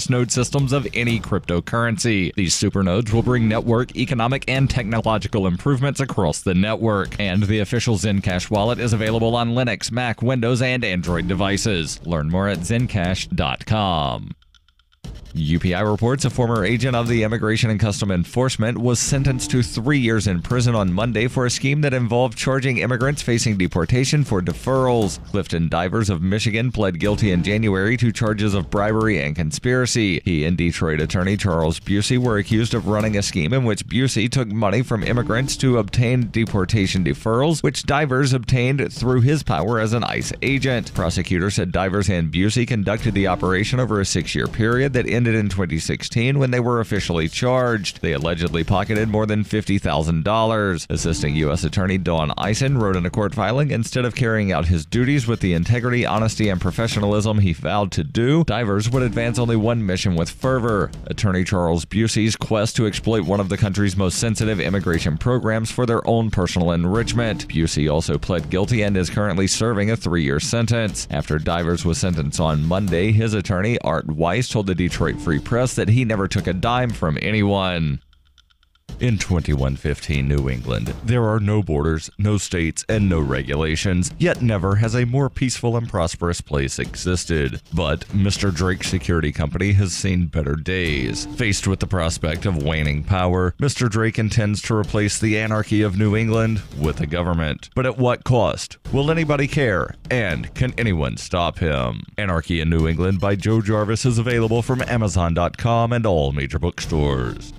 highest node systems of any cryptocurrency. These supernodes will bring network, economic, and technological improvements across the network. And the official Zencash wallet is available on Linux, Mac, Windows, and Android devices. Learn more at zencash.com. UPI reports a former agent of the Immigration and Customs Enforcement was sentenced to 3 years in prison on Monday for a scheme that involved charging immigrants facing deportation for deferrals. Clifton Divers of Michigan pled guilty in January to charges of bribery and conspiracy. He and Detroit attorney Charles Busey were accused of running a scheme in which Busey took money from immigrants to obtain deportation deferrals, which Divers obtained through his power as an ICE agent. Prosecutors said Divers and Busey conducted the operation over a 6-year period that ended in 2016 when they were officially charged. They allegedly pocketed more than $50,000. Assisting U.S. Attorney Don Eisen wrote in a court filing, instead of carrying out his duties with the integrity, honesty, and professionalism he vowed to do, Divers would advance only one mission with fervor: Attorney Charles Busey's quest to exploit one of the country's most sensitive immigration programs for their own personal enrichment. Busey also pled guilty and is currently serving a 3-year sentence. After Divers was sentenced on Monday, his attorney, Art Weiss, told the Detroit Free Press that he never took a dime from anyone. In 2115 New England, there are no borders, no states, and no regulations, yet never has a more peaceful and prosperous place existed. But Mr. Drake's security company has seen better days. Faced with the prospect of waning power, Mr. Drake intends to replace the anarchy of New England with a government. But at what cost? Will anybody care? And can anyone stop him? Anarchy in New England by Joe Jarvis is available from Amazon.com and all major bookstores.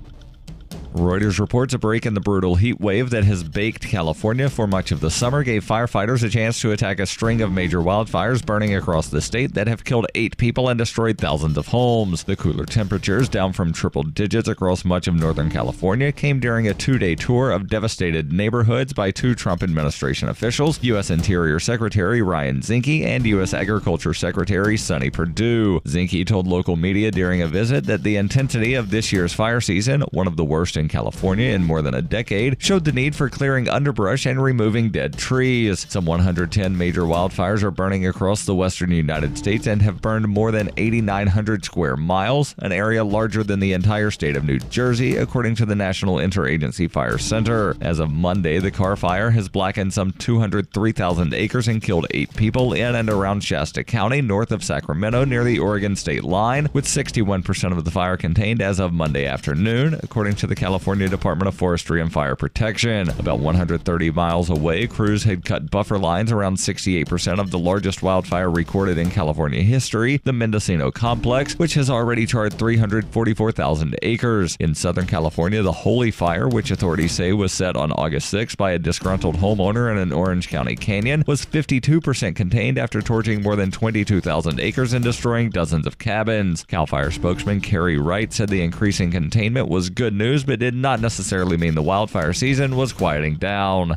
Reuters reports a break in the brutal heat wave that has baked California for much of the summer gave firefighters a chance to attack a string of major wildfires burning across the state that have killed 8 people and destroyed thousands of homes. The cooler temperatures, down from triple digits across much of Northern California, came during a 2-day tour of devastated neighborhoods by 2 Trump administration officials, U.S. Interior Secretary Ryan Zinke and U.S. Agriculture Secretary Sonny Perdue. Zinke told local media during a visit that the intensity of this year's fire season, one of the worst in California in more than a decade, showed the need for clearing underbrush and removing dead trees. Some 110 major wildfires are burning across the western United States and have burned more than 8,900 square miles, an area larger than the entire state of New Jersey, according to the National Interagency Fire Center. As of Monday, the Carr Fire has blackened some 203,000 acres and killed 8 people in and around Shasta County, north of Sacramento, near the Oregon state line, with 61% of the fire contained as of Monday afternoon, according to the California Department of Forestry and Fire Protection. About 130 miles away, crews had cut buffer lines around 68% of the largest wildfire recorded in California history, the Mendocino Complex, which has already charred 344,000 acres. In Southern California, the Holy Fire, which authorities say was set on August 6 by a disgruntled homeowner in an Orange County canyon, was 52% contained after torching more than 22,000 acres and destroying dozens of cabins. CAL FIRE spokesman Kerry Wright said the increasing containment was good news, but did not necessarily mean the wildfire season was quieting down.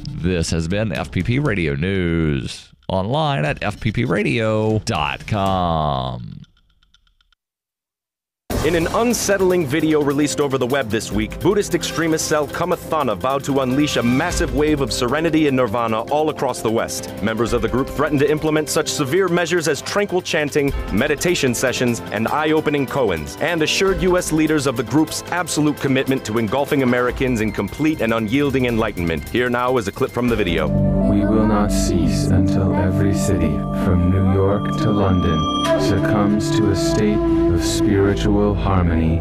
This has been FPP Radio News. Online at fppradio.com. In an unsettling video released over the web this week, Buddhist extremist cell Kamathana vowed to unleash a massive wave of serenity and nirvana all across the West. Members of the group threatened to implement such severe measures as tranquil chanting, meditation sessions, and eye-opening koans, and assured U.S. leaders of the group's absolute commitment to engulfing Americans in complete and unyielding enlightenment. Here now is a clip from the video. We will not cease until every city, from New York to London, succumbs to a state of spiritual harmony.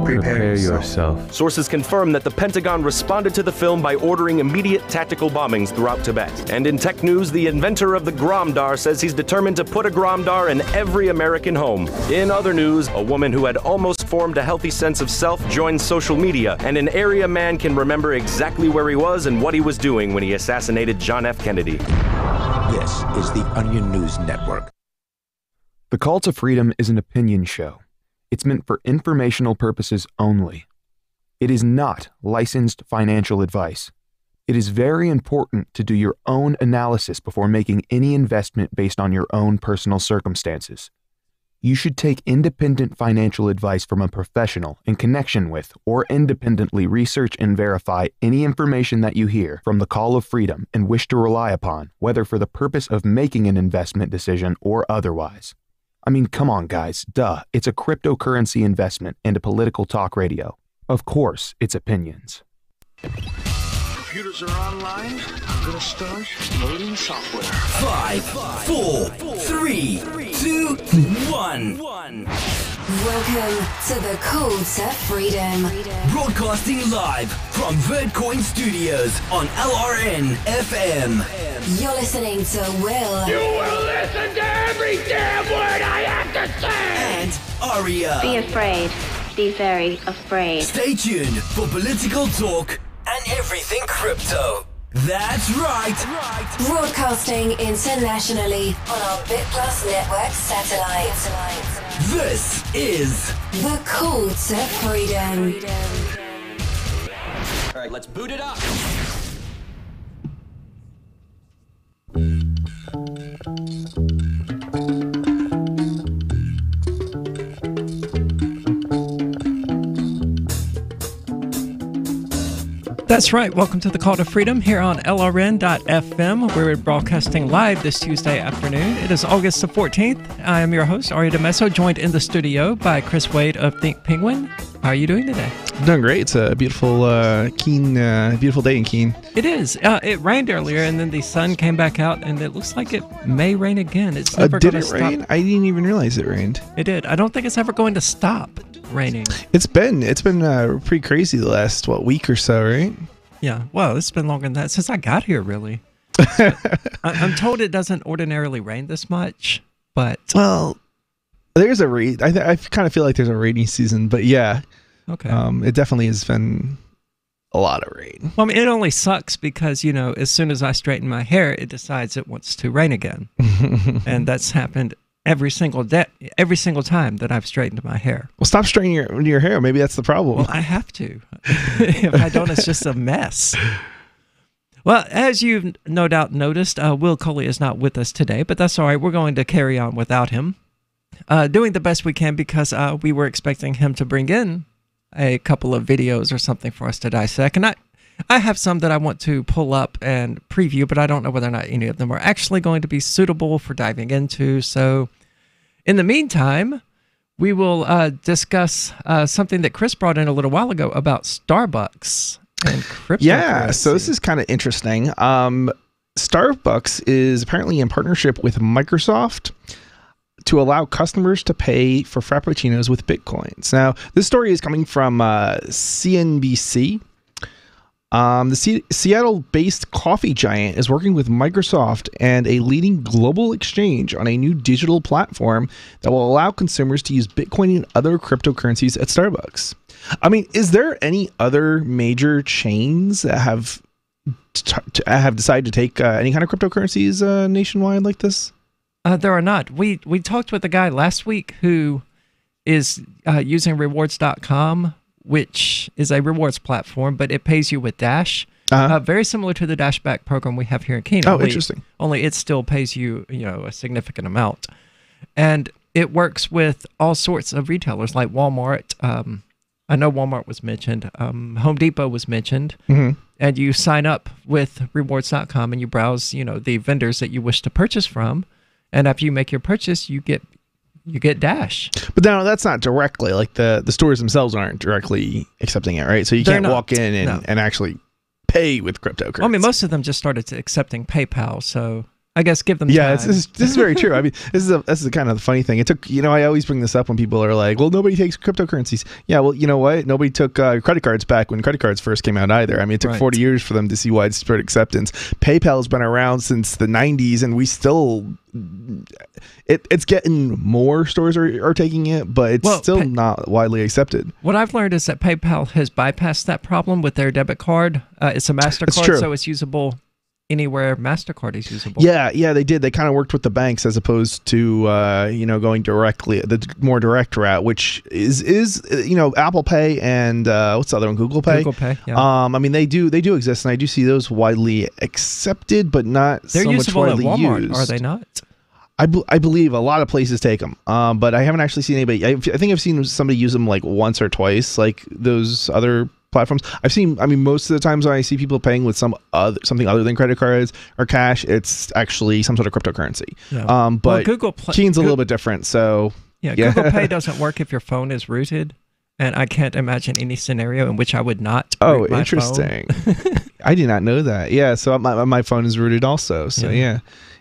Prepare yourself. Sources confirm that the Pentagon responded to the film by ordering immediate tactical bombings throughout Tibet. And in tech news, the inventor of the Gromdar says he's determined to put a Gromdar in every American home. In other news, a woman who had almost formed a healthy sense of self joined social media, and an area man can remember exactly where he was and what he was doing when he assassinated John F. Kennedy. This is the Onion News Network. The Call to Freedom is an opinion show. It's meant for informational purposes only. It is not licensed financial advice. It is very important to do your own analysis before making any investment based on your own personal circumstances. You should take independent financial advice from a professional in connection with or independently research and verify any information that you hear from the Call of Freedom and wish to rely upon, whether for the purpose of making an investment decision or otherwise. I mean, come on, guys. Duh. It's a cryptocurrency investment and a political talk radio. Of course, it's opinions. Computers are online. I'm gonna start loading software. 5, 4, 3, 2, 1. Welcome to the Call to Freedom. Broadcasting live from VerdCoin Studios on LRN FM. You're listening to Will. You will listen to every damn word I have to say. And Aria. Be afraid. Be very afraid. Stay tuned for political talk and everything crypto. That's right. Broadcasting internationally on our BitPlus network satellite. This is the Call to Freedom. All right, let's boot it up. That's right. Welcome to the Call to Freedom here on LRN.FM. We're broadcasting live this Tuesday afternoon. It is August the 14th. I am your host, Aria DeMeso, joined in the studio by Chris Wade of Think Penguin. How are you doing today? I'm doing great. It's a beautiful, beautiful day in Keene. It is. It rained earlier, and then the sun came back out, and it looks like it may rain again. It's never going to stop. Did it rain? I didn't even realize it rained. It did. I don't think it's ever going to stop raining. It's been pretty crazy the last week or so, right? Yeah. Well, it's been longer than that since I got here, really. I'm told it doesn't ordinarily rain this much, but there's a rain. I kind of feel like there's a rainy season, but yeah. Okay. It definitely has been a lot of rain. Well, I mean, it only sucks because, as soon as I straighten my hair, it decides it wants to rain again. And that's happened every single time that I've straightened my hair. Well, stop straightening your hair. Maybe that's the problem. Well, I have to. If I don't, it's just a mess. Well, as you've no doubt noticed, Will Coley is not with us today, but that's all right. We're going to carry on without him. Doing the best we can because we were expecting him to bring in a couple of videos or something for us to dissect. And I have some that I want to pull up and preview, but I don't know whether or not any of them are actually going to be suitable for diving into. So in the meantime, we will discuss something that Chris brought in a little while ago about Starbucks and cryptocurrency. Yeah, so this is kind of interesting. Starbucks is apparently in partnership with Microsoft to allow customers to pay for Frappuccinos with Bitcoins. Now, this story is coming from CNBC. The Seattle-based coffee giant is working with Microsoft and a leading global exchange on a new digital platform that will allow consumers to use Bitcoin and other cryptocurrencies at Starbucks. I mean, is there any other major chains that have decided to take any kind of cryptocurrencies nationwide like this? There are not. We talked with a guy last week who is using rewards.com, which is a rewards platform, but it pays you with Dash. Very similar to the Dashback program we have here in Keene. Interesting. Only it still pays you, a significant amount. And it works with all sorts of retailers like Walmart. I know Walmart was mentioned. Home Depot was mentioned. Mm-hmm. And you sign up with rewards.com and you browse, the vendors that you wish to purchase from. And after you make your purchase, you get Dash. But now that's not directly, like the stores themselves aren't directly accepting it, right? So you can't walk in and actually pay with cryptocurrency. I mean, most of them just started accepting PayPal, so I guess give them time. Yeah, this is very true. I mean, this is kind of the funny thing. It took, I always bring this up when people are like, well, nobody takes cryptocurrencies. Yeah, well, you know what? Nobody took credit cards back when credit cards first came out either. I mean, it took 40 years for them to see widespread acceptance. PayPal has been around since the 90s, and we still... It's getting more stores are taking it, but it's still not widely accepted. What I've learned is that PayPal has bypassed that problem with their debit card. It's a MasterCard, so it's usable anywhere MasterCard is usable. Yeah, they did. They kind of worked with the banks as opposed to going directly the more direct route, which is Apple Pay and what's the other one? Google Pay. Google Pay. Yeah. I mean they do exist, and I do see those widely accepted, but not so much widely used. They're usable at Walmart, are they not? I believe a lot of places take them, but I haven't actually seen anybody. I think I've seen somebody use them like once or twice, like those other platforms. Most of the times when I see people paying with something other than credit cards or cash, it's actually some sort of cryptocurrency. Yeah. But Keen's a little bit different. So yeah, Google Pay doesn't work if your phone is rooted. And I can't imagine any scenario in which I would not. Oh, interesting. I did not know that. Yeah, so my phone is rooted also. So yeah.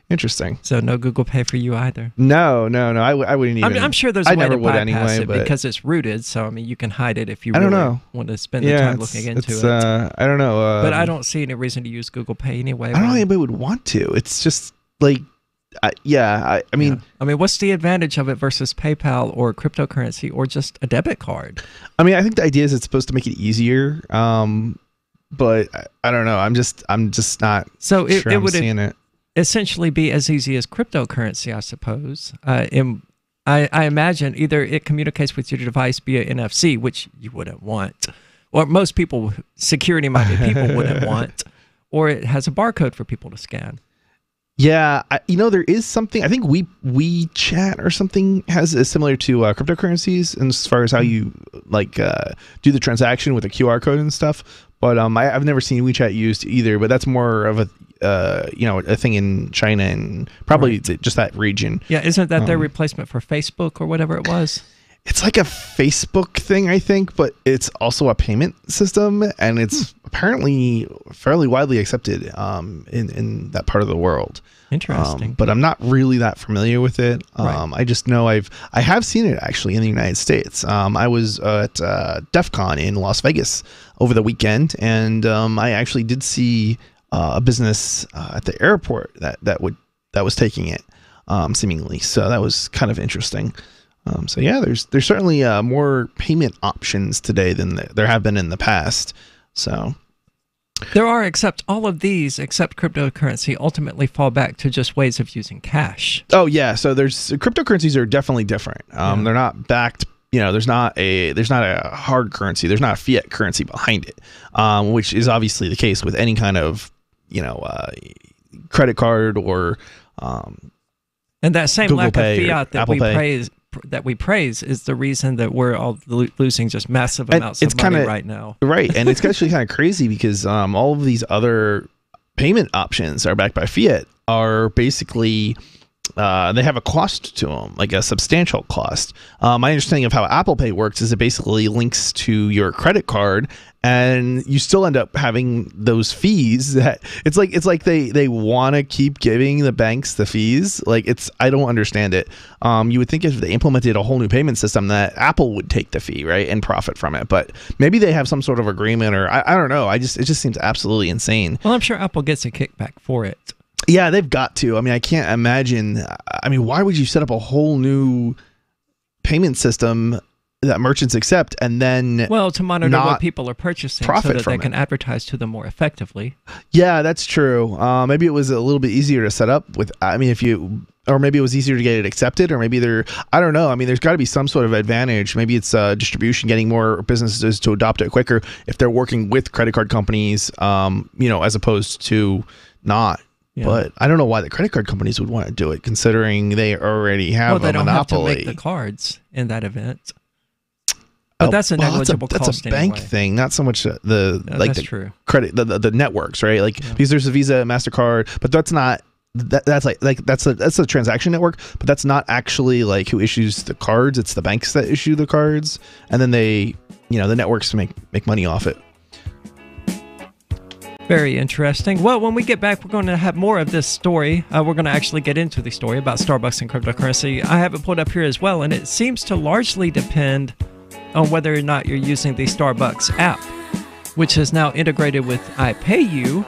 Interesting. So no Google Pay for you either. No. I wouldn't even. I'm sure there's a way to bypass it because it's rooted. So you can hide it if you really want to spend the time looking into it. I don't know. But I don't see any reason to use Google Pay anyway. I don't know anybody would want to. It's just like, I mean, what's the advantage of it versus PayPal or cryptocurrency or just a debit card? I mean, I think the idea is it's supposed to make it easier. But I don't know. I'm just not. So sure it would seeing it. Essentially be as easy as cryptocurrency, I suppose. I imagine either it communicates with your device via NFC, which you wouldn't want, or most people, security-minded people wouldn't want, or it has a barcode for people to scan. Yeah, there is something. I think WeChat or something is similar to cryptocurrencies, and as far as how you do the transaction with a QR code and stuff. But I've never seen WeChat used either. But that's more of a thing in China and probably just that region. Yeah, isn't that their replacement for Facebook or whatever it was? It's like a Facebook thing, I think, but it's also a payment system, and it's apparently fairly widely accepted in that part of the world. Interesting. But I'm not really that familiar with it. I just know I have seen it actually in the United States. I was at DEF CON in Las Vegas over the weekend, and I actually did see a business at the airport that was taking it, seemingly. So that was kind of interesting. So yeah, there's certainly more payment options today than there have been in the past. So there are, except all of these, except cryptocurrency, ultimately fall back to just ways of using cash. Oh yeah, so cryptocurrencies are definitely different. They're not backed. There's not a hard currency. There's not a fiat currency behind it, which is obviously the case with any kind of credit card or and that same Google lack Pay of fiat that we praise is the reason that we're all losing just massive amounts of money right now. Right, and it's actually kind of crazy because all of these other payment options are backed by fiat are basically they have a cost to them, like a substantial cost. My understanding of how Apple Pay works is it basically links to your credit card, and you still end up having those fees that it's like they want to keep giving the banks the fees. I don't understand it. You would think if they implemented a whole new payment system that Apple would take the fee, right, and profit from it. But maybe they have some sort of agreement, or I don't know. It just seems absolutely insane. Well, I'm sure Apple gets a kickback for it. Yeah, they've got to. I mean, I can't imagine. I mean, why would you set up a whole new payment system that merchants accept and then to monitor what people are purchasing so that they can advertise to them more effectively? Yeah, that's true. Maybe it was a little bit easier to set up with. I mean, or maybe it was easier to get it accepted, or maybe I don't know. I mean, there's got to be some sort of advantage. Maybe it's distribution, getting more businesses to adopt it quicker if they're working with credit card companies, as opposed to not. Yeah. But I don't know why the credit card companies would want to do it, considering they already have a monopoly. They don't have to make the cards in that event. But that's a negligible cost. That's a bank thing, not so much that's true. Credit the networks, right? Because there's a Visa, MasterCard, but that's not that's a transaction network, but that's not actually who issues the cards. It's the banks that issue the cards, and then the networks make money off it. Very interesting. Well, when we get back, we're going to have more of this story. We're going to actually get into the story about Starbucks and cryptocurrency. I have it pulled up here as well, and it seems to largely depend on whether or not you're using the Starbucks app, which is now integrated with iPayU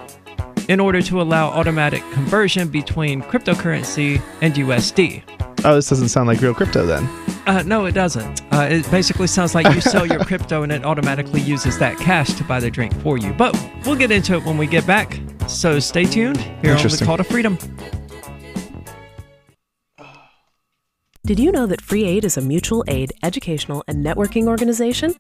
in order to allow automatic conversion between cryptocurrency and USD. Oh, this doesn't sound like real crypto then. No, it doesn't. It basically sounds like you sell your crypto and it automatically uses that cash to buy the drink for you. But we'll get into it when we get back. So stay tuned here on the Call to Freedom. Did you know that Free Aid is a mutual aid, educational, and networking organization?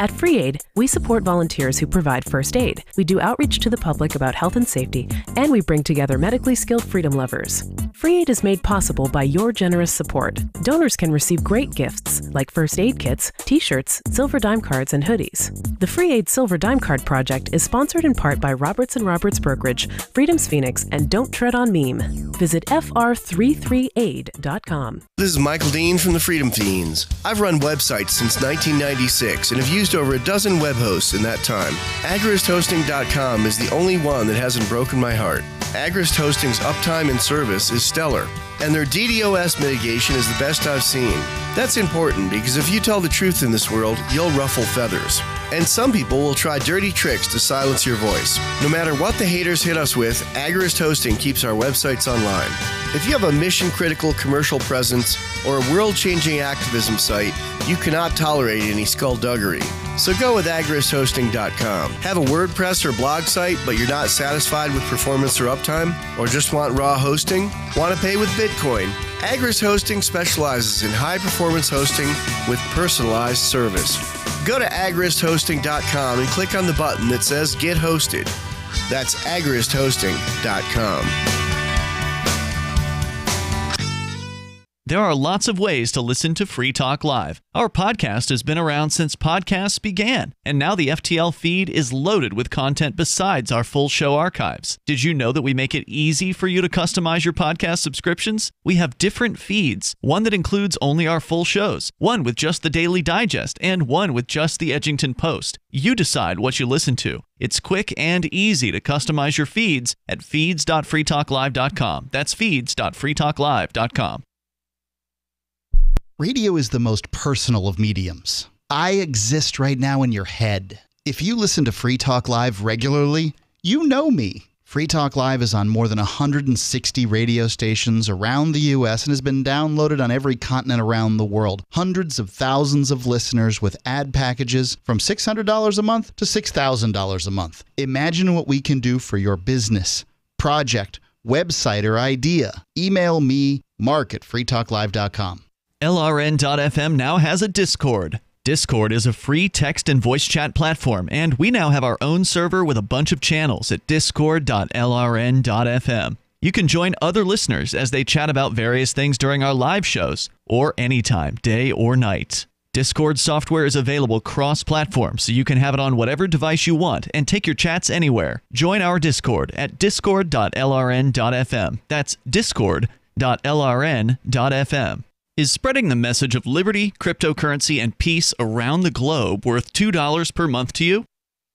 At Free Aid, we support volunteers who provide first aid. We do outreach to the public about health and safety, and we bring together medically skilled freedom lovers. Free Aid is made possible by your generous support. Donors can receive great gifts like first aid kits, t-shirts, silver dime cards, and hoodies. The Free Aid Silver Dime Card Project is sponsored in part by Roberts & Roberts Brokerage, Freedom's Phoenix, and Don't Tread on Meme. Visit fr33aid.com. This is Michael Dean from the Freedom Fiends. I've run websites since 1996 and have used over a dozen web hosts in that time. AgristHosting.com is the only one that hasn't broken my heart. Agrist Hosting's uptime and service is stellar, and their DDoS mitigation is the best I've seen. That's important because if you tell the truth in this world, you'll ruffle feathers. And some people will try dirty tricks to silence your voice. No matter what the haters hit us with, Agrist Hosting keeps our websites online. If you have a mission-critical commercial presence or a world-changing activism site, you cannot tolerate any skullduggery. So go with agristhosting.com. Have a WordPress or blog site, but you're not satisfied with performance or uptime? Or just want raw hosting? Want to pay with Bitcoin? Agrist Hosting specializes in high-performance hosting with personalized service. Go to agristhosting.com and click on the button that says Get Hosted. That's agristhosting.com. There are lots of ways to listen to Free Talk Live. Our podcast has been around since podcasts began, and now the FTL feed is loaded with content besides our full show archives. Did you know that we make it easy for you to customize your podcast subscriptions? We have different feeds, one that includes only our full shows, one with just the Daily Digest, and one with just the Edgington Post. You decide what you listen to. It's quick and easy to customize your feeds at feeds.freetalklive.com. That's feeds.freetalklive.com. Radio is the most personal of mediums. I exist right now in your head. If you listen to Free Talk Live regularly, you know me. Free Talk Live is on more than 160 radio stations around the U.S. and has been downloaded on every continent around the world. Hundreds of thousands of listeners with ad packages from $600 a month to $6,000 a month. Imagine what we can do for your business, project, website, or idea. Email me, mark@freetalklive.com. LRN.FM now has a Discord. Discord is a free text and voice chat platform, and we now have our own server with a bunch of channels at discord.lrn.fm. You can join other listeners as they chat about various things during our live shows, or anytime, day or night. Discord software is available cross-platform, so you can have it on whatever device you want and take your chats anywhere. Join our Discord at discord.lrn.fm. That's discord.lrn.fm. Is spreading the message of liberty, cryptocurrency, and peace around the globe worth $2 per month to you?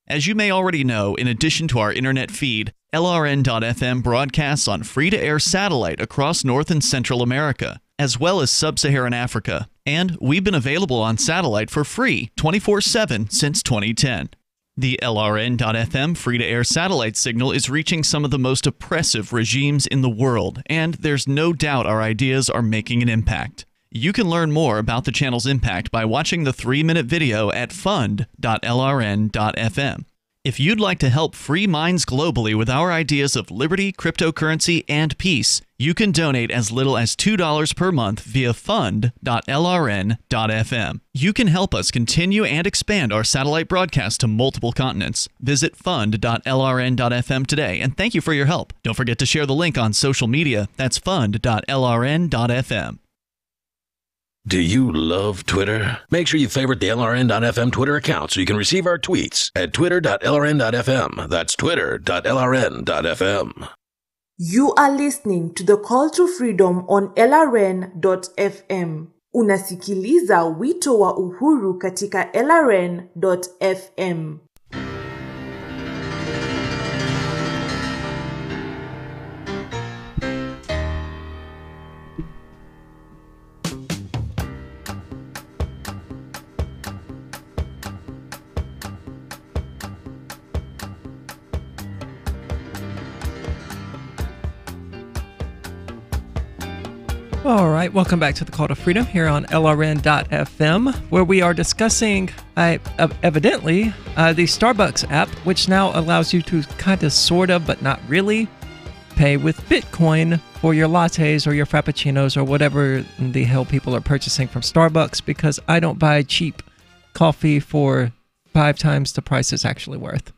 As you may already know, in addition to our internet feed, LRN.FM broadcasts on free-to-air satellite across North and Central America, as well as Sub-Saharan Africa. And we've been available on satellite for free 24/7 since 2010. The LRN.FM free-to-air satellite signal is reaching some of the most oppressive regimes in the world, and there's no doubt our ideas are making an impact. You can learn more about the channel's impact by watching the 3-minute video at fund.lrn.fm. If you'd like to help free minds globally with our ideas of liberty, cryptocurrency, and peace, you can donate as little as $2 per month via fund.lrn.fm. You can help us continue and expand our satellite broadcast to multiple continents. Visit fund.lrn.fm today, and thank you for your help. Don't forget to share the link on social media. That's fund.lrn.fm. Do you love Twitter? Make sure you favorite the LRN.FM Twitter account so you can receive our tweets at twitter.lrn.fm. That's twitter.lrn.fm. You are listening to the Call to Freedom on LRN.fm. Unasikiliza wito wa uhuru katika LRN.fm. All right, welcome back to the Call to Freedom here on LRN.FM, where we are discussing, evidently, the Starbucks app, which now allows you to kind of, sort of, but not really, pay with Bitcoin for your lattes or your frappuccinos or whatever the hell people are purchasing from Starbucks, because I don't buy cheap coffee for 5 times the price it's actually worth.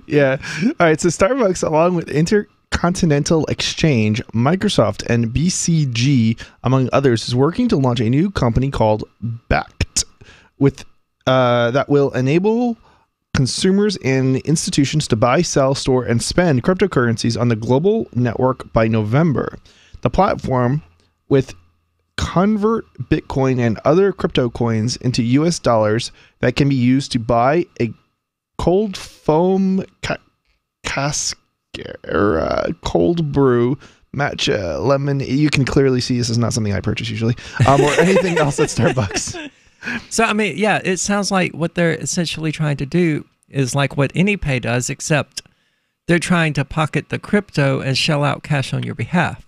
Yeah. All right, so Starbucks, along with Intercontinental Intercontinental Exchange, Microsoft, and BCG, among others, is working to launch a new company called Bakkt, that will enable consumers and institutions to buy, sell, store, and spend cryptocurrencies on the global network by November. The platform with convert Bitcoin and other crypto coins into US dollars that can be used to buy a cold foam cascara, cold brew, matcha, lemon. You can clearly see this is not something I purchase usually, or anything else at Starbucks. So, I mean, yeah, it sounds like what they're essentially trying to do is like what AnyPay does, except they're trying to pocket the crypto and shell out cash on your behalf.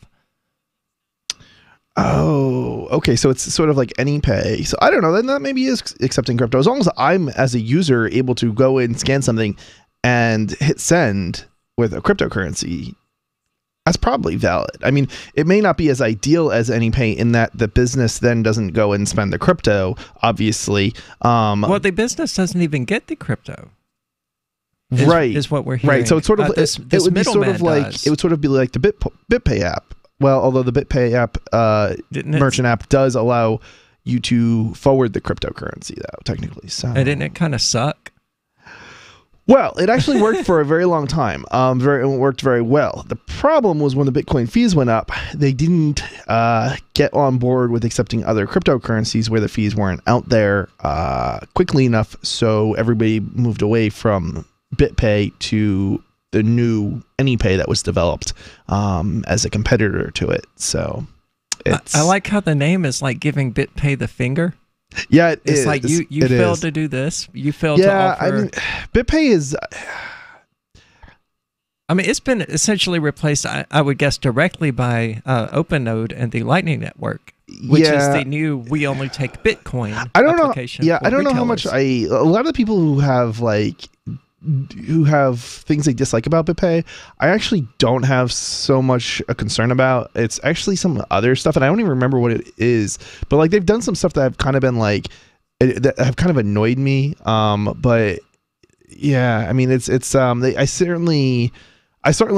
Oh, okay. So it's sort of like AnyPay. So I don't know. Then that maybe is accepting crypto. As long as I'm, as a user, able to go in, scan something, and hit send with a cryptocurrency, that's probably valid. I mean, it may not be as ideal as AnyPay in that the business then doesn't go and spend the crypto, obviously. Well, the business doesn't even get the crypto. Right. Is what we're hearing. Right. So it's sort of, this it would be sort of like, does. it would sort of be like the BitPay app. Well, although the BitPay app, merchant app does allow you to forward the cryptocurrency, though, technically. So, and didn't it kind of suck? Well, it actually worked for a very long time. It worked very well. The problem was when the Bitcoin fees went up, they didn't get on board with accepting other cryptocurrencies where the fees weren't out there quickly enough. So everybody moved away from BitPay to the new AnyPay that was developed as a competitor to it. So I like how the name is like giving BitPay the finger. Yeah, it's like you failed to do this. You failed to offer. I mean, BitPay is. I mean, it's been essentially replaced, I would guess, directly by OpenNode and the Lightning Network, which is the new "we only take Bitcoin" application. Yeah, I don't know how much a lot of the people who have things they dislike about BitPay, I actually don't have so much a concern about. It's actually some other stuff, and I don't even remember what it is. But like they've done some stuff that have kind of been like that have kind of annoyed me. But yeah, I mean, I certainly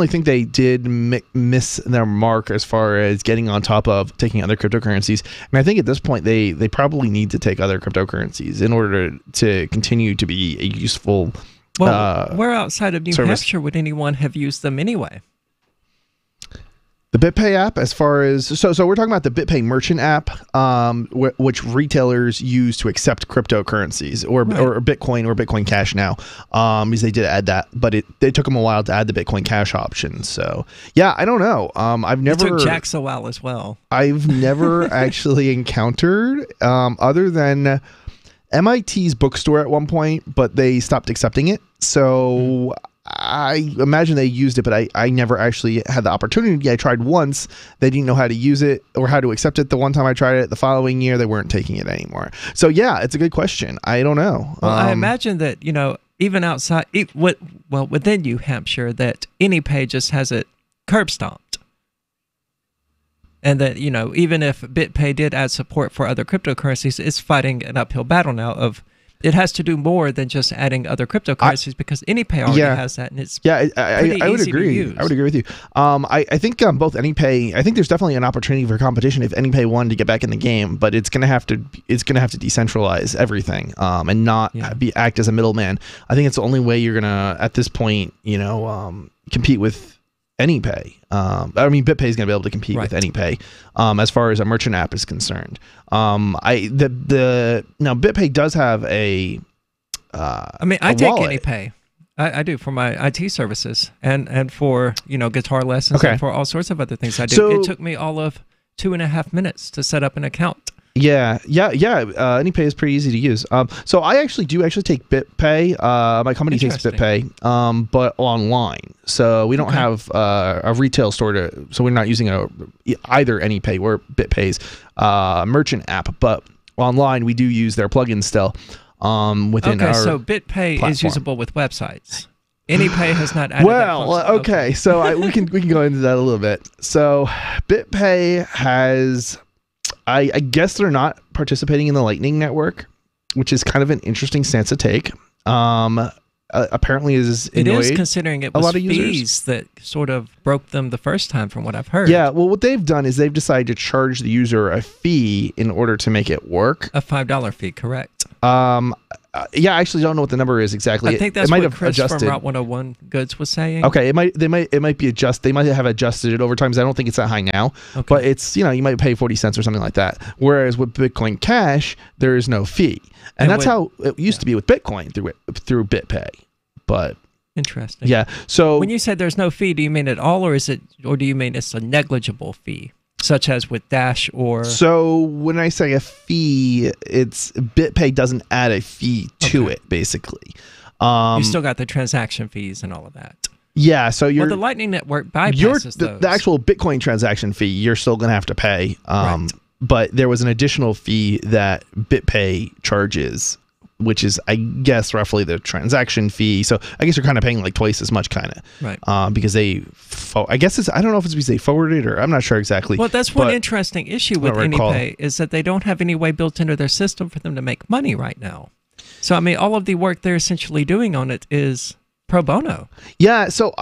think they did miss their mark as far as getting on top of taking other cryptocurrencies. And I think at this point they probably need to take other cryptocurrencies in order to continue to be a useful. Well, where outside of New service. Hampshire would anyone have used them anyway? The BitPay app, as far as so we're talking about the BitPay merchant app, which retailers use to accept cryptocurrencies or Bitcoin or Bitcoin Cash now, because they did add that, but they took them a while to add the Bitcoin Cash option. So yeah, I don't know. I've never. It took Jax a while as well. I've never actually encountered other than MIT's bookstore at one point, but they stopped accepting it. So I imagine they used it, but I never actually had the opportunity. I tried once. They didn't know how to use it or how to accept it the one time I tried it. The following year, they weren't taking it anymore. So yeah, it's a good question. I don't know. Well, I imagine that, even outside, within New Hampshire, that AnyPay just has it curb stomped. And that, even if BitPay did add support for other cryptocurrencies, it's fighting an uphill battle now of it has to do more than just adding other cryptocurrencies because AnyPay already has that, and it's I would agree. I would agree with you. I think both AnyPay. I think there's definitely an opportunity for competition if AnyPay wanted to get back in the game, but it's gonna have to decentralize everything and not act as a middleman. I think it's the only way you're gonna at this point compete with AnyPay. I mean, BitPay is going to be able to compete with AnyPay as far as a merchant app is concerned. Now BitPay does have a. I take AnyPay. I do for my IT services and for guitar lessons and for all sorts of other things I do. So, it took me all of 2.5 minutes to set up an account. Yeah. AnyPay is pretty easy to use. So I actually take BitPay. My company takes BitPay, but online. So we don't have a retail store so we're not using either AnyPay or BitPay's merchant app, but online we do use their plugin still within our so BitPay platform. Is usable with websites. AnyPay has not added that okay. So we can go into that a little bit. So BitPay has. I guess they're not participating in the Lightning Network, which is kind of an interesting stance to take. apparently is It annoyed is, considering it was a lot of users. fees that sort of broke them the first time, from what I've heard. Yeah, well, what they've done is they've decided to charge the user a fee in order to make it work. A $5 fee, correct? Yeah, I actually don't know what the number is exactly. I think that's what Chris from Route 101 Goods was saying. Okay, it might be adjusted. They might have adjusted it over time. 'Cause I don't think it's that high now. Okay. But it's, you might pay 40 cents or something like that. Whereas with Bitcoin Cash, there is no fee, and that's how it used to be with Bitcoin through BitPay. But interesting. Yeah. So when you said there's no fee, do you mean at all, or do you mean it's a negligible fee, such as with Dash or? So when I say a fee, it's BitPay doesn't add a fee to it, basically. You still got the transaction fees and all of that. Yeah, so the Lightning Network bypasses those. The actual Bitcoin transaction fee, you're still going to have to pay. Right. But there was an additional fee that BitPay charges, which is, I guess, roughly the transaction fee. So I guess you're kind of paying like twice as much, kind of. Right. Because I guess I don't know if it's because they forwarded it or I'm not sure exactly. Well, that's one interesting issue with AnyPay is that they don't have any way built into their system for them to make money right now. So, I mean, all of the work they're essentially doing on it is pro bono. Yeah, so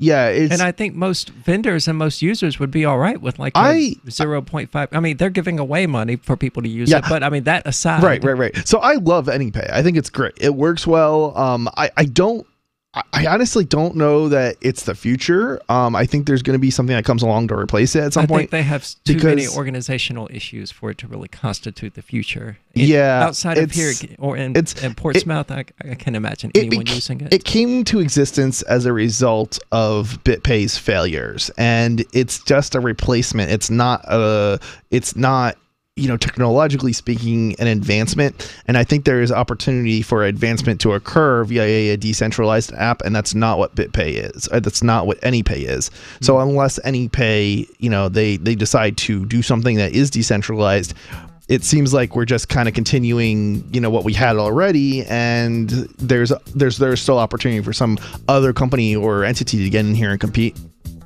and I think most vendors and most users would be all right with like 0.5. I mean, they're giving away money for people to use it, but I mean, that aside. Right. So I love AnyPay. I think it's great. It works well. I honestly don't know that it's the future. I think there's going to be something that comes along to replace it at some point. I think they have too many organizational issues for it to really constitute the future. Outside of here or in Portsmouth, I can't imagine anyone using it. It came to existence as a result of BitPay's failures, and it's just a replacement. It's not technologically speaking, an advancement. And I think there is opportunity for advancement to occur via a decentralized app, and that's not what BitPay is. That's not what AnyPay is. Mm-hmm. So unless AnyPay, they decide to do something that is decentralized, it seems like we're just kind of continuing, what we had already, and there's still opportunity for some other company or entity to get in here and compete.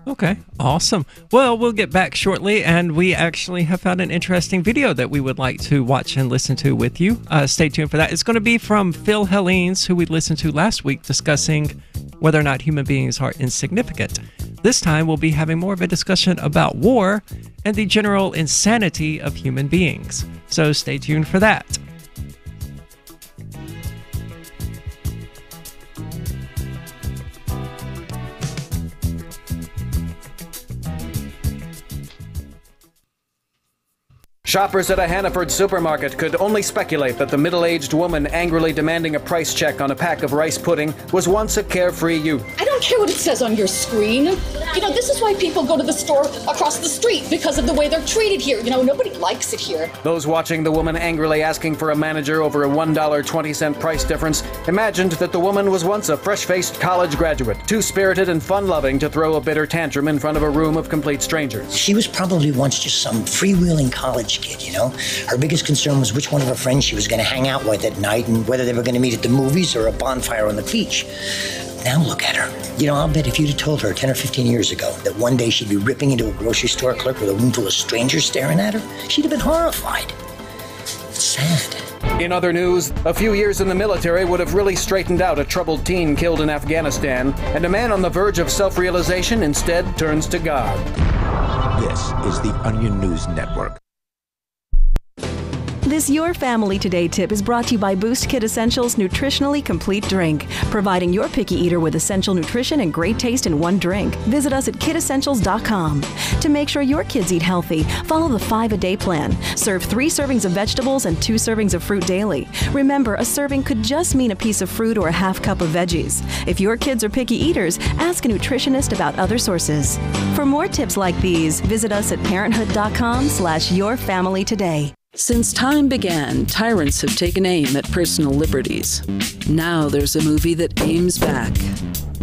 Okay, awesome. Well, we'll get back shortly, and we actually have found an interesting video that we would like to watch and listen to with you. Stay tuned for that. It's going to be from Phil Hellenes, who we listened to last week, discussing whether or not human beings are insignificant. This time, we'll be having more of a discussion about war and the general insanity of human beings. So stay tuned for that. Shoppers at a Hannaford supermarket could only speculate that the middle-aged woman angrily demanding a price check on a pack of rice pudding was once a carefree youth. I don't care what it says on your screen. This is why people go to the store across the street, because of the way they're treated here. Nobody likes it here. Those watching the woman angrily asking for a manager over a $1.20 price difference imagined that the woman was once a fresh-faced college graduate, too spirited and fun-loving to throw a bitter tantrum in front of a room of complete strangers. She was probably once just some freewheeling college kid, Her biggest concern was which one of her friends she was going to hang out with at night and whether they were going to meet at the movies or a bonfire on the beach. Now look at her. I'll bet if you'd have told her 10 or 15 years ago that one day she'd be ripping into a grocery store clerk with a room full of strangers staring at her, she'd have been horrified. It's sad. In other news, a few years in the military would have really straightened out a troubled teen killed in Afghanistan, and a man on the verge of self-realization instead turns to God. This is the Onion News Network. This Your Family Today tip is brought to you by Boost Kid Essentials Nutritionally Complete Drink, providing your picky eater with essential nutrition and great taste in one drink. Visit us at kidessentials.com. To make sure your kids eat healthy, follow the 5-a-day plan. Serve 3 servings of vegetables and 2 servings of fruit daily. Remember, a serving could just mean a piece of fruit or a half cup of veggies. If your kids are picky eaters, ask a nutritionist about other sources. For more tips like these, visit us at parenthood.com/yourfamilytoday. Since time began, tyrants have taken aim at personal liberties. Now there's a movie that aims back.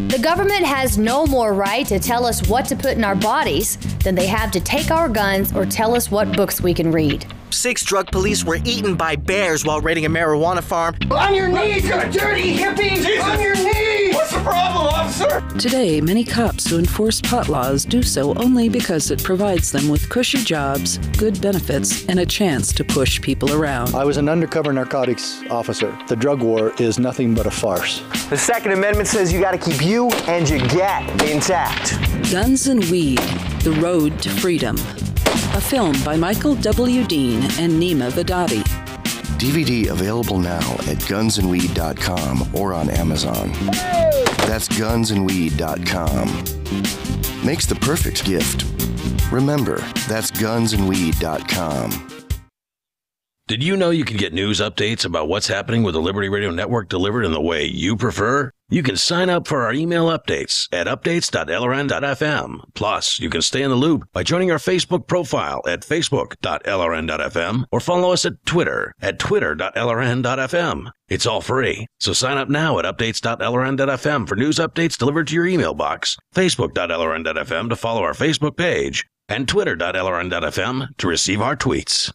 The government has no more right to tell us what to put in our bodies than they have to take our guns or tell us what books we can read. 6 drug police were eaten by bears while raiding a marijuana farm. On your knees, you dirty hippies! Jesus. On your knees! What's the problem, officer? Today, many cops who enforce pot laws do so only because it provides them with cushy jobs, good benefits, and a chance to push people around. I was an undercover narcotics officer. The drug war is nothing but a farce. The Second Amendment says you got to keep you and your gat intact. Guns and Weed, The Road to Freedom. A film by Michael W. Dean and Nima Vadadi. DVD available now at gunsandweed.com or on Amazon. That's gunsandweed.com. Makes the perfect gift. Remember, that's gunsandweed.com. Did you know you can get news updates about what's happening with the Liberty Radio Network delivered in the way you prefer? You can sign up for our email updates at updates.lrn.fm. Plus, you can stay in the loop by joining our Facebook profile at facebook.lrn.fm or follow us at Twitter at twitter.lrn.fm. It's all free, so sign up now at updates.lrn.fm for news updates delivered to your email box, facebook.lrn.fm to follow our Facebook page, and twitter.lrn.fm to receive our tweets.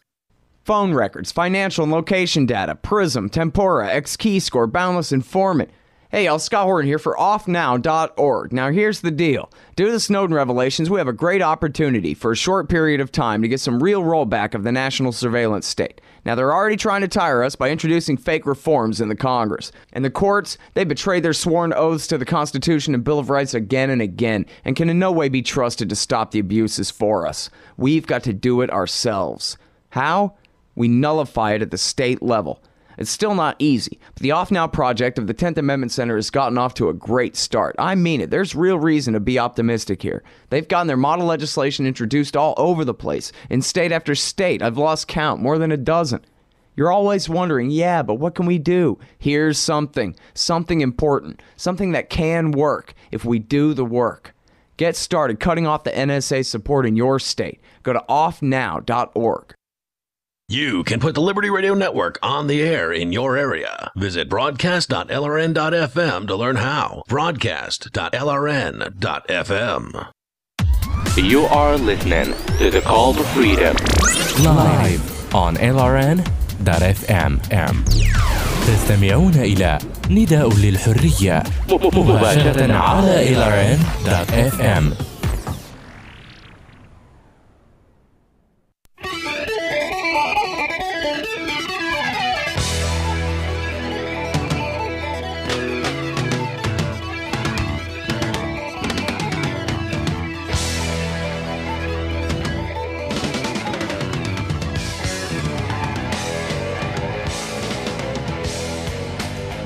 Phone records, financial and location data, Prism, Tempora, X-Keyscore, Boundless Informant. Hey, y'all, Scott Horton here for offnow.org. Now, here's the deal. Due to the Snowden revelations, we have a great opportunity for a short period of time to get some real rollback of the national surveillance state. Now, they're already trying to tire us by introducing fake reforms in the Congress. And the courts, they betrayed their sworn oaths to the Constitution and Bill of Rights again and again, and can in no way be trusted to stop the abuses for us. We've got to do it ourselves. How? We nullify it at the state level. It's still not easy, but the Off Now project of the 10th Amendment Center has gotten off to a great start. I mean it. There's real reason to be optimistic here. They've gotten their model legislation introduced all over the place, in state after state. I've lost count, more than a dozen. You're always wondering, yeah, but what can we do? Here's something important, something that can work if we do the work. Get started cutting off the NSA support in your state. Go to offnow.org. You can put the Liberty Radio Network on the air in your area. Visit broadcast.lrn.fm to learn how. Broadcast.lrn.fm. You are listening to The Call to Freedom. Live on LRN.FM. تستمعون إلى نداء للحرية مباشرة على LRN.FM.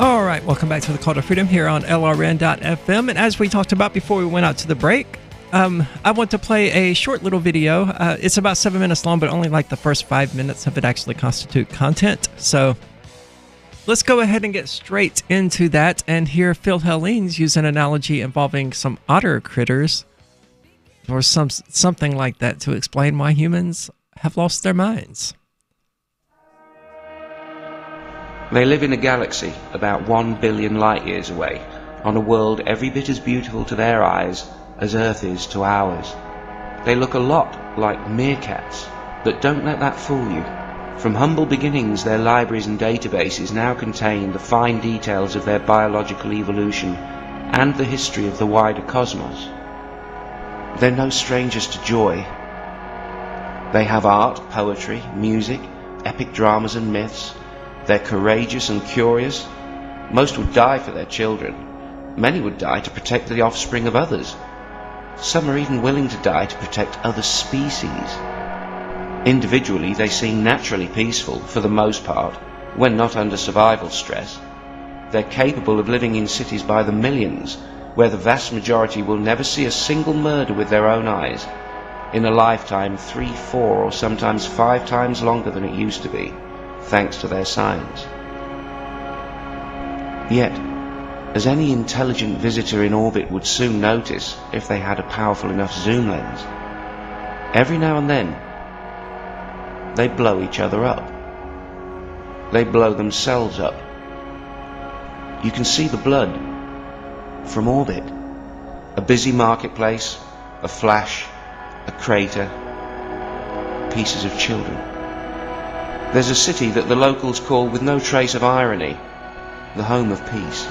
All right, welcome back to the Call to Freedom here on LRN.FM. And as we talked about before we went out to the break, I want to play a short little video. It's about 7 minutes long, but only like the first 5 minutes of it actually constitute content. So let's go ahead and get straight into that and hear Phil Hellenes use an analogy involving some otter critters or something like that to explain why humans have lost their minds. They live in a galaxy about 1 billion light years away, on a world every bit as beautiful to their eyes as Earth is to ours. They look a lot like meerkats, but don't let that fool you. From humble beginnings, their libraries and databases now contain the fine details of their biological evolution and the history of the wider cosmos. They're no strangers to joy. They have art, poetry, music, epic dramas and myths. They're courageous and curious. Most would die for their children. Many would die to protect the offspring of others. Some are even willing to die to protect other species. Individually, they seem naturally peaceful, for the most part, when not under survival stress. They're capable of living in cities by the millions, where the vast majority will never see a single murder with their own eyes, in a lifetime 3, 4, or sometimes 5 times longer than it used to be, thanks to their science. Yet, as any intelligent visitor in orbit would soon notice if they had a powerful enough zoom lens, every now and then they blow each other up. They blow themselves up. You can see the blood from orbit. A busy marketplace, a flash, a crater, pieces of children. There's a city that the locals call, with no trace of irony, the home of peace.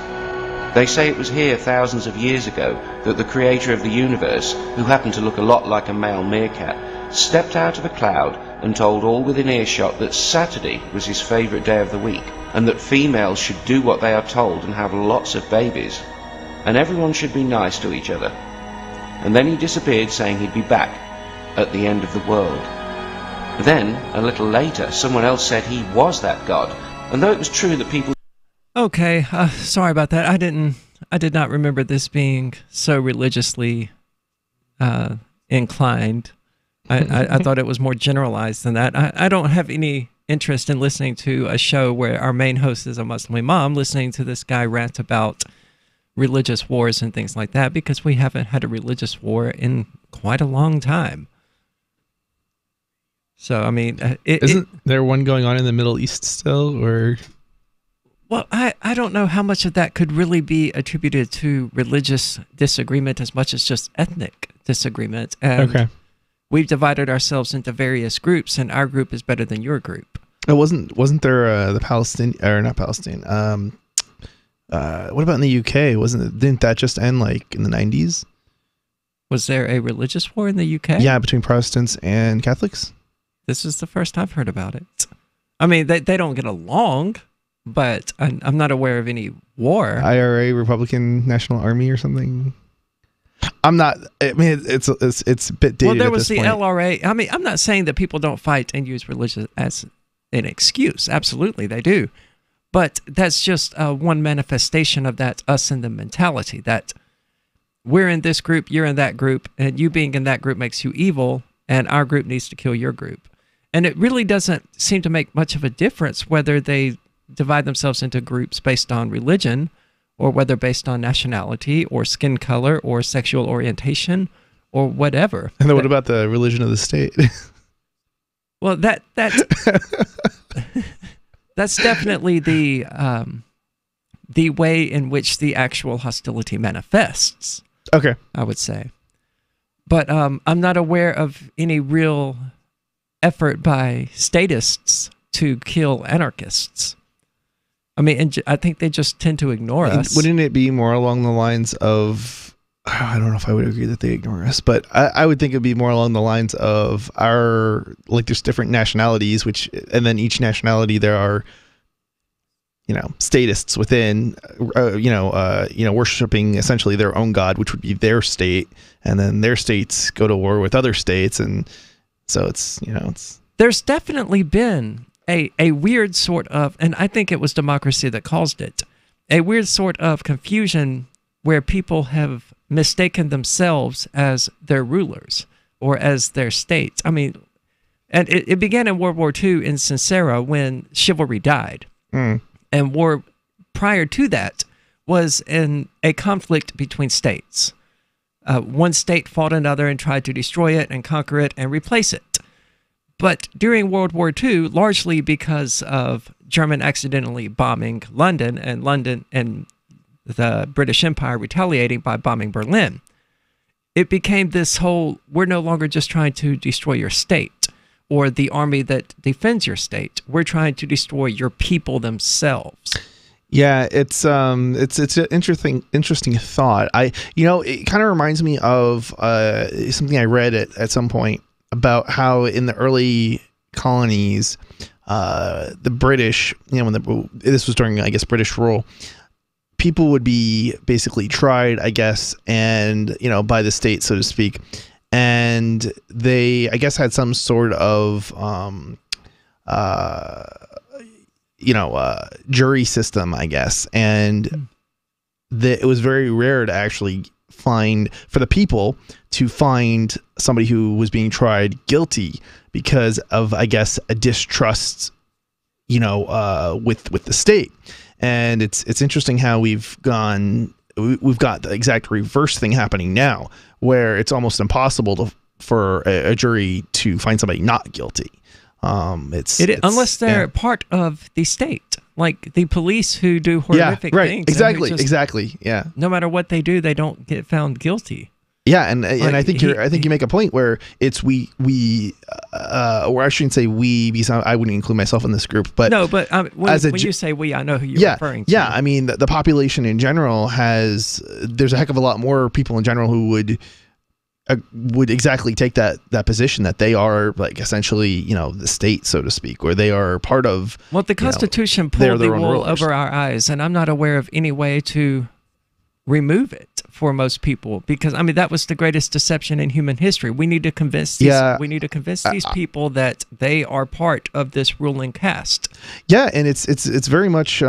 They say it was here thousands of years ago that the creator of the universe, who happened to look a lot like a male meerkat, stepped out of a cloud and told all within earshot that Saturday was his favourite day of the week, and that females should do what they are told and have lots of babies, and everyone should be nice to each other. And then he disappeared, saying he'd be back at the end of the world. Then, a little later, someone else said he was that god, and though it was true that people... Okay, sorry about that. I did not remember this being so religiously inclined. I thought it was more generalized than that. I don't have any interest in listening to a show where our main host is a Muslim imam, listening to this guy rant about religious wars and things like that, because we haven't had a religious war in quite a long time. So, I mean... Isn't there one going on in the Middle East still, or... Well, I don't know how much of that could really be attributed to religious disagreement as much as just ethnic disagreement. And okay. We've divided ourselves into various groups, and our group is better than your group. It wasn't there the Palestinian, or not Palestine? What about in the UK? Didn't that just end like in the 90s? Was there a religious war in the UK? Yeah, between Protestants and Catholics. This is the first I've heard about it. I mean, they don't get along, but I'm not aware of any war. IRA, Republican National Army, or something. I'm not. I mean, it's a bit dated. Well, there was at this the point. LRA. I mean, I'm not saying that people don't fight and use religion as an excuse. Absolutely, they do. But that's just one manifestation of that us and them mentality. That we're in this group, you're in that group, and you being in that group makes you evil, and our group needs to kill your group. And it really doesn't seem to make much of a difference whether they divide themselves into groups based on religion, or whether based on nationality, or skin color, or sexual orientation, or whatever. And then what about the religion of the state? Well, that's definitely the way in which the actual hostility manifests. Okay, I would say, but I'm not aware of any real effort by statists to kill anarchists. I mean, and I think they just tend to ignore us. Wouldn't it be more along the lines of, I don't know if I would agree that they ignore us, but I would think it would be more along the lines of there's different nationalities, and then each nationality there are, statists within, worshiping essentially their own god, which would be their state, and then their states go to war with other states, and so it's. There's definitely been a weird sort of, and I think it was democracy that caused it, a weird sort of confusion where people have mistaken themselves as their rulers or as their states. I mean, and it began in World War II in Sincera when chivalry died. Mm. And war prior to that was a conflict between states. One state fought another and tried to destroy it and conquer it and replace it. But during World War II, largely because of German accidentally bombing London and the British Empire retaliating by bombing Berlin, it became this whole, we're no longer just trying to destroy your state or the army that defends your state. We're trying to destroy your people themselves. Yeah, it's an interesting thought. It kind of reminds me of something I read at some point about how in the early colonies, the British, this was during, I guess, British rule, people would be basically tried, I guess, and, by the state, so to speak. And they, I guess, had some sort of, jury system, I guess. And it was very rare to actually for the people to find somebody who was being tried guilty because of, I guess, a distrust, with the state. And it's interesting how we've got the exact reverse thing happening now, where it's almost impossible for a jury to find somebody not guilty. Unless they're part of the state, like the police who do horrific things. Exactly. Yeah. No matter what they do, they don't get found guilty. Yeah, and I think you make a point where it's we or I shouldn't say we, because I wouldn't include myself in this group, but when you say we, I know who you're referring to. Yeah, I mean the population in general there's a heck of a lot more people in general who would exactly take that position that they are like essentially the state, so to speak, or they are part of. Well, the Constitution pulled the wool over our eyes, and I'm not aware of any way to remove it for most people, because I mean that was the greatest deception in human history. We need to convince these people that they are part of this ruling caste. Yeah, and it's very much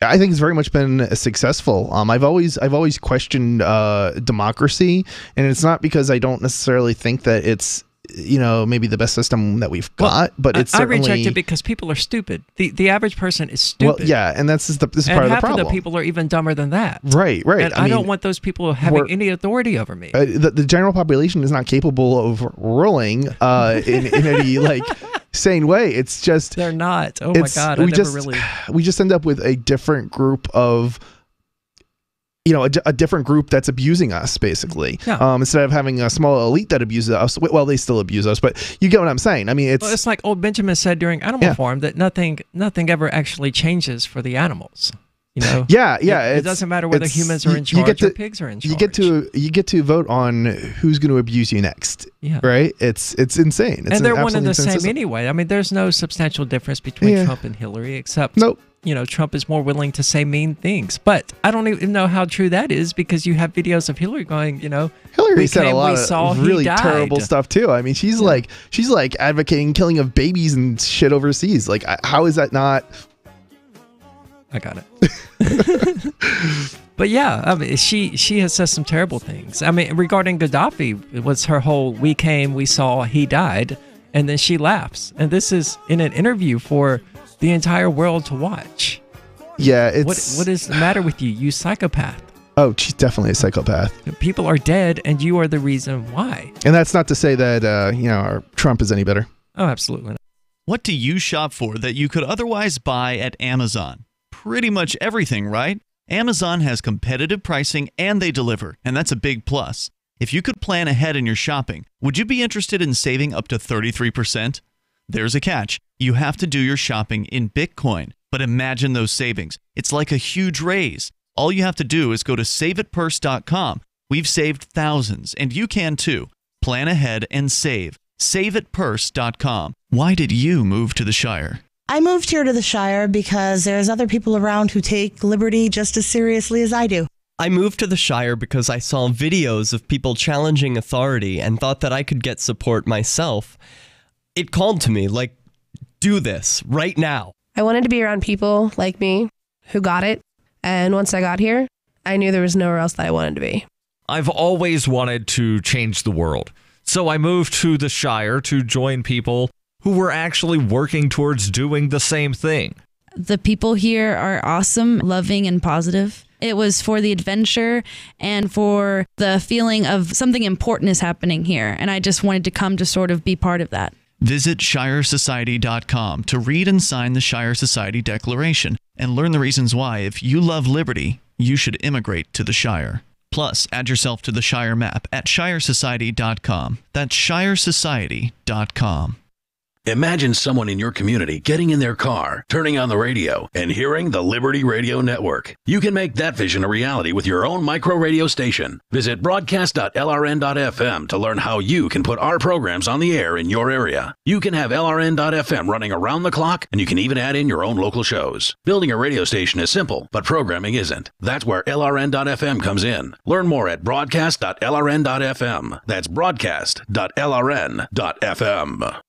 I think it's very much been successful. I've always questioned democracy, and it's not because I don't necessarily think that it's maybe the best system that we've got, but it's certainly... I reject it because people are stupid. The average person is stupid. Well, yeah, and this is part of the problem. And half of the people are even dumber than that. Right. And I don't want those people having any authority over me. The general population is not capable of ruling in any sane way. It's just they're not. Oh my God! We just end up with a different group of. A different group that's abusing us, basically. Yeah. Instead of having a small elite that abuses us. Well, they still abuse us, but you get what I'm saying. I mean, it's like old Benjamin said during Animal Farm that nothing ever actually changes for the animals. Yeah. It doesn't matter whether humans are in charge or pigs are in charge. You get to vote on who's going to abuse you next. Yeah. Right. It's insane. And they're one and the same anyway. I mean, there's no substantial difference between Trump and Hillary, except Trump is more willing to say mean things. But I don't even know how true that is, because you have videos of Hillary going, Hillary said a lot of really terrible stuff too. I mean, she's like advocating killing of babies and shit overseas. Like, how is that not? I got it. But yeah, I mean, she has said some terrible things. I mean, regarding Gaddafi, it was her whole "we came, we saw, he died," and then she laughs. And this is in an interview for the entire world to watch. Yeah, what is the matter with you, you psychopath? Oh, she's definitely a psychopath. People are dead, and you are the reason why. And that's not to say that our Trump is any better. Oh, absolutely not. What do you shop for that you could otherwise buy at Amazon? Pretty much everything, right? Amazon has competitive pricing and they deliver, and that's a big plus. If you could plan ahead in your shopping, would you be interested in saving up to 33%? There's a catch. You have to do your shopping in Bitcoin. But imagine those savings. It's like a huge raise. All you have to do is go to saveitpurse.com. We've saved thousands, and you can too. Plan ahead and save. Saveitpurse.com. Why did you move to the Shire? I moved here to the Shire because there's other people around who take liberty just as seriously as I do. I moved to the Shire because I saw videos of people challenging authority and thought that I could get support myself. It called to me, like, do this right now. I wanted to be around people like me who got it. And once I got here, I knew there was nowhere else that I wanted to be. I've always wanted to change the world. So I moved to the Shire to join people who were actually working towards doing the same thing. The people here are awesome, loving, and positive. It was for the adventure and for the feeling of something important is happening here. And I just wanted to come to sort of be part of that. Visit ShireSociety.com to read and sign the Shire Society Declaration and learn the reasons why, if you love liberty, you should immigrate to the Shire. Plus, add yourself to the Shire map at ShireSociety.com. That's ShireSociety.com. Imagine someone in your community getting in their car, turning on the radio, and hearing the Liberty Radio Network. You can make that vision a reality with your own micro radio station. Visit broadcast.lrn.fm to learn how you can put our programs on the air in your area. You can have LRN.FM running around the clock, and you can even add in your own local shows. Building a radio station is simple, but programming isn't. That's where LRN.FM comes in. Learn more at broadcast.lrn.fm. That's broadcast.lrn.fm.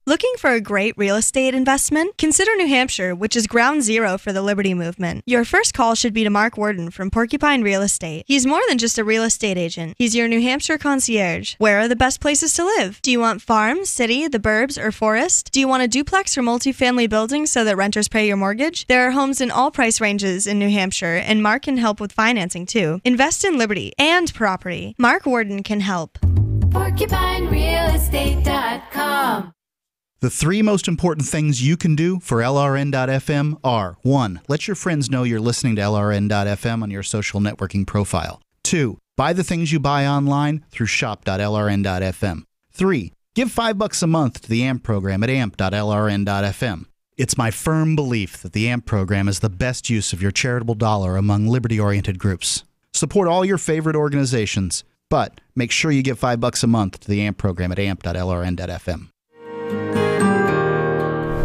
Looking for a great real estate investment? Consider New Hampshire, which is ground zero for the Liberty Movement. Your first call should be to Mark Worden from Porcupine Real Estate. He's more than just a real estate agent. He's your New Hampshire concierge. Where are the best places to live? Do you want farm, city, the burbs, or forest? Do you want a duplex or multifamily building so that renters pay your mortgage? There are homes in all price ranges in New Hampshire, and Mark can help with financing too. Invest in liberty and property. Mark Worden can help. PorcupineRealestate.com. The 3 most important things you can do for LRN.FM are 1. Let your friends know you're listening to LRN.FM on your social networking profile. 2. Buy the things you buy online through shop.lrn.fm. 3. Give $5 a month to the AMP program at amp.lrn.fm. It's my firm belief that the AMP program is the best use of your charitable dollar among liberty-oriented groups. Support all your favorite organizations, but make sure you give $5 a month to the AMP program at amp.lrn.fm.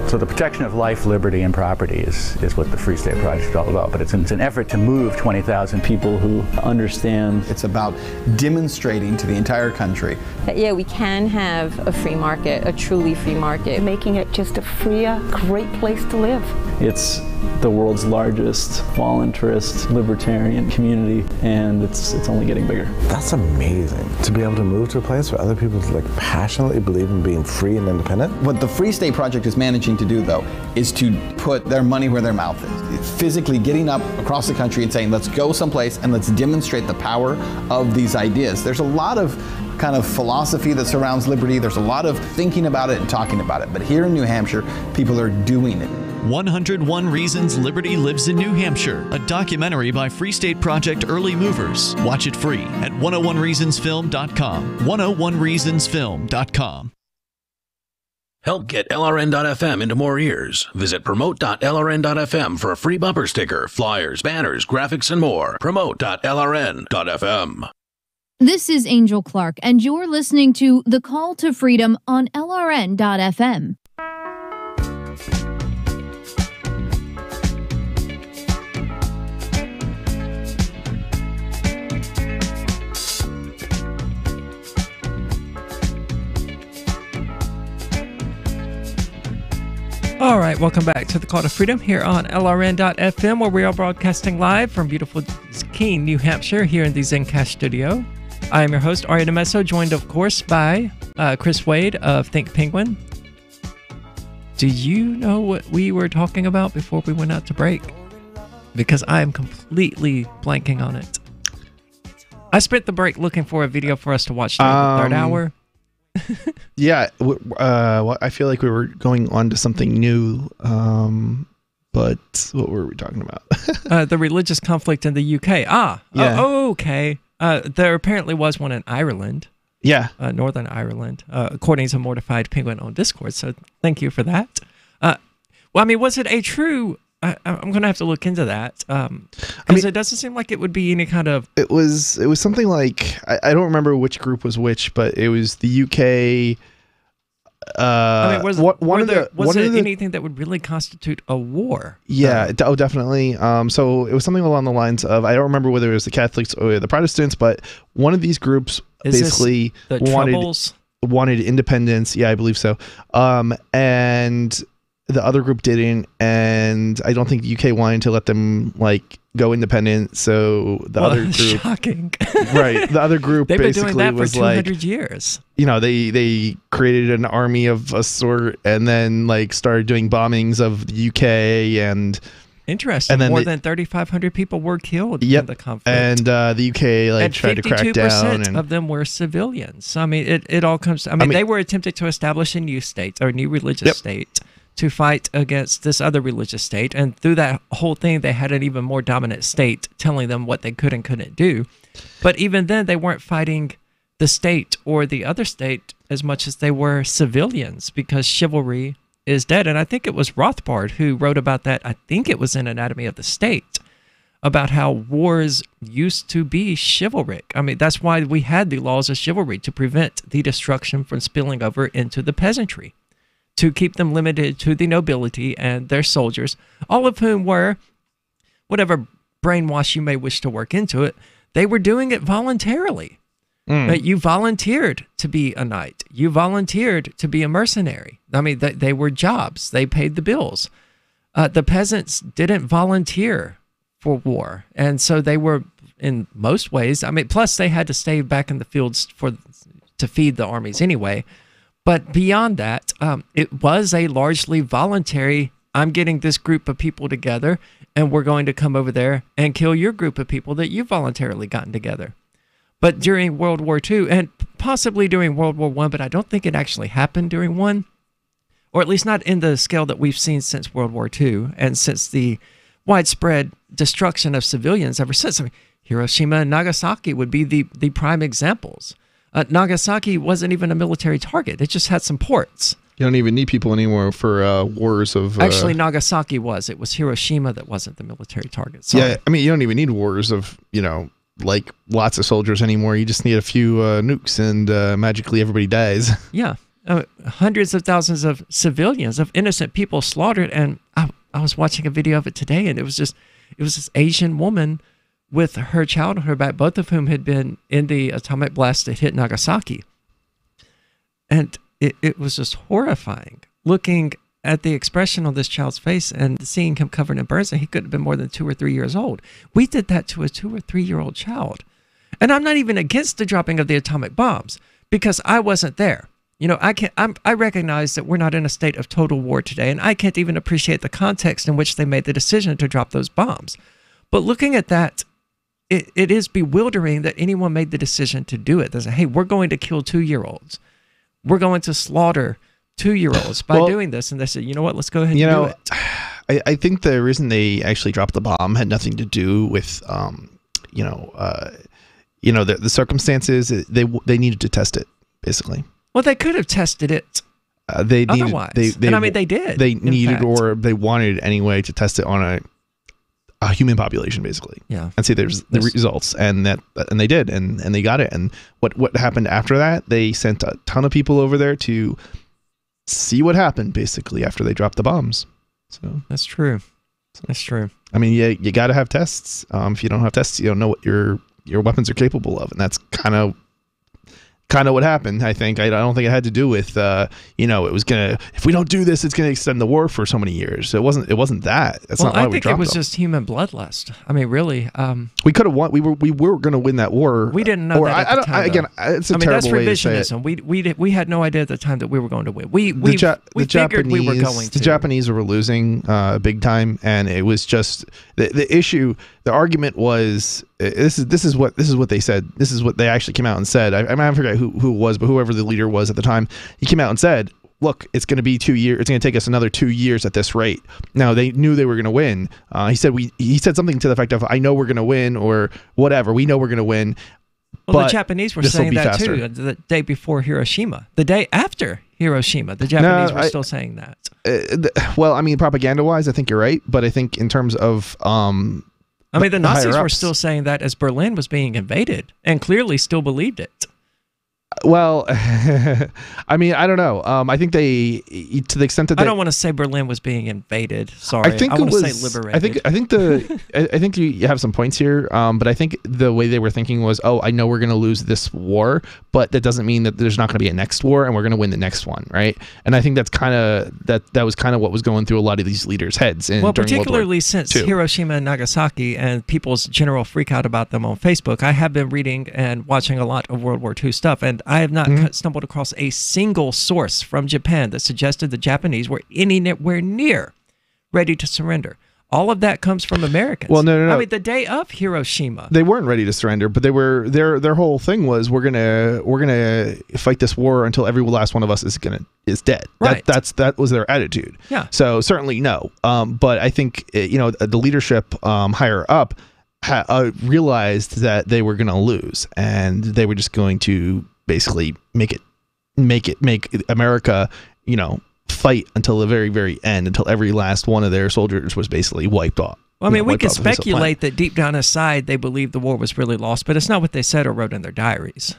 So the protection of life, liberty, and property is what the Free State Project is all about. But it's an effort to move 20,000 people who understand. It's about demonstrating to the entire country that, yeah, we can have a free market, a truly free market. Making it just a freer, great place to live. It's the world's largest voluntarist libertarian community, and it's only getting bigger. That's amazing, to be able to move to a place where other people passionately believe in being free and independent. What the Free State Project is managing to do, though, is to put their money where their mouth is. Physically getting up across the country and saying, let's go someplace and let's demonstrate the power of these ideas. There's a lot of kind of philosophy that surrounds liberty. There's a lot of thinking about it and talking about it. But here in New Hampshire, people are doing it. 101 Reasons Liberty Lives in New Hampshire, a documentary by Free State Project Early Movers. Watch it free at 101reasonsfilm.com. 101reasonsfilm.com. Help get LRN.FM into more ears. Visit promote.lrn.fm for a free bumper sticker, flyers, banners, graphics, and more. Promote.lrn.fm. This is Angel Clark, and you're listening to The Call to Freedom on LRN.fm. All right, welcome back to the Call to Freedom here on LRN.FM, where we are broadcasting live from beautiful Keene, New Hampshire, here in the Zencast studio. I am your host, Aria DeMesso, joined, of course, by Chris Wade of Think Penguin. Do you know what we were talking about before we went out to break? Because I am completely blanking on it. I spent the break looking for a video for us to watch during the third hour. Yeah, I feel like we were going on to something new, but what were we talking about? The religious conflict in the UK. Yeah. Okay. There apparently was one in Ireland. Yeah. Northern Ireland, according to Mortified Penguin on Discord, so thank you for that. Well, I mean, was it a true... I'm going to have to look into that, because it doesn't seem like it would be any kind of... It was something like, I don't remember which group was which, but it was the UK... was it anything that would really constitute a war? Yeah, definitely. So it was something along the lines of, I don't remember whether it was the Catholics or the Protestants, but one of these groups basically wanted independence. Yeah, I believe so. And the other group didn't, and I don't think the UK wanted to let them go independent. So the other group, shocking, right? The other group they've been basically doing that for was 200 years. You know, they created an army of a sort, and then started doing bombings of the UK and. Interesting. And then more than 3,500 people were killed in the conflict. And the UK tried to crack down. And 52% of them were civilians. I mean, it all comes. I mean, they were attempting to establish a new state or a new religious state to fight against this other religious state. And through that whole thing, they had an even more dominant state telling them what they could and couldn't do. But even then, they weren't fighting the state or the other state as much as they were civilians, because chivalry is dead. And I think it was Rothbard who wrote about that. I think it was in Anatomy of the State, about how wars used to be chivalric. I mean, that's why we had the laws of chivalry, to prevent the destruction from spilling over into the peasantry, to keep them limited to the nobility and their soldiers, all of whom were, whatever brainwash you may wish to work into it, they were doing it voluntarily. You volunteered to be a knight. You volunteered to be a mercenary. I mean, they were jobs. They paid the bills. The peasants didn't volunteer for war. And so they were, in most ways, I mean, plus they had to stay back in the fields to feed the armies anyway. But beyond that, it was a largely voluntary, I'm getting this group of people together, and we're going to come over there and kill your group of people that you voluntarily gotten together. But during World War II, and possibly during World War I, but I don't think it actually happened during one, or at least not in the scale that we've seen since World War II and since the widespread destruction of civilians ever since. I mean, Hiroshima and Nagasaki would be the prime examples. Nagasaki wasn't even a military target. It just had some ports. You don't even need people anymore for wars of... Actually, Nagasaki was. It was Hiroshima that wasn't the military target. Sorry. Yeah, I mean, you don't even need wars of, like lots of soldiers anymore. You just need a few nukes and magically everybody dies. Yeah. Hundreds of thousands of civilians, of innocent people slaughtered. And I was watching a video of it today, and it was this Asian woman with her child on her back, both of whom had been in the atomic blast that hit Nagasaki. And it was just horrifying looking at the expression on this child's face and seeing him covered in burns, and he couldn't have been more than 2 or 3 years old. We did that to a 2 or 3 year old child. And I'm not even against the dropping of the atomic bombs because I wasn't there. I recognize that we're not in a state of total war today, and I can't even appreciate the context in which they made the decision to drop those bombs. But looking at that, it is bewildering that anyone made the decision to do it. They say, hey, we're going to kill 2-year-olds. We're going to slaughter 2-year-olds by doing this. And they said, you know what, let's go ahead and do it. I think the reason they actually dropped the bomb had nothing to do with, the circumstances. They needed to test it, basically. Well, they could have tested it they needed, otherwise. They they did. They needed or they wanted anyway to test it on a human population, basically. Yeah. And see there's the results, and they did, and they got it. And what happened after that? They sent a ton of people over there to see what happened, basically, after they dropped the bombs. So that's true. That's true. I mean, you got to have tests. If you don't have tests, you don't know what your weapons are capable of, and that's kind of what happened. I think I don't think it had to do with it was gonna, if we don't do this, it's gonna extend the war for so many years. It wasn't that. That's not why we dropped it was them. just human bloodlust. I mean, really. We could have won. We were gonna win that war. We didn't know that at the time. Again, it's a terrible way to say it. That's revisionism. We had no idea at the time that we were going to win. We figured we were going to. The Japanese were losing big time, and it was just the issue. The argument was this is what they said. This is what they actually came out and said. I forget who it was, but whoever the leader was at the time, he came out and said, look, it's going to be 2 years. It's going to take us another 2 years at this rate. Now, they knew they were going to win. He said something to the effect of, I know we're going to win, or whatever. We know we're going to win. Well, the Japanese were saying that too the day before Hiroshima. The day after Hiroshima, the Japanese were still saying that. Well, I mean, propaganda-wise, I think you're right. But I think in terms of... the Nazis were still saying that as Berlin was being invaded, and clearly still believed it. Well, I mean, I don't know. I think they, to the extent that I don't want to say Berlin was being invaded. Sorry, I want to say liberated. I think you have some points here. But I think the way they were thinking was, I know we're going to lose this war, but that doesn't mean that there's not going to be a next war, and we're going to win the next one, right? And I think that's kind of that was kind of what was going through a lot of these leaders' heads. Well, particularly since Hiroshima and Nagasaki and people's general freak out about them on Facebook, I have been reading and watching a lot of World War II stuff, and I have not stumbled across a single source from Japan that suggested the Japanese were anywhere near ready to surrender. All of that comes from Americans. Well, no. I mean, the day of Hiroshima, they weren't ready to surrender, but they were. Their whole thing was, we're gonna fight this war until every last one of us is dead. Right. That was their attitude. Yeah. So certainly no. But I think the leadership higher up realized that they were going to lose, and they were just going to basically make America, fight until the very, very end, until every last one of their soldiers was basically wiped off. Well, I mean, we can speculate that deep down inside they believed the war was really lost, but it's not what they said or wrote in their diaries.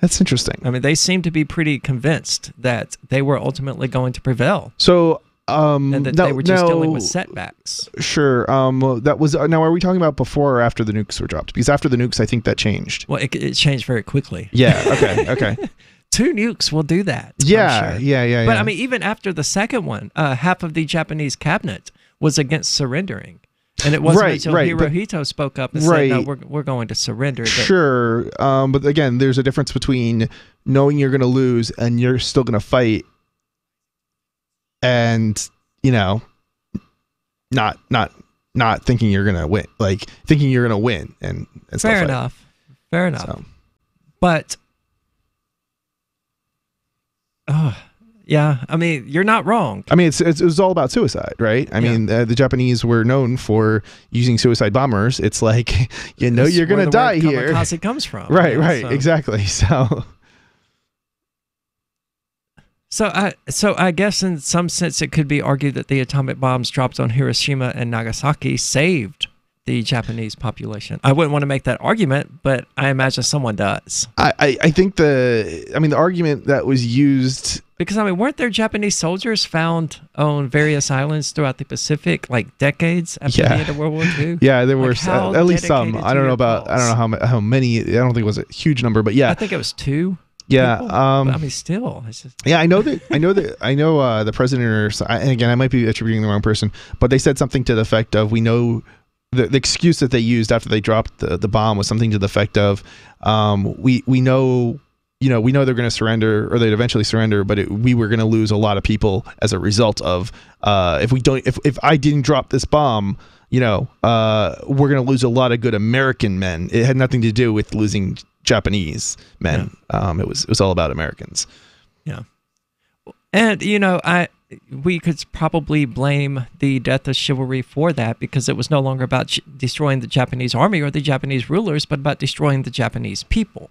That's interesting. I mean, they seem to be pretty convinced that they were ultimately going to prevail. So, and that they were just dealing with setbacks. Sure. That was now. Are we talking about before or after the nukes were dropped? Because after the nukes, I think that changed. Well, it changed very quickly. Yeah. Okay. 2 nukes will do that. Yeah. Sure. Yeah. But I mean, even after the second one, half of the Japanese cabinet was against surrendering, and it wasn't until Hirohito spoke up and said, "No, we're going to surrender." Sure. But again, there's a difference between knowing you're going to lose and you're still going to fight, and not thinking you're going to win, like thinking you're going to win and stuff. Fair enough. Fair enough. So. But Yeah, I mean, you're not wrong. I mean, it was all about suicide, right? I mean, the Japanese were known for using suicide bombers. It's like, you're going to die here. Kamikaze comes from. Right, exactly. So I guess in some sense it could be argued that the atomic bombs dropped on Hiroshima and Nagasaki saved the Japanese population. I wouldn't want to make that argument, but I imagine someone does. I think the argument that was used... Because, weren't there Japanese soldiers found on various islands throughout the Pacific, like decades after the end of World War II? Yeah, there were at least some. I don't know how many. I don't think it was a huge number, but yeah. I think it was 2. Yeah, still, it's just... Yeah, I know the president, and again, I might be attributing the wrong person, but they said something to the effect of, we know the excuse that they used after they dropped the bomb was something to the effect of, we know they're going to surrender, or they'd eventually surrender, but we were going to lose a lot of people as a result of if I didn't drop this bomb, we're going to lose a lot of good American men. It had nothing to do with losing Japanese men. Yeah. It was all about Americans. Yeah, and we could probably blame the death of chivalry for that, because it was no longer about destroying the Japanese army or the Japanese rulers, but about destroying the Japanese people.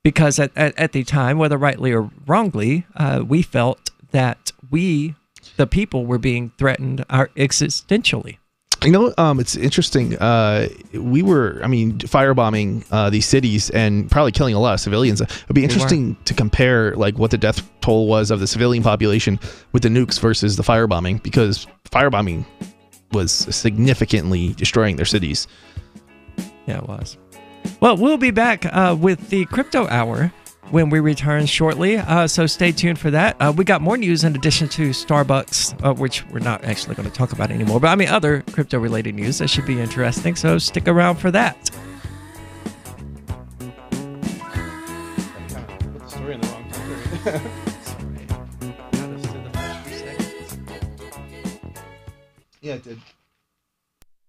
Because at the time, whether rightly or wrongly, we felt that we, the people, were being threatened existentially. It's interesting. We were, firebombing these cities and probably killing a lot of civilians. It'd be interesting to compare what the death toll was of the civilian population with the nukes versus the firebombing, because firebombing was significantly destroying their cities. Yeah, it was. Well, we'll be back with the Crypto Hour when we return shortly, so stay tuned for that. We got more news in addition to Starbucks, which we're not actually going to talk about anymore, but other crypto-related news that should be interesting, so stick around for that. Put the story in the wrong time. Yeah, it did.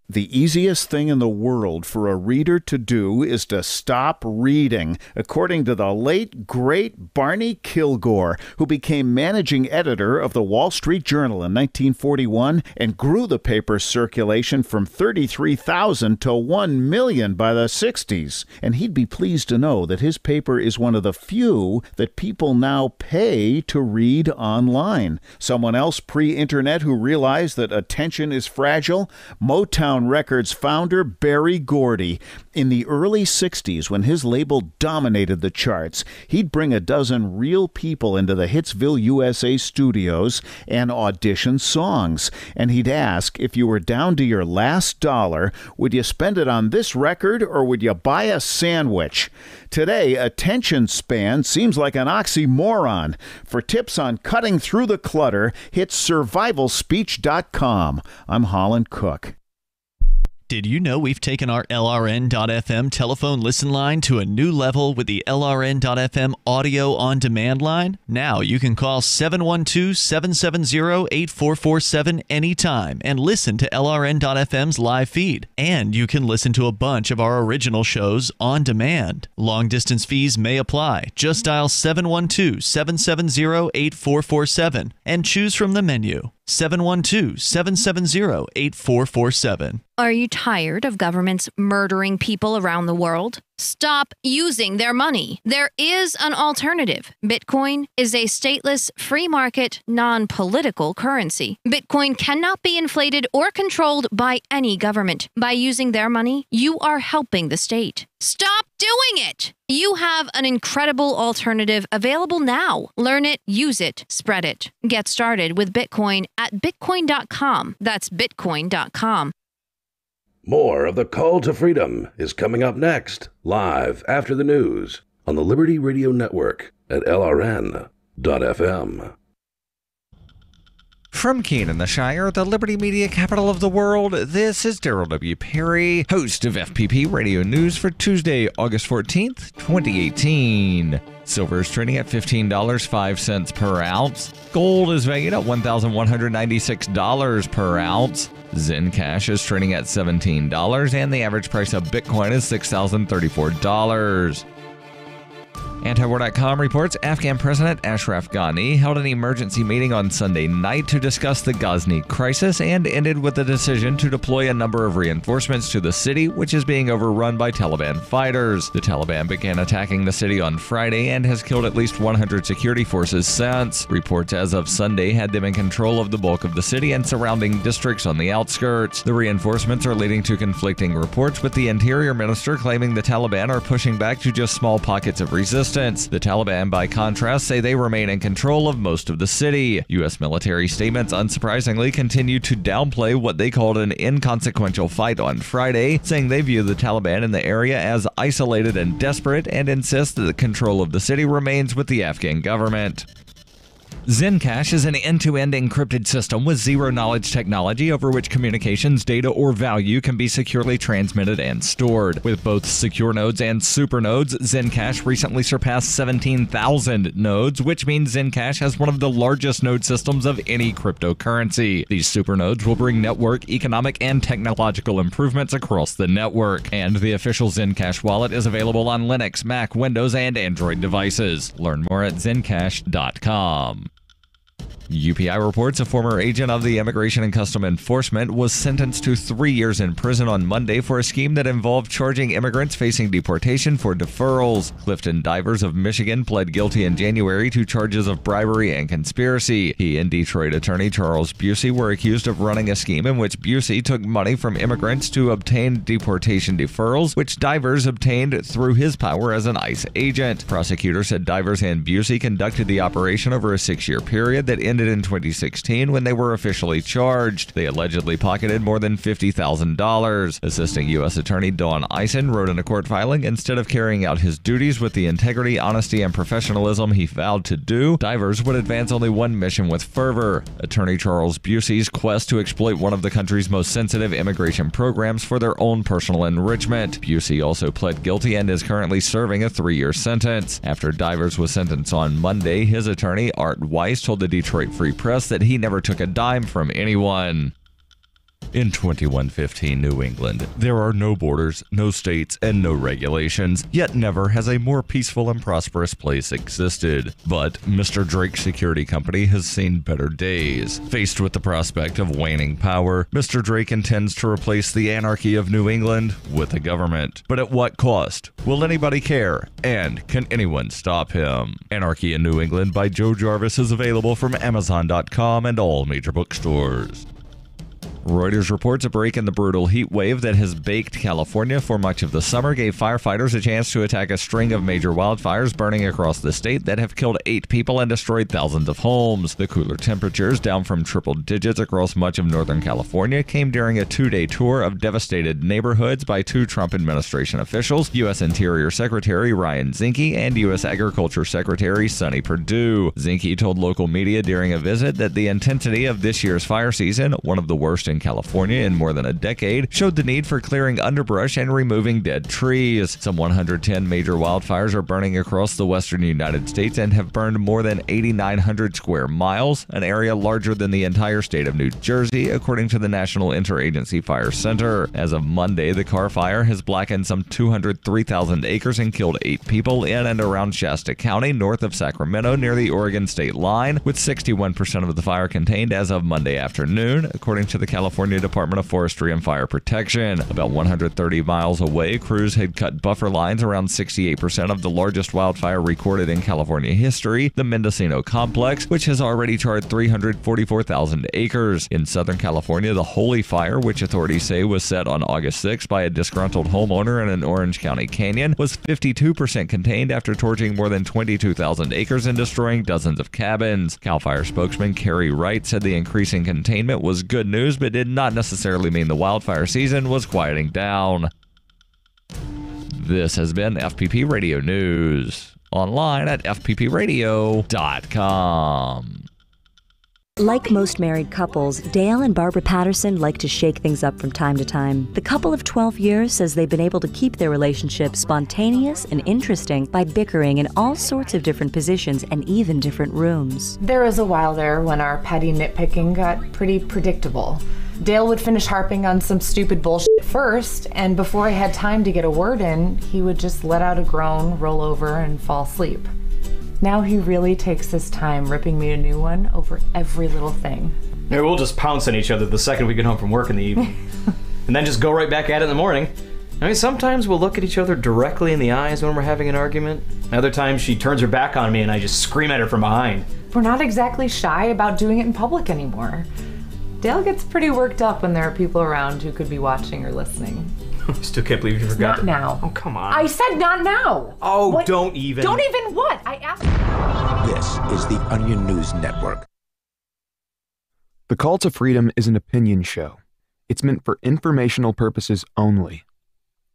The easiest thing in the world for a reader to do is to stop reading, according to the late, great Barney Kilgore, who became managing editor of the Wall Street Journal in 1941 and grew the paper's circulation from 33,000 to 1 million by the 60s. And he'd be pleased to know that his paper is one of the few that people now pay to read online. Someone else pre-internet who realized that attention is fragile? Motown Records founder Berry Gordy. In the early 60s, when his label dominated the charts, he'd bring a dozen real people into the Hitsville, USA studios and audition songs. And he'd ask, if you were down to your last dollar, would you spend it on this record or would you buy a sandwich? Today, attention span seems like an oxymoron. For tips on cutting through the clutter, hit survivalspeech.com. I'm Holland Cook. Did you know we've taken our LRN.FM telephone listen line to a new level with the LRN.FM audio on demand line? Now you can call 712-770-8447 anytime and listen to LRN.FM's live feed. And you can listen to a bunch of our original shows on demand. Long distance fees may apply. Just dial 712-770-8447 and choose from the menu. 712-770-8447. Are you tired of governments murdering people around the world? Stop using their money. There is an alternative. Bitcoin is a stateless, free market, non-political currency. Bitcoin cannot be inflated or controlled by any government. By using their money, you are helping the state. Stop doing it! You have an incredible alternative available now. Learn it, use it, spread it. Get started with Bitcoin at Bitcoin.com. That's Bitcoin.com. More of the Call to Freedom is coming up next, live after the news on the Liberty Radio Network at LRN.FM. From Keene in the Shire, the Liberty Media capital of the world, this is Daryl W. Perry, host of FPP Radio News for Tuesday, August 14th, 2018. Silver is trading at $15.05 per ounce. Gold is valued at $1,196 per ounce. Zencash is trading at $17, and the average price of Bitcoin is $6,034. Antiwar.com reports Afghan President Ashraf Ghani held an emergency meeting on Sunday night to discuss the Ghazni crisis and ended with the decision to deploy a number of reinforcements to the city, which is being overrun by Taliban fighters. The Taliban began attacking the city on Friday and has killed at least 100 security forces since. Reports as of Sunday had them in control of the bulk of the city and surrounding districts on the outskirts. The reinforcements are leading to conflicting reports, with the Interior Minister claiming the Taliban are pushing back to just small pockets of resistance. The Taliban, by contrast, say they remain in control of most of the city. U.S. military statements, unsurprisingly, continue to downplay what they called an inconsequential fight on Friday, saying they view the Taliban in the area as isolated and desperate and insist that the control of the city remains with the Afghan government. Zencash is an end-to-end encrypted system with zero-knowledge technology over which communications, data, or value can be securely transmitted and stored. With both secure nodes and supernodes, Zencash recently surpassed 17,000 nodes, which means Zencash has one of the largest node systems of any cryptocurrency. These supernodes will bring network, economic, and technological improvements across the network. And the official Zencash wallet is available on Linux, Mac, Windows, and Android devices. Learn more at zencash.com. UPI reports a former agent of the Immigration and Customs Enforcement was sentenced to 3 years in prison on Monday for a scheme that involved charging immigrants facing deportation for deferrals. Clifton Divers of Michigan pled guilty in January to charges of bribery and conspiracy. He and Detroit attorney Charles Busey were accused of running a scheme in which Busey took money from immigrants to obtain deportation deferrals, which Divers obtained through his power as an ICE agent. Prosecutors said Divers and Busey conducted the operation over a 6-year period that ended in 2016 when they were officially charged. They allegedly pocketed more than $50,000. Assistant U.S. Attorney Don Eisen wrote in a court filing, instead of carrying out his duties with the integrity, honesty, and professionalism he vowed to do, Divers would advance only one mission with fervor: Attorney Charles Busey's quest to exploit one of the country's most sensitive immigration programs for their own personal enrichment. Busey also pled guilty and is currently serving a 3-year sentence. After Divers was sentenced on Monday, his attorney, Art Weiss, told the Detroit Free Press that he never took a dime from anyone. In 2115 New England, there are no borders, no states, and no regulations, yet never has a more peaceful and prosperous place existed. But Mr. Drake Security Company has seen better days. Faced with the prospect of waning power, Mr. Drake intends to replace the anarchy of New England with a government. But at what cost? Will anybody care? And can anyone stop him? Anarchy in New England by Joe Jarvis is available from Amazon.com and all major bookstores. Reuters reports a break in the brutal heat wave that has baked California for much of the summer gave firefighters a chance to attack a string of major wildfires burning across the state that have killed 8 people and destroyed thousands of homes. The cooler temperatures, down from triple digits across much of Northern California, came during a 2-day tour of devastated neighborhoods by 2 Trump administration officials, U.S. Interior Secretary Ryan Zinke and U.S. Agriculture Secretary Sonny Perdue. Zinke told local media during a visit that the intensity of this year's fire season, one of the worst in California in more than a decade, showed the need for clearing underbrush and removing dead trees. Some 110 major wildfires are burning across the western United States and have burned more than 8,900 square miles, an area larger than the entire state of New Jersey, according to the National Interagency Fire Center. As of Monday, the Carr Fire has blackened some 203,000 acres and killed 8 people in and around Shasta County, north of Sacramento, near the Oregon state line, with 61% of the fire contained as of Monday afternoon, according to the California Department of Forestry and Fire Protection. About 130 miles away, crews had cut buffer lines around 68% of the largest wildfire recorded in California history, the Mendocino Complex, which has already charred 344,000 acres. In Southern California, the Holy Fire, which authorities say was set on August 6 by a disgruntled homeowner in an Orange County canyon, was 52% contained after torching more than 22,000 acres and destroying dozens of cabins. CAL FIRE spokesman Kerry Wright said the increasing containment was good news, but did not necessarily mean the wildfire season was quieting down. This has been FPP Radio News. Online at fppradio.com. Like most married couples, Dale and Barbara Patterson like to shake things up from time to time. The couple of 12 years says they've been able to keep their relationship spontaneous and interesting by bickering in all sorts of different positions and even different rooms. There was a while there when our petty nitpicking got pretty predictable. Dale would finish harping on some stupid bullshit first, and before I had time to get a word in, he would just let out a groan, roll over, and fall asleep. Now he really takes his time ripping me a new one over every little thing. Yeah, we'll just pounce on each other the second we get home from work in the evening. And then just go right back at it in the morning. I mean, sometimes we'll look at each other directly in the eyes when we're having an argument. Other times she turns her back on me and I just scream at her from behind. We're not exactly shy about doing it in public anymore. Dale gets pretty worked up when there are people around who could be watching or listening. I still can't believe you forgot. Not now. Oh, come on. I said not now. Oh, what? Don't even. Don't even what? I asked. This is the Onion News Network. The Call to Freedom is an opinion show. It's meant for informational purposes only.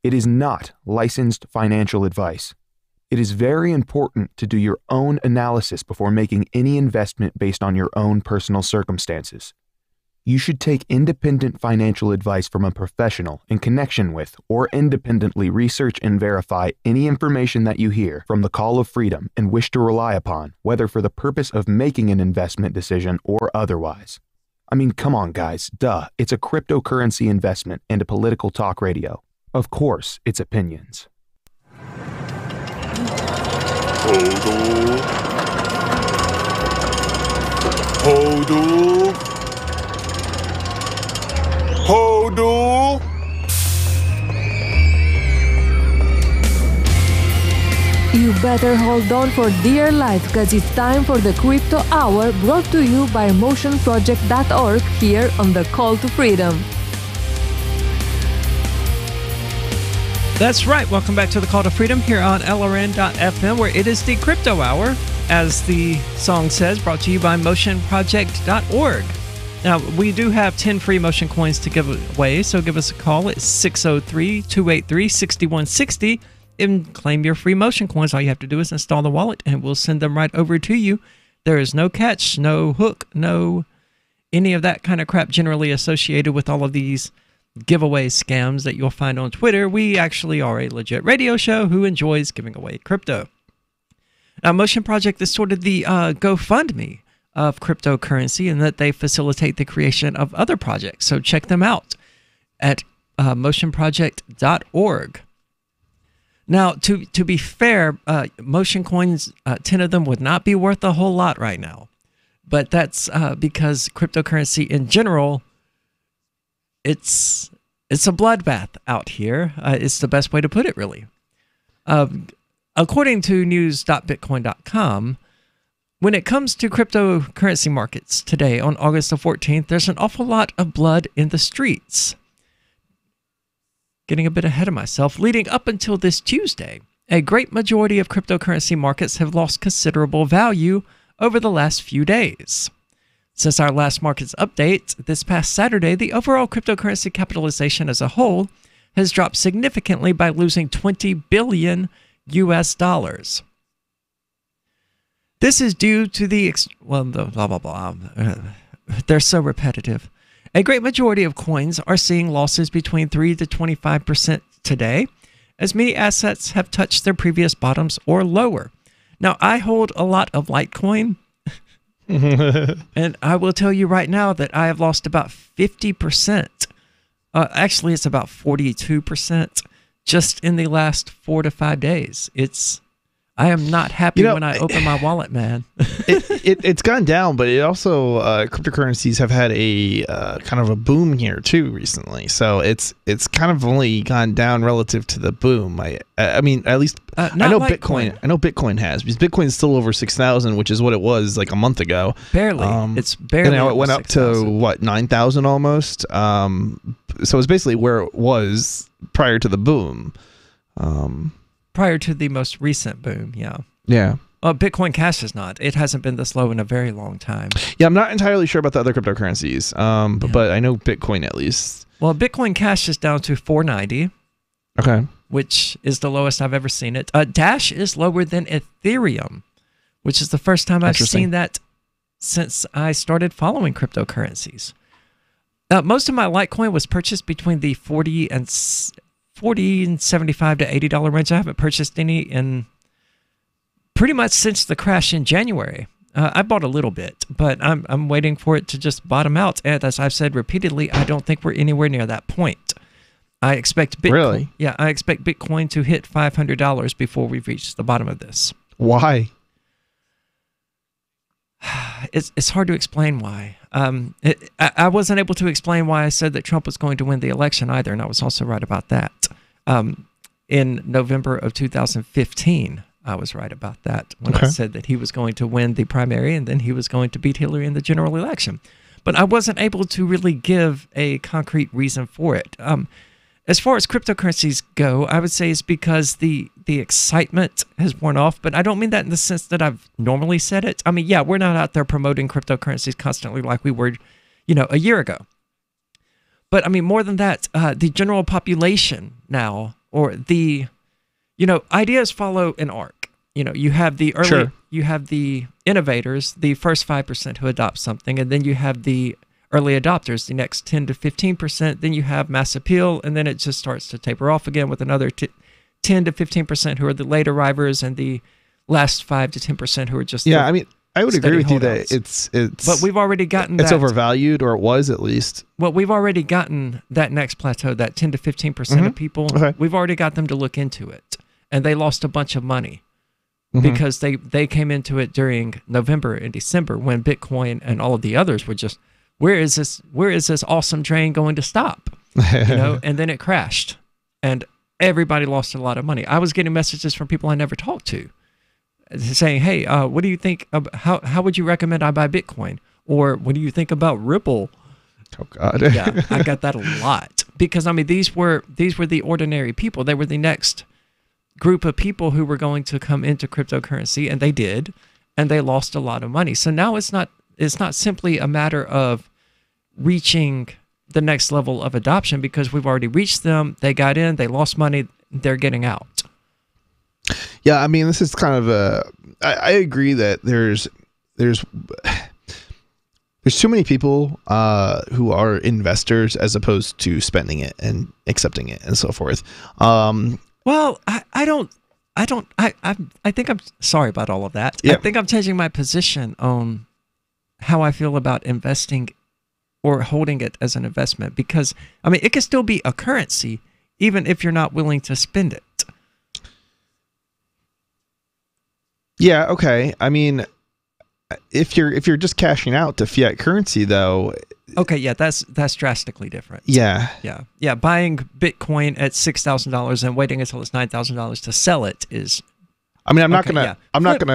It is not licensed financial advice. It is very important to do your own analysis before making any investment based on your own personal circumstances. You should take independent financial advice from a professional in connection with or independently research and verify any information that you hear from the Call of Freedom and wish to rely upon, whether for the purpose of making an investment decision or otherwise. I mean, come on, guys. Duh. It's a cryptocurrency investment and a political talk radio. Of course, it's opinions. Hodl. Hodl. You better hold on for dear life, because it's time for the Crypto Hour, brought to you by motionproject.org here on the Call to Freedom. That's right. Welcome back to the Call to Freedom here on LRN.FM, where it is the Crypto Hour, as the song says, brought to you by motionproject.org. Now, we do have 10 free Motion coins to give away, so give us a call at 603-283-6160 and claim your free Motion coins. All you have to do is install the wallet, and we'll send them right over to you. There is no catch, no hook, no any of that kind of crap generally associated with all of these giveaway scams that you'll find on Twitter. We actually are a legit radio show who enjoys giving away crypto. Now, Motion Project is sort of the GoFundMe of cryptocurrency, in that they facilitate the creation of other projects. So check them out at motionproject.org. Now, to be fair, Motion coins, 10 of them would not be worth a whole lot right now. But that's because cryptocurrency in general, it's a bloodbath out here. It's the best way to put it, really. According to news.bitcoin.com, when it comes to cryptocurrency markets today, on August the 14th, there's an awful lot of blood in the streets. Getting a bit ahead of myself, leading up until this Tuesday, a great majority of cryptocurrency markets have lost considerable value over the last few days. Since our last markets update this past Saturday, the overall cryptocurrency capitalization as a whole has dropped significantly by losing $20 billion US. This is due to the they're so repetitive. A great majority of coins are seeing losses between 3 to 25% today, as many assets have touched their previous bottoms or lower. Now, I hold a lot of Litecoin, and I will tell you right now that I have lost about 50%. Actually, it's about 42% just in the last 4 to 5 days. I am not happy when I open my wallet, man. It's gone down, but it also cryptocurrencies have had a kind of a boom here too recently. So it's kind of only gone down relative to the boom. I mean, at least I know Bitcoin. I know Bitcoin has, because Bitcoin is still over 6,000, which is what it was like a month ago. Barely. It's barely. And now it went up 6,000. To what, 9,000 almost. So it's basically where it was prior to the boom. Prior to the most recent boom, yeah. Yeah. Well, Bitcoin Cash is not. It hasn't been this low in a very long time. Yeah, I'm not entirely sure about the other cryptocurrencies, but I know Bitcoin at least. Well, Bitcoin Cash is down to 490. Okay. Which is the lowest I've ever seen it. Dash is lower than Ethereum, which is the first time I've seen that since I started following cryptocurrencies. Most of my Litecoin was purchased between the $40 and $75 to $80 range. I haven't purchased any in pretty much since the crash in January. I bought a little bit, but I'm waiting for it to just bottom out. And as I've said repeatedly, I don't think we're anywhere near that point. I expect Bitcoin. Really? Yeah, I expect Bitcoin to hit $500 before we've reached the bottom of this. Why? It's hard to explain why. I wasn't able to explain why I said that Trump was going to win the election either, and I was also right about that. In November of 2015, I was right about that when I said that he was going to win the primary and then he was going to beat Hillary in the general election. But I wasn't able to really give a concrete reason for it. As far as cryptocurrencies go, I would say it's because the excitement has worn off, but I don't mean that in the sense that I've normally said it. I mean, yeah, we're not out there promoting cryptocurrencies constantly like we were, a year ago. But I mean, more than that, the general population now, or the, ideas follow an arc. You have the early, you have the innovators, the first 5% who adopt something, and then you have the early adopters, the next 10 to 15%, then you have mass appeal, and then it just starts to taper off again with another 10 to 15% who are the late arrivers, and the last 5 to 10% who are just I mean, I would agree with you that it's but we've already gotten it's overvalued, or it was at least. Well, we've already gotten that next plateau, that 10 to 15% of people. Okay. We've already got them to look into it, and they lost a bunch of money because they came into it during November and December when Bitcoin and all of the others were just, where is this awesome train going to stop? And then it crashed, and everybody lost a lot of money. I was getting messages from people I never talked to saying, hey, what do you think? How would you recommend I buy Bitcoin? Or what do you think about Ripple? Oh, God. Yeah, I got that a lot. Because, I mean, these were the ordinary people. They were the next group of people who were going to come into cryptocurrency, and they did, and they lost a lot of money. So now it's not simply a matter of reaching the next level of adoption, because we've already reached them. They got in, they lost money, they're getting out. Yeah, I mean, this is kind of I agree that there's too many people who are investors as opposed to spending it and accepting it and so forth. Well, I think I'm sorry about all of that. Yeah. I think I'm changing my position on how I feel about investing or holding it as an investment, because I mean, it can still be a currency even if you're not willing to spend it. Yeah, okay. I mean, if you're just cashing out to fiat currency, though. Okay, yeah, that's drastically different. Yeah. Buying Bitcoin at $6,000 and waiting until it's $9,000 to sell it is. I mean, I'm not gonna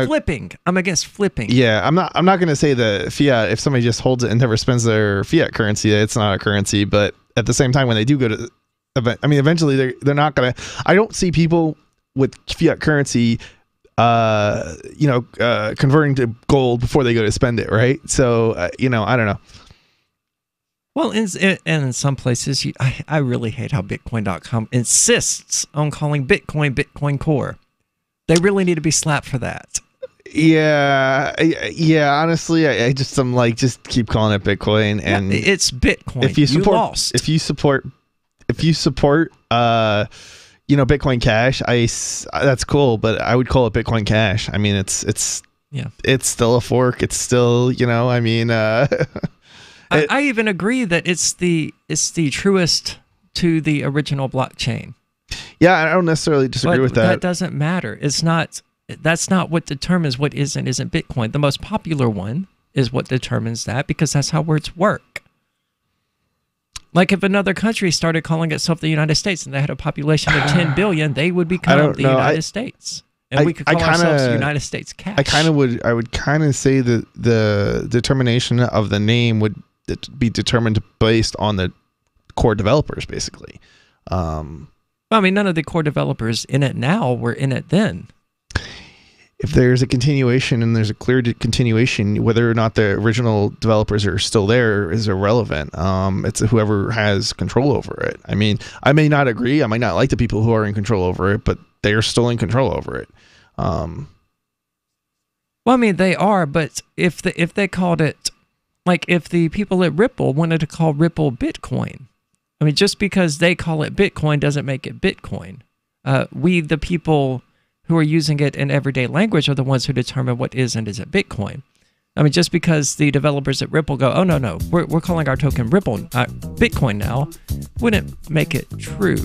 flipping. I'm against flipping. Yeah, I'm not gonna say the fiat. If somebody just holds it and never spends their fiat currency, it's not a currency. But at the same time, when they do go to, eventually they're not gonna. I don't see people with fiat currency converting to gold before they go to spend it, right? So, I don't know. Well, in some places, I really hate how Bitcoin.com insists on calling Bitcoin Core. They really need to be slapped for that. Yeah. Honestly, I just just keep calling it Bitcoin, and it's Bitcoin. If you support, Bitcoin Cash, that's cool, but I would call it Bitcoin Cash. I mean, it's still a fork. It's still, I even agree that it's the truest to the original blockchain. Yeah, I don't necessarily disagree with that. That doesn't matter. That's not what determines what is and isn't Bitcoin. The most popular one is what determines that, because that's how words work. Like if another country started calling itself the United States and they had a population of 10 billion, they would become the United States. And we could call ourselves the United States Cash. I would kind of say that the determination of the name would be determined based on the core developers, basically. I mean, none of the core developers in it now were in it then. If there's a continuation and there's a clear continuation, whether or not the original developers are still there is irrelevant. It's whoever has control over it. I mean, I may not agree. I might not like the people who are in control over it, but they are still in control over it. Well, I mean, they are, but if they called it, like if the people at Ripple wanted to call Ripple Bitcoin, I mean, just because they call it Bitcoin doesn't make it Bitcoin. We, the people who are using it in everyday language, are the ones who determine what is and isn't Bitcoin. I mean, just because the developers at Ripple go, oh, no, we're calling our token Ripple, Bitcoin now, wouldn't make it true.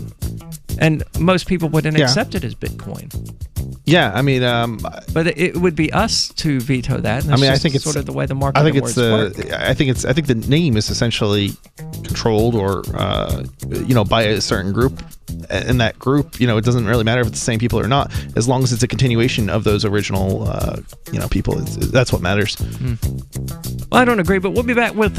And most people wouldn't accept it as Bitcoin. Yeah, I mean, but it would be us to veto that. And I think it's sort of the way the market. I think the name is essentially controlled or by a certain group. In that group, it doesn't really matter if it's the same people or not, as long as it's a continuation of those original, people. That's what matters. Well, I don't agree, but we'll be back with.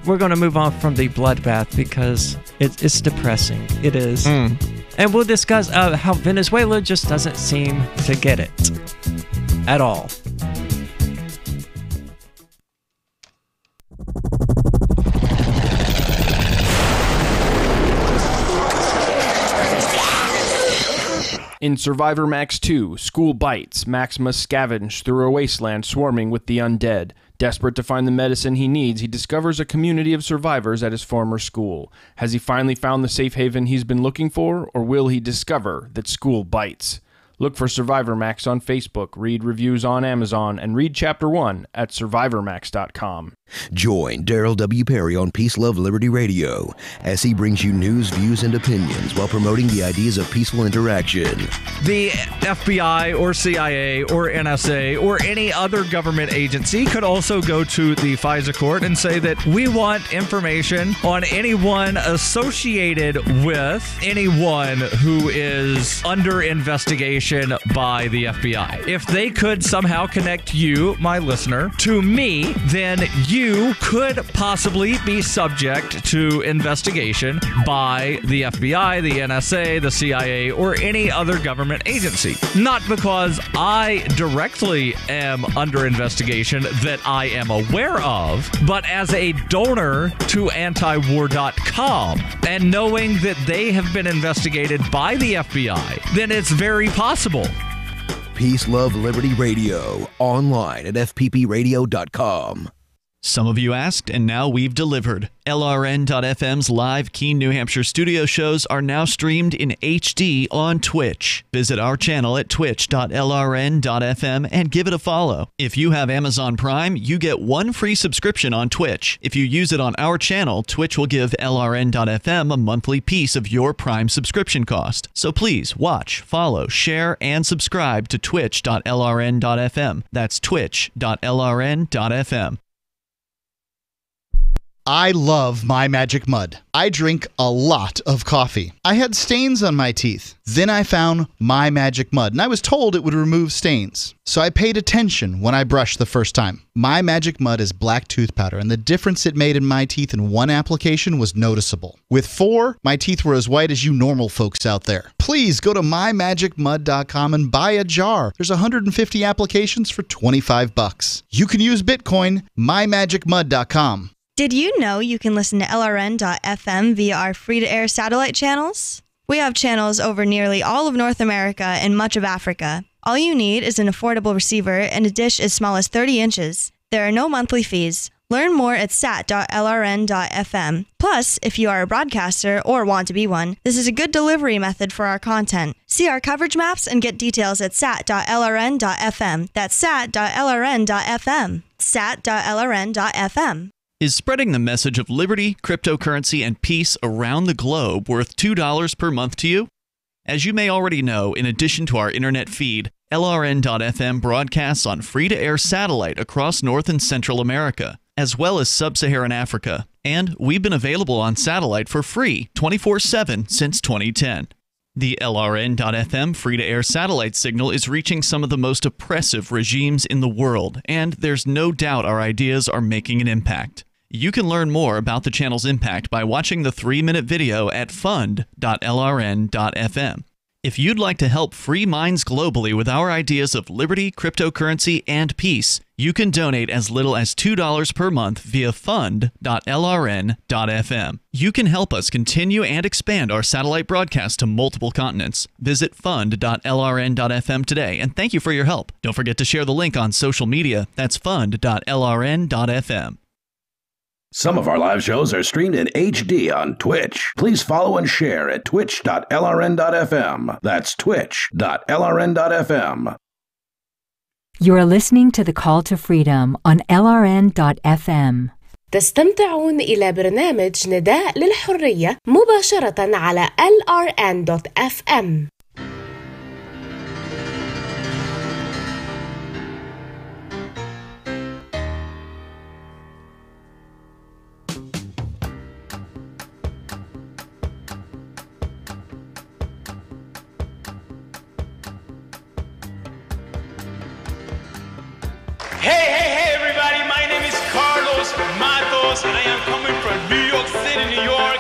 We're going to move on from the bloodbath because it's depressing. It is. And we'll discuss how Venezuela just doesn't seem to get it at all. In Survivor Max 2, School Bites, Max must scavenge through a wasteland swarming with the undead. Desperate to find the medicine he needs, he discovers a community of survivors at his former school. Has he finally found the safe haven he's been looking for, or will he discover that school bites? Look for Survivor Max on Facebook, read reviews on Amazon, and read Chapter 1 at SurvivorMax.com. Join Daryl W. Perry on Peace, Love, Liberty Radio as he brings you news, views, and opinions while promoting the ideas of peaceful interaction. The FBI or CIA or NSA or any other government agency could also go to the FISA court and say that we want information on anyone associated with anyone who is under investigation by the FBI. If they could somehow connect you, my listener, to me, then you could possibly be subject to investigation by the FBI, the NSA, the CIA, or any other government agency. Not because I directly am under investigation that I am aware of, but as a donor to antiwar.com and knowing that they have been investigated by the FBI, then it's very possible. Peace, Love, Liberty Radio, online at fppradio.com. Some of you asked, and now we've delivered. LRN.FM's live Keene, New Hampshire studio shows are now streamed in HD on Twitch. Visit our channel at twitch.lrn.fm and give it a follow. If you have Amazon Prime, you get one free subscription on Twitch. If you use it on our channel, Twitch will give LRN.FM a monthly piece of your Prime subscription cost. So please watch, follow, share, and subscribe to twitch.lrn.fm. That's twitch.lrn.fm. I love My Magic Mud. I drink a lot of coffee. I had stains on my teeth. Then I found My Magic Mud, and I was told it would remove stains. So I paid attention when I brushed the first time. My Magic Mud is black tooth powder, and the difference it made in my teeth in one application was noticeable. With 4, my teeth were as white as you normal folks out there. Please go to mymagicmud.com and buy a jar. There's 150 applications for $25. You can use Bitcoin, mymagicmud.com. Did you know you can listen to LRN.FM via our free-to-air satellite channels? We have channels over nearly all of North America and much of Africa. All you need is an affordable receiver and a dish as small as 30 inches. There are no monthly fees. Learn more at sat.lrn.fm. Plus, if you are a broadcaster or want to be one, this is a good delivery method for our content. See our coverage maps and get details at sat.lrn.fm. That's sat.lrn.fm. sat.lrn.fm. Is spreading the message of liberty, cryptocurrency, and peace around the globe worth $2 per month to you? As you may already know, in addition to our internet feed, LRN.FM broadcasts on free-to-air satellite across North and Central America, as well as Sub-Saharan Africa. And we've been available on satellite for free 24/7 since 2010. The LRN.FM free-to-air satellite signal is reaching some of the most oppressive regimes in the world, and there's no doubt our ideas are making an impact. You can learn more about the channel's impact by watching the 3-minute video at fund.lrn.fm. If you'd like to help free minds globally with our ideas of liberty, cryptocurrency, and peace, you can donate as little as $2 per month via fund.lrn.fm. You can help us continue and expand our satellite broadcast to multiple continents. Visit fund.lrn.fm today, and thank you for your help. Don't forget to share the link on social media. That's fund.lrn.fm. Some of our live shows are streamed in HD on Twitch. Please follow and share at twitch.lrn.fm. That's twitch.lrn.fm. You're listening to the Call to Freedom on LRN.FM. تستمتعون إلى برنامج نداء للحرية مباشرة على LRN.FM. Hey, everybody, my name is Carlos Matos, and I am coming from New York City, New York.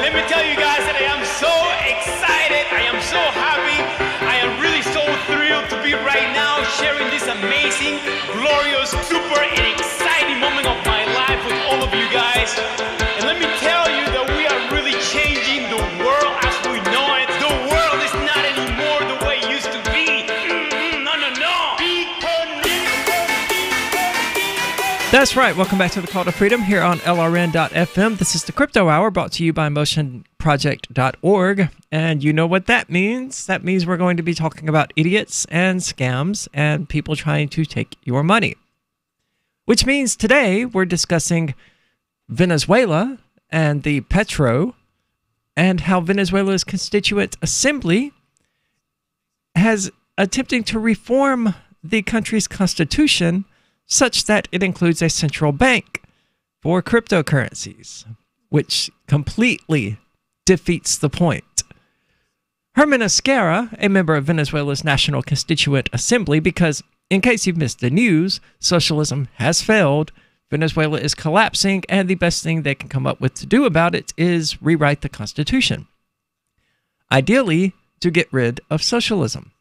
Let me tell you guys that I am so excited, I am so happy, I am really so thrilled to be right now sharing this amazing, glorious, super, and exciting moment of my life with all of you guys. And let me tell you that we are really changing the world as we know it. The world is not anymore the way it used to be. No. That's right. Welcome back to the Call to Freedom here on LRN.FM. This is the Crypto Hour brought to you by MotionProject.org. And you know what that means. That means we're going to be talking about idiots and scams and people trying to take your money. Which means today we're discussing Venezuela and the Petro and how Venezuela's Constituent Assembly has attempting to reform the country's constitution such that it includes a central bank for cryptocurrencies, which completely defeats the point. Herman Esquerra, a member of Venezuela's National Constituent Assembly, because in case you've missed the news, socialism has failed, Venezuela is collapsing, and the best thing they can come up with to do about it is rewrite the constitution. Ideally, to get rid of socialism.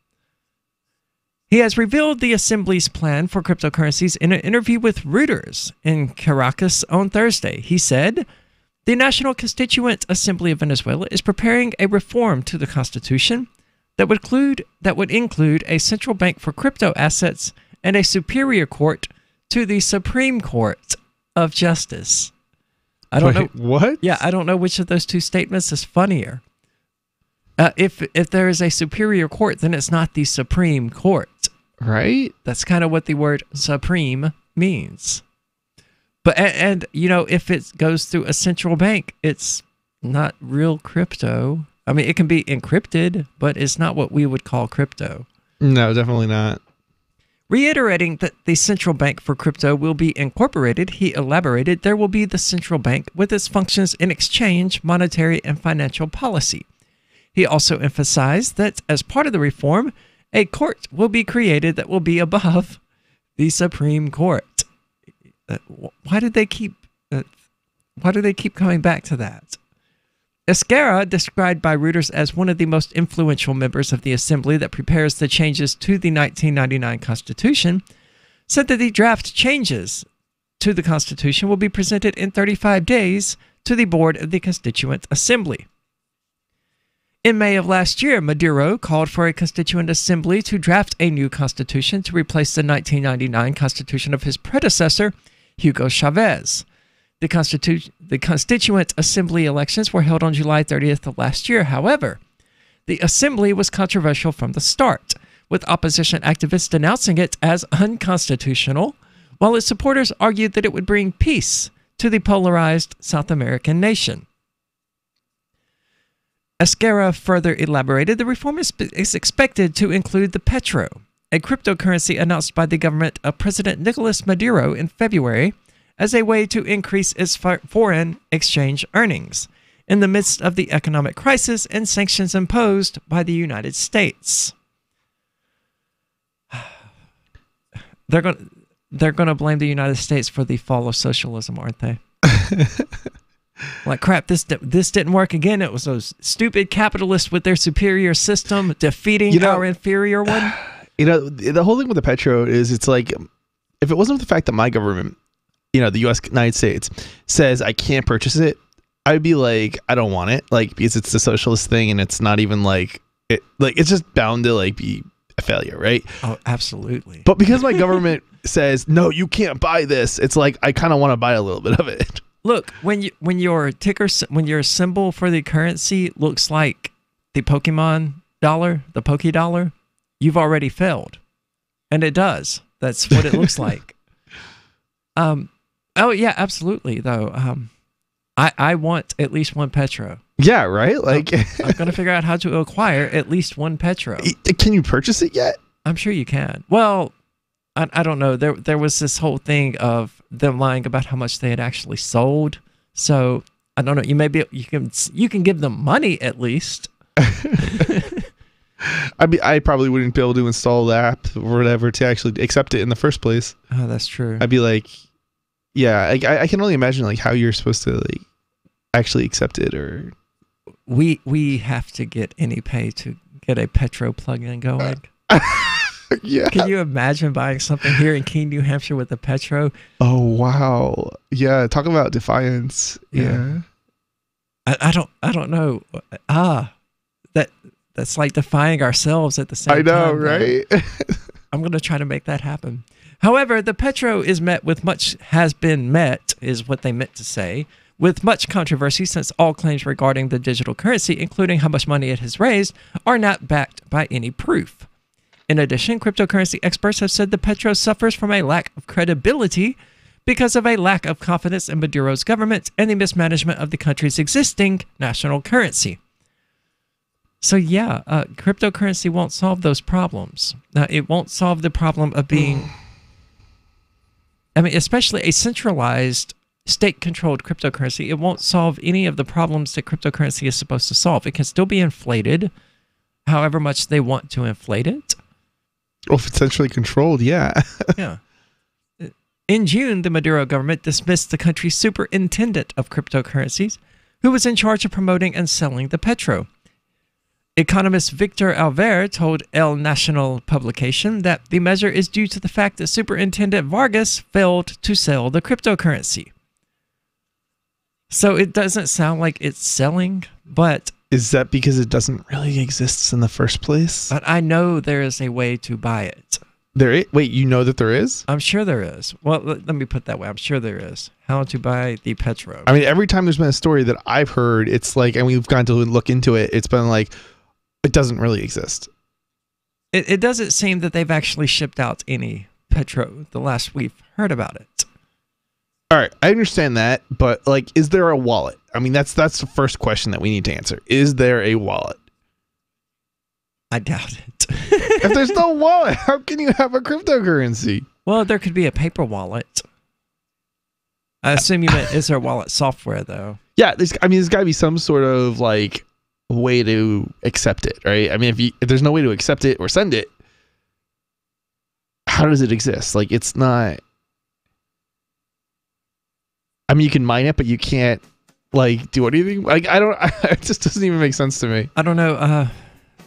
He has revealed the Assembly's plan for cryptocurrencies in an interview with Reuters in Caracas on Thursday. He said, "The National Constituent Assembly of Venezuela is preparing a reform to the Constitution that would include a central bank for crypto assets and a superior court to the Supreme Court of Justice." I don't know what. Yeah, I don't know which of those two statements is funnier. If there is a superior court, then it's not the Supreme Court. Right? That's kind of what the word supreme means. But, and you know, if it goes through a central bank, it's not real crypto. I mean, it can be encrypted, but it's not what we would call crypto. No, definitely not. Reiterating that the central bank for crypto will be incorporated, he elaborated, there will be the central bank with its functions in exchange, monetary, and financial policy. He also emphasized that as part of the reform, a court will be created that will be above the Supreme Court. Why do they keep coming back to that? Esquerra, described by Reuters as one of the most influential members of the assembly that prepares the changes to the 1999 Constitution, said that the draft changes to the Constitution will be presented in 35 days to the board of the Constituent Assembly. In May of last year, Maduro called for a Constituent Assembly to draft a new constitution to replace the 1999 constitution of his predecessor, Hugo Chavez. The Constituent Assembly elections were held on July 30th of last year. However, the assembly was controversial from the start, with opposition activists denouncing it as unconstitutional, while its supporters argued that it would bring peace to the polarized South American nation. Esquerra further elaborated, the reform is expected to include the Petro, a cryptocurrency announced by the government of President Nicolas Maduro in February as a way to increase its foreign exchange earnings in the midst of the economic crisis and sanctions imposed by the United States. They're going to blame the United States for the fall of socialism, aren't they? Like, crap, this didn't work again. It was those stupid capitalists with their superior system defeating our inferior one. You know, the whole thing with the Petro is, it's like, if it wasn't for the fact that my government, you know, the United States, says I can't purchase it, I'd be like, I don't want it, like, because it's a socialist thing and it's not even like it's just bound to like be a failure, right? Oh, absolutely. But because my government says no, you can't buy this, it's like I kind of want to buy a little bit of it. Look, when your symbol for the currency looks like the Pokemon dollar, the Poké Dollar, you've already failed, and it does. That's what it looks like. Oh yeah, absolutely. Though, I want at least one Petro. Yeah, right. Like I'm gonna figure out how to acquire at least one Petro. Can you purchase it yet? I'm sure you can. Well, I don't know. There was this whole thing of them lying about how much they had actually sold. So I don't know. You can give them money at least. I probably wouldn't be able to install the app or whatever to actually accept it in the first place. Oh, that's true. I'd be like, yeah, I can only imagine like how you're supposed to like actually accept it. Or we have to get AnyPay to get a Petro plugin going. Yeah. Can you imagine buying something here in Keene, New Hampshire with a Petro? Oh wow. Yeah. Talk about defiance. Yeah. I don't know. That's like defying ourselves at the same time. I know, right? I'm going to try to make that happen. However, the Petro has been met, is what they meant to say, with much controversy since all claims regarding the digital currency, including how much money it has raised, are not backed by any proof. In addition, cryptocurrency experts have said the Petro suffers from a lack of credibility because of a lack of confidence in Maduro's government and the mismanagement of the country's existing national currency. So yeah, cryptocurrency won't solve those problems. It won't solve the problem of being, especially a centralized, state-controlled cryptocurrency. It won't solve any of the problems that cryptocurrency is supposed to solve. It can still be inflated, however much they want to inflate it. Well, if it's centrally controlled, yeah. Yeah. In June, the Maduro government dismissed the country's superintendent of cryptocurrencies, who was in charge of promoting and selling the Petro. Economist Victor Alver told El Nacional publication that the measure is due to the fact that Superintendent Vargas failed to sell the cryptocurrency. So it doesn't sound like it's selling, but... Is that because it doesn't really exist in the first place? But I know there is a way to buy it. Wait, you know that there is? I'm sure there is. Well, let me put it that way. I'm sure there is. How to buy the Petro. I mean, every time there's been a story that I've heard, it's like, and we've gone to look into it, it's been like, it doesn't really exist. It doesn't seem that they've actually shipped out any Petro the last we've heard about it. All right, I understand that, but like, is there a wallet? I mean, that's the first question that we need to answer. Is there a wallet? I doubt it. If there's no wallet, how can you have a cryptocurrency? Well, there could be a paper wallet. I assume you meant, is there wallet software though? Yeah, there's got to be some sort of like way to accept it, right? I mean, if there's no way to accept it or send it, how does it exist? Like, it's not. I mean, you can mine it, but you can't like do anything. Like, I don't. It just doesn't even make sense to me. I don't know.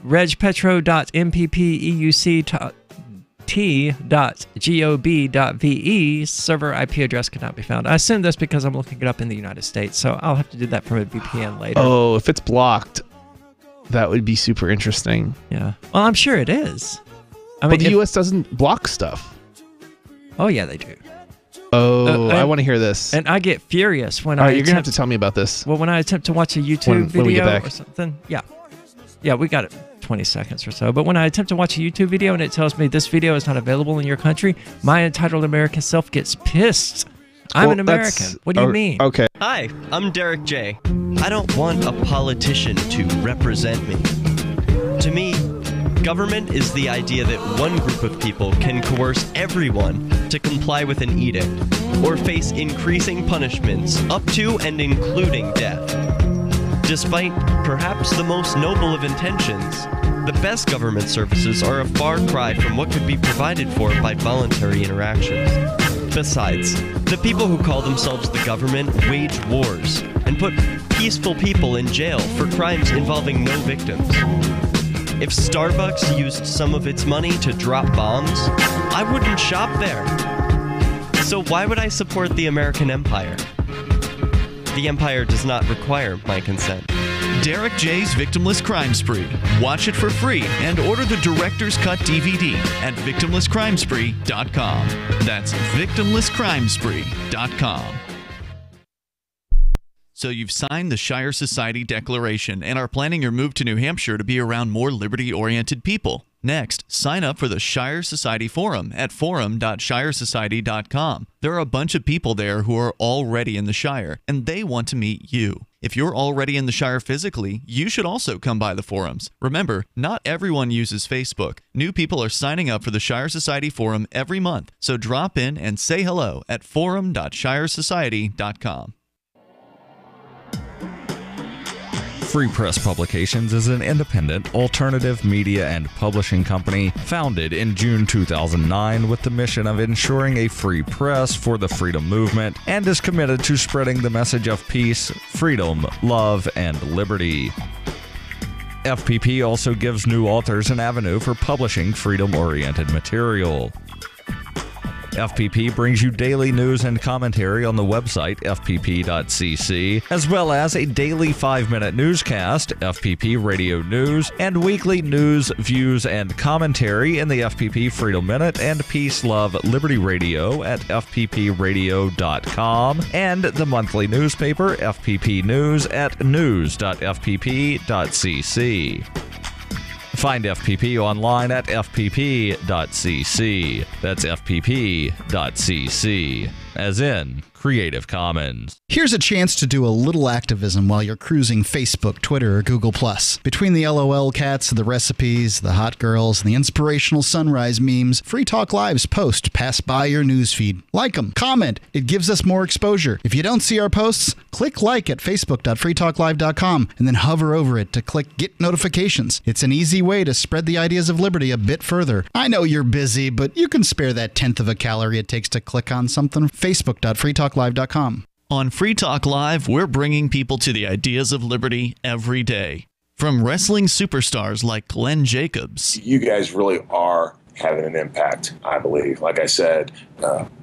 regpetro.mppeuct.gov.ve server IP address could not be found. I assume that's because I'm looking it up in the United States, so I'll have to do that from a VPN later. Oh, if it's blocked, that would be super interesting. Yeah. Well, I'm sure it is. But the U.S. doesn't block stuff. Oh, yeah, they do. Oh, I want to hear this. And I get furious when you're going to have to tell me about this. Well, when I attempt to watch a YouTube video when we get back. or something. Yeah. Yeah, we got it 20 seconds or so. But when I attempt to watch a YouTube video and it tells me this video is not available in your country, my entitled American self gets pissed. I'm an American. What do you mean? Okay. Hi, I'm Derek J. I don't want a politician to represent me. To me, government is the idea that one group of people can coerce everyone to comply with an edict or face increasing punishments up to and including death. Despite perhaps the most noble of intentions, the best government services are a far cry from what could be provided for by voluntary interactions. Besides, the people who call themselves the government wage wars and put peaceful people in jail for crimes involving no victims. If Starbucks used some of its money to drop bombs, I wouldn't shop there. So why would I support the American empire? The empire does not require my consent. Derek J's Victimless Crime Spree. Watch it for free and order the Director's Cut DVD at victimlesscrimespree.com. That's victimlesscrimespree.com. So you've signed the Shire Society Declaration and are planning your move to New Hampshire to be around more liberty-oriented people. Next, sign up for the Shire Society Forum at forum.shiresociety.com. There are a bunch of people there who are already in the Shire, and they want to meet you. If you're already in the Shire physically, you should also come by the forums. Remember, not everyone uses Facebook. New people are signing up for the Shire Society Forum every month, so drop in and say hello at forum.shiresociety.com. Free Press Publications is an independent, alternative media and publishing company founded in June 2009 with the mission of ensuring a free press for the freedom movement and is committed to spreading the message of peace, freedom, love, and liberty. FPP also gives new authors an avenue for publishing freedom-oriented material. FPP brings you daily news and commentary on the website fpp.cc, as well as a daily 5-minute newscast, FPP Radio News, and weekly news, views, and commentary in the FPP Freedom Minute and Peace, Love, Liberty Radio at fppradio.com, and the monthly newspaper FPP News at news.fpp.cc. Find FPP online at fpp.cc. That's fpp.cc, as in Creative Commons. Here's a chance to do a little activism while you're cruising Facebook, Twitter, or Google+. Between the LOL cats, the recipes, the hot girls, and the inspirational sunrise memes, Free Talk Live's posts pass by your newsfeed. Like them, comment. It gives us more exposure. If you don't see our posts, click like at facebook.freetalklive.com and then hover over it to click Get Notifications. It's an easy way to spread the ideas of liberty a bit further. I know you're busy, but you can spare that 1/10 of a calorie it takes to click on something. Facebook.freetalklive.com. On Free Talk Live, we're bringing people to the ideas of liberty every day. From wrestling superstars like Glenn Jacobs. You guys really are having an impact, I believe. Like I said,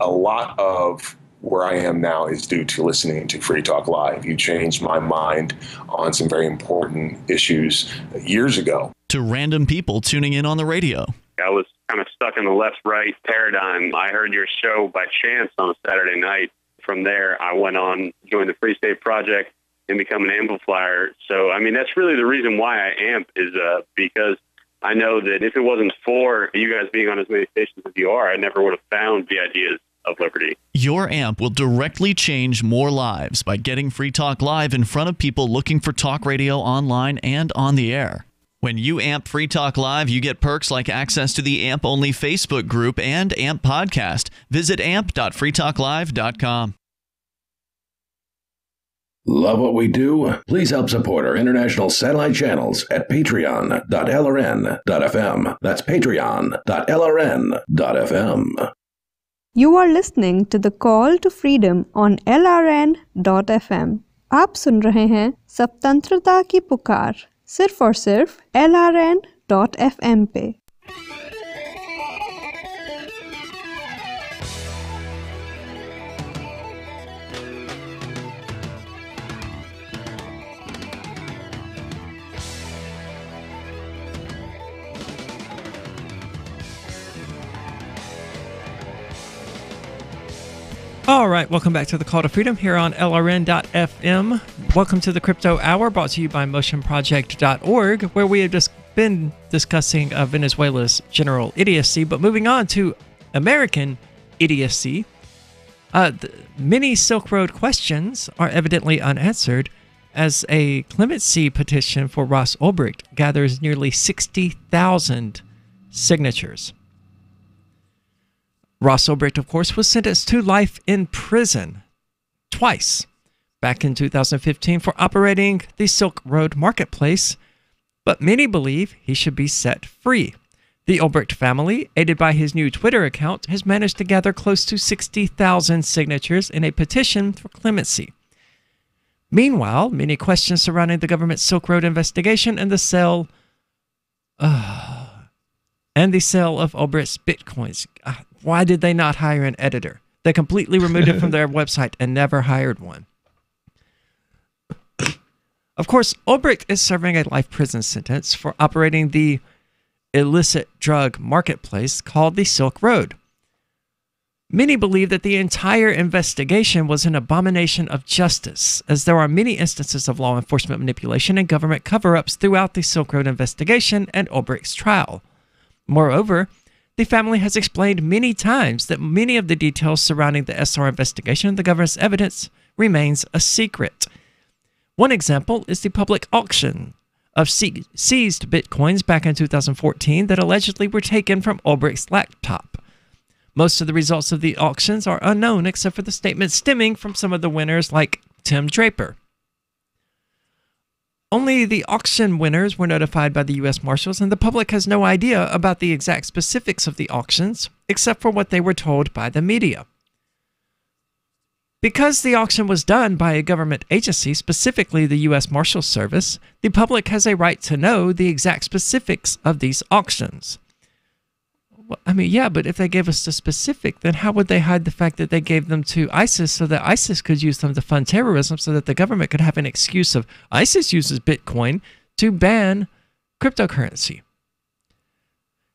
a lot of where I am now is due to listening to Free Talk Live. You changed my mind on some very important issues years ago. To random people tuning in on the radio. I was kind of stuck in the left-right paradigm. I heard your show by chance on a Saturday night. From there, I went on, joined the Free State Project, and become an amplifier. So, I mean, that's really the reason why I amp is because I know that if it wasn't for you guys being on as many stations as you are, I never would have found the ideas of liberty. Your amp will directly change more lives by getting Free Talk Live in front of people looking for talk radio online and on the air. When you amp Free Talk Live, you get perks like access to the AMP-only Facebook group and AMP podcast. Visit amp.freetalklive.com. Love what we do? Please help support our international satellite channels at patreon.lrn.fm. That's patreon.lrn.fm. You are listening to the Call to Freedom on LRN.fm. आप सुन रहे हैं स्वतंत्रता की पुकार सिर्फ और सिर्फ LRN.fm पे। All right, welcome back to the Call to Freedom here on LRN.FM. Welcome to the Crypto Hour, brought to you by motionproject.org, where we have just been discussing Venezuela's general idiocy. But moving on to American idiocy, many Silk Road questions are evidently unanswered as a clemency petition for Ross Ulbricht gathers nearly 60,000 signatures. Ross Ulbricht, of course, was sentenced to life in prison twice, back in 2015 for operating the Silk Road Marketplace, but many believe he should be set free. The Ulbricht family, aided by his new Twitter account, has managed to gather close to 60,000 signatures in a petition for clemency. Meanwhile, many questions surrounding the government's Silk Road investigation and the sale of Ulbricht's bitcoins. Why did they not hire an editor? They completely removed it from their website and never hired one. Of course, Ulbricht is serving a life prison sentence for operating the illicit drug marketplace called the Silk Road. Many believe that the entire investigation was an abomination of justice, as there are many instances of law enforcement manipulation and government cover-ups throughout the Silk Road investigation and Ulbricht's trial. Moreover, the family has explained many times that many of the details surrounding the SR investigation and the government's evidence remains a secret. One example is the public auction of seized bitcoins back in 2014 that allegedly were taken from Ulbricht's laptop. Most of the results of the auctions are unknown except for the statements stemming from some of the winners like Tim Draper. Only the auction winners were notified by the U.S. Marshals, and the public has no idea about the exact specifics of the auctions, except for what they were told by the media. Because the auction was done by a government agency, specifically the U.S. Marshals Service, the public has a right to know the exact specifics of these auctions. Well, I mean, yeah, but if they gave us the specific, then how would they hide the fact that they gave them to ISIS so that ISIS could use them to fund terrorism so that the government could have an excuse of ISIS uses Bitcoin to ban cryptocurrency?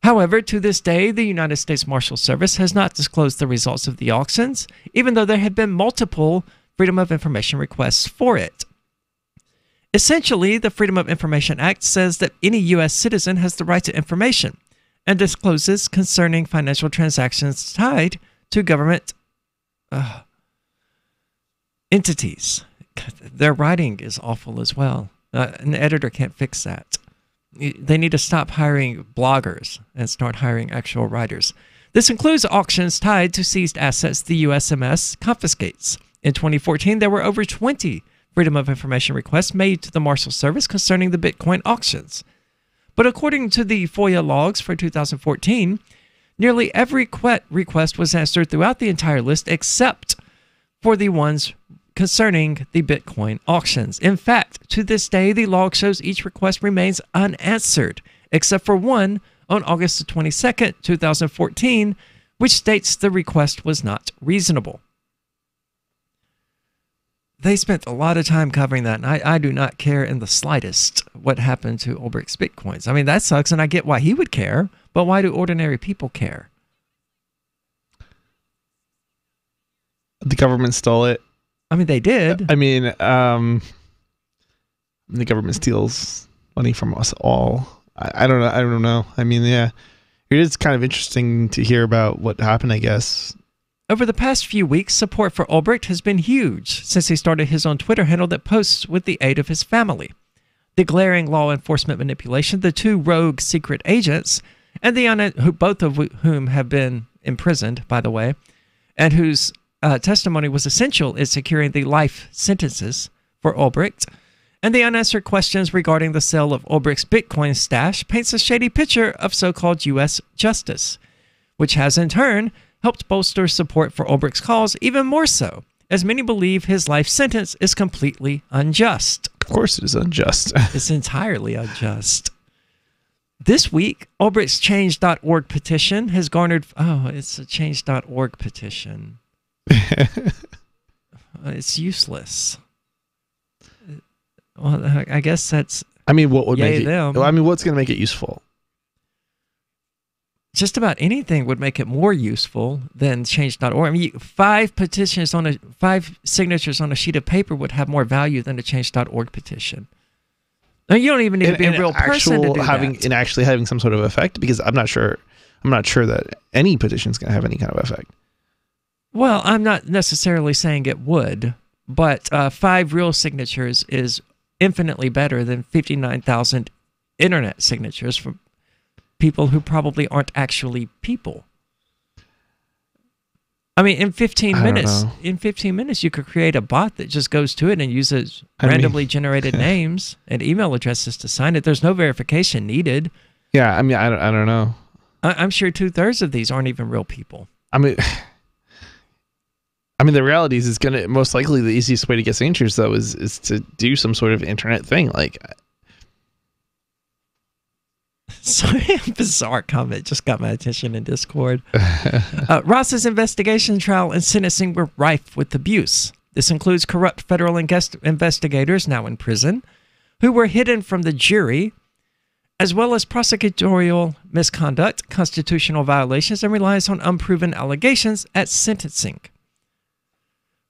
However, to this day, the United States Marshals Service has not disclosed the results of the auctions, even though there had been multiple Freedom of Information requests for it. Essentially, the Freedom of Information Act says that any U.S. citizen has the right to information and discloses concerning financial transactions tied to government entities. Their writing is awful as well. An editor can't fix that. They need to stop hiring bloggers and start hiring actual writers. This includes auctions tied to seized assets the USMS confiscates. In 2014, there were over 20 Freedom of Information requests made to the Marshals Service concerning the Bitcoin auctions. But according to the FOIA logs for 2014, nearly every request was answered throughout the entire list except for the ones concerning the Bitcoin auctions. In fact, to this day, the log shows each request remains unanswered, except for one on August 22nd, 2014, which states the request was not reasonable. They spent a lot of time covering that, and I do not care in the slightest what happened to Ulbricht's Bitcoins. I mean, that sucks, and I get why he would care, but why do ordinary people care? The government stole it. I mean, they did. I mean, the government steals money from us all. I don't know. I don't know. I mean, yeah, it is kind of interesting to hear about what happened, I guess. Over the past few weeks, support for Ulbricht has been huge since he started his own Twitter handle that posts with the aid of his family. The glaring law enforcement manipulation, the two rogue secret agents, and both of whom have been imprisoned, by the way, and whose testimony was essential in securing the life sentences for Ulbricht, and the unanswered questions regarding the sale of Ulbricht's Bitcoin stash paints a shady picture of so-called U.S. justice, which has in turn helped bolster support for Ulbricht's cause even more so, as many believe his life sentence is completely unjust. Of course it is unjust. It's entirely unjust. This week, Ulbricht's Change.org petition has garnered... Oh, it's a Change.org petition. It's useless. Well, I guess that's... I mean, what would make it... them. I mean, what's going to make it useful? Just about anything would make it more useful than Change.org. I mean, 5 signatures on a sheet of paper would have more value than a Change.org petition. Now, you don't even need to be a real person to do that. And actually having some sort of effect, because I'm not sure that any petition is going to have any kind of effect. Well, I'm not necessarily saying it would, but 5 real signatures is infinitely better than 59,000 internet signatures from people who probably aren't actually people. I mean, in 15 minutes, you could create a bot that just goes to it and uses randomly generated names and email addresses to sign it. There's no verification needed. Yeah, I mean, I don't know. I'm sure 2/3 of these aren't even real people. I mean, the reality is, it's gonna most likely the easiest way to get signatures though is to do some sort of internet thing, like. Sorry, a bizarre comment just got my attention in Discord. Ross's investigation, trial, and sentencing were rife with abuse. This includes corrupt federal investigators now in prison, who were hidden from the jury, as well as prosecutorial misconduct, constitutional violations, and reliance on unproven allegations at sentencing.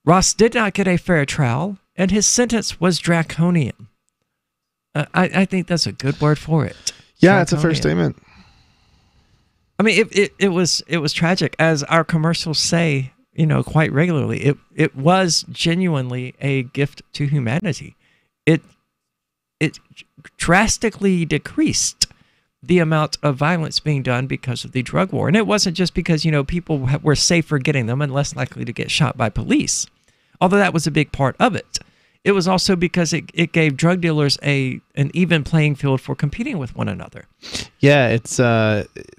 Ross did not get a fair trial, and his sentence was draconian. I think that's a good word for it. Yeah, it's a fair statement. I mean, it was tragic, as our commercials say, quite regularly. It was genuinely a gift to humanity. It drastically decreased the amount of violence being done because of the drug war. And it wasn't just because, people were safer getting them and less likely to get shot by police, although that was a big part of it. It was also because it gave drug dealers an even playing field for competing with one another. Yeah, it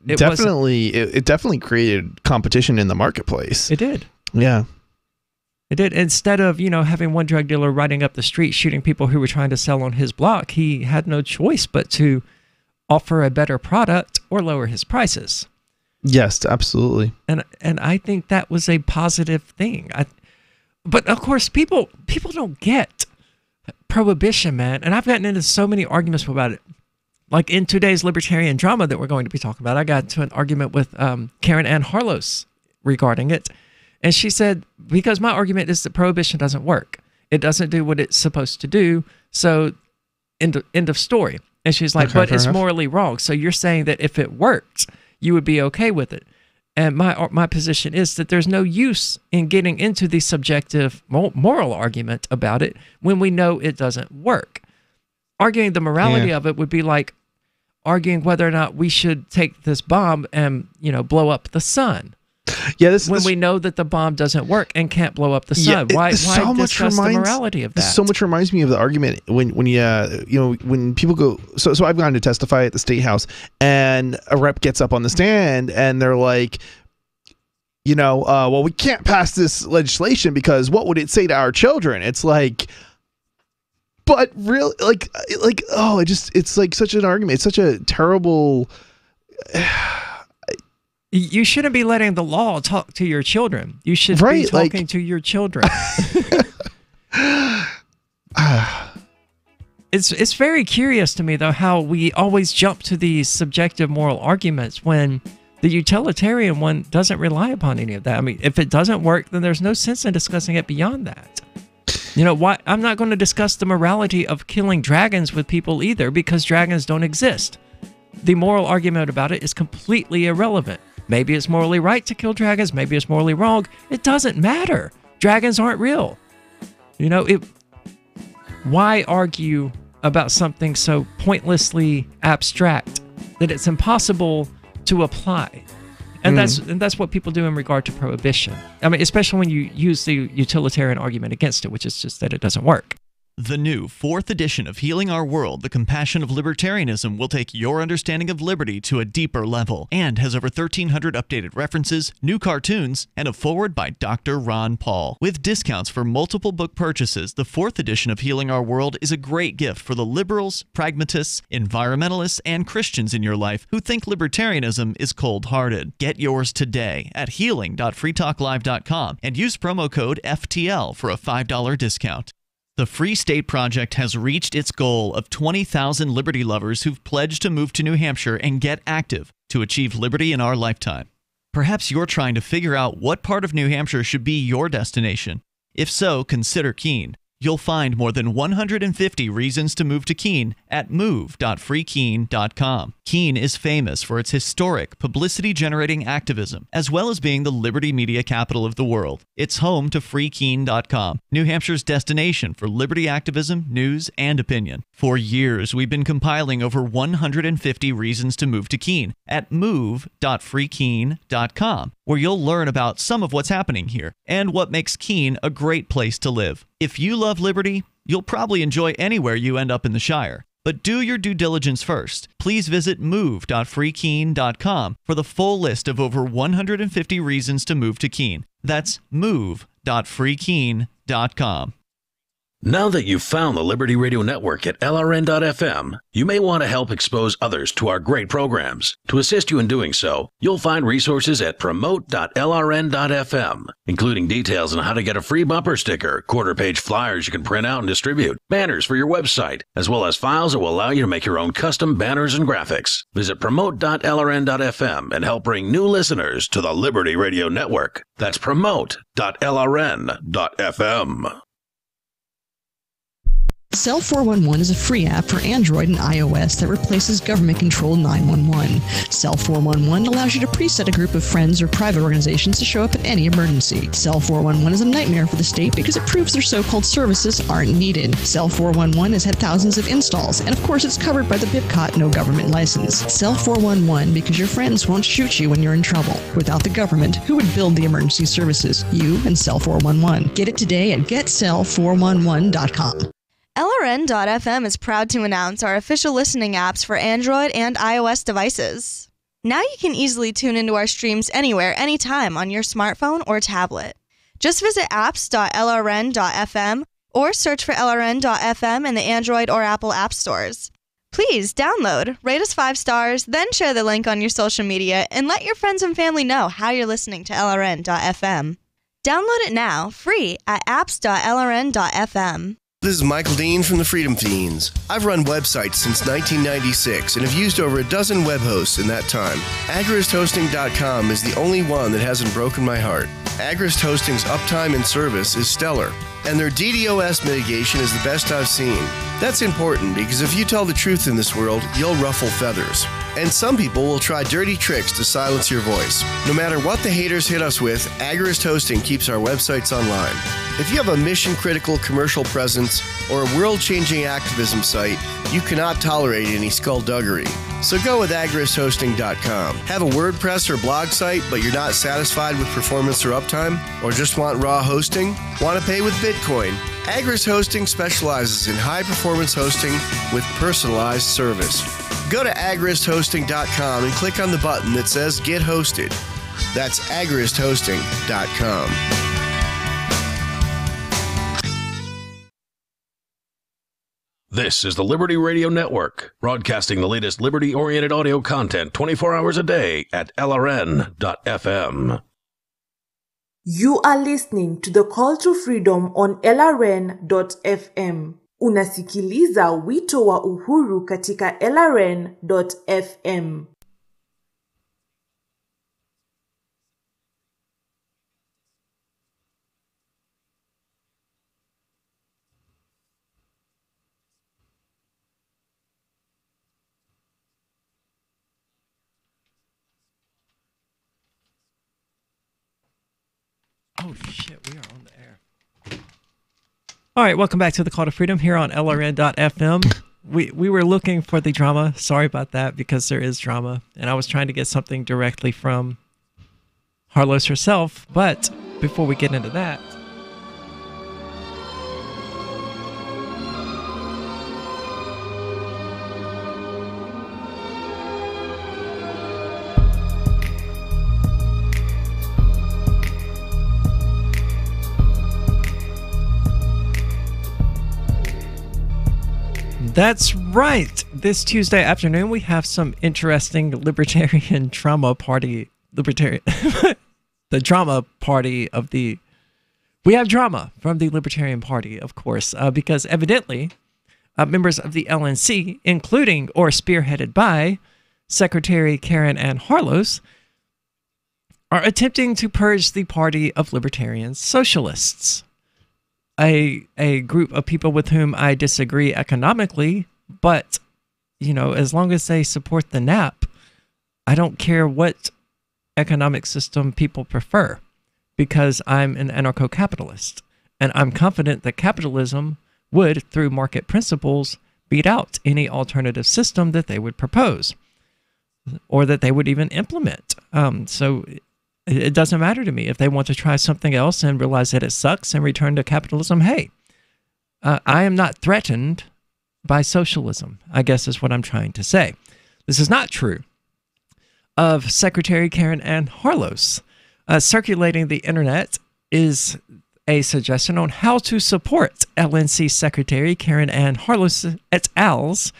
definitely created competition in the marketplace. It did. Yeah. It did. Instead of, having one drug dealer riding up the street shooting people who were trying to sell on his block, he had no choice but to offer a better product or lower his prices. Yes, absolutely. And I think that was a positive thing. But of course, people don't get prohibition, man. And I've gotten into so many arguments about it. Like in today's libertarian drama that we're going to be talking about, I got into an argument with Karen Ann Harlos regarding it. And she said, because my argument is that prohibition doesn't work. It doesn't do what it's supposed to do. So end of story. And she's like, but it's morally wrong. So you're saying that if it worked, you would be okay with it. And my position is that there's no use in getting into the subjective moral argument about it when we know it doesn't work. Arguing the morality of it would be like arguing whether or not we should take this bomb and, blow up the sun. Yeah, when we know that the bomb doesn't work and can't blow up the sun. Why discuss the morality of that? So much reminds me of the argument when people go. So I've gone to testify at the State House, and a rep gets up on the stand, and they're like, well, we can't pass this legislation because what would it say to our children? It's like, but really, it's like such an argument. It's such a terrible. You shouldn't be letting the law talk to your children. You should be talking to your children. It's very curious to me, though, how we always jump to these subjective moral arguments when the utilitarian one doesn't rely upon any of that. I mean, if it doesn't work, then there's no sense in discussing it beyond that. Why? I'm not going to discuss the morality of killing dragons with people either, because dragons don't exist. The moral argument about it is completely irrelevant. Maybe it's morally right to kill dragons. Maybe it's morally wrong. It doesn't matter. Dragons aren't real. Why argue about something so pointlessly abstract that it's impossible to apply? And that's what people do in regard to prohibition. I mean, especially when you use the utilitarian argument against it, which is just that it doesn't work. The new 4th edition of Healing Our World, The Compassion of Libertarianism will take your understanding of liberty to a deeper level and has over 1,300 updated references, new cartoons, and a foreword by Dr. Ron Paul. With discounts for multiple book purchases, the 4th edition of Healing Our World is a great gift for the liberals, pragmatists, environmentalists, and Christians in your life who think libertarianism is cold-hearted. Get yours today at healing.freetalklive.com and use promo code FTL for a $5 discount. The Free State Project has reached its goal of 20,000 liberty lovers who've pledged to move to New Hampshire and get active to achieve liberty in our lifetime. Perhaps you're trying to figure out what part of New Hampshire should be your destination. If so, consider Keene. You'll find more than 150 reasons to move to Keene at move.freekeene.com. Keene is famous for its historic, publicity-generating activism, as well as being the liberty media capital of the world. It's home to freekeene.com, New Hampshire's destination for liberty activism, news, and opinion. For years, we've been compiling over 150 reasons to move to Keene at move.freekeene.com, where you'll learn about some of what's happening here and what makes Keene a great place to live. If you love liberty, you'll probably enjoy anywhere you end up in the Shire. But do your due diligence first. Please visit move.freekeene.com for the full list of over 150 reasons to move to Keene. That's move.freekeene.com. Now that you've found the Liberty Radio Network at LRN.FM, you may want to help expose others to our great programs. To assist you in doing so, you'll find resources at promote.lrn.fm, including details on how to get a free bumper sticker, quarter-page flyers you can print out and distribute, banners for your website, as well as files that will allow you to make your own custom banners and graphics. Visit promote.lrn.fm and help bring new listeners to the Liberty Radio Network. That's promote.lrn.fm. Cell 411 is a free app for Android and iOS that replaces government-controlled 911. Cell 411 allows you to preset a group of friends or private organizations to show up at any emergency. Cell 411 is a nightmare for the state because it proves their so-called services aren't needed. Cell 411 has had thousands of installs, and of course it's covered by the BIPCOT no government license. Cell 411 because your friends won't shoot you when you're in trouble. Without the government, who would build the emergency services? You and Cell 411. Get it today at getcell411.com. LRN.FM is proud to announce our official listening apps for Android and iOS devices. Now you can easily tune into our streams anywhere, anytime on your smartphone or tablet. Just visit apps.lrn.fm or search for LRN.FM in the Android or Apple app stores. Please download, rate us 5 stars, then share the link on your social media and let your friends and family know how you're listening to LRN.FM. Download it now, free at apps.lrn.fm. This is Michael Dean from the Freedom Fiends. I've run websites since 1996 and have used over a dozen web hosts in that time. AgristHosting.com is the only one that hasn't broken my heart. Agrist Hosting's uptime and service is stellar, and their DDoS mitigation is the best I've seen. That's important because if you tell the truth in this world, you'll ruffle feathers. And some people will try dirty tricks to silence your voice. No matter what the haters hit us with, Agrist Hosting keeps our websites online. If you have a mission-critical commercial presence or a world-changing activism site, you cannot tolerate any skullduggery. So go with agristhosting.com. Have a WordPress or blog site, but you're not satisfied with performance or uptime? Or just want raw hosting? Want to pay with Bitcoin? Agrist Hosting specializes in high-performance hosting with personalized service. Go to agristhosting.com and click on the button that says Get Hosted. That's agristhosting.com. This is the Liberty Radio Network, broadcasting the latest liberty-oriented audio content 24 hours a day at LRN.FM. You are listening to the Call to Freedom on LRN.FM. Unasikiliza wito wa uhuru katika LRN.FM. Oh shit, we are on the air. All right, welcome back to the Call to Freedom here on LRN.FM. We were looking for the drama. Sorry about that, because there is drama. And I was trying to get something directly from Harlos herself. But before we get into that, that's right. This Tuesday afternoon, we have some interesting libertarian drama party. The drama party of the... We have drama from the Libertarian Party, of course, because evidently members of the LNC, including or spearheaded by Secretary Karen Ann Harlos, are attempting to purge the party of libertarian socialists. A group of people with whom I disagree economically, but, you know, as long as they support the NAP, I don't care what economic system people prefer, because I'm an anarcho-capitalist, and I'm confident that capitalism would, through market principles, beat out any alternative system that they would propose, or that they would even implement. So it doesn't matter to me. If they want to try something else and realize that it sucks and return to capitalism, hey, I am not threatened by socialism, I guess is what I'm trying to say. This is not true of Secretary Karen Ann Harlos. Circulating the internet is a suggestion on how to support LNC Secretary Karen Ann Harlos et al.'s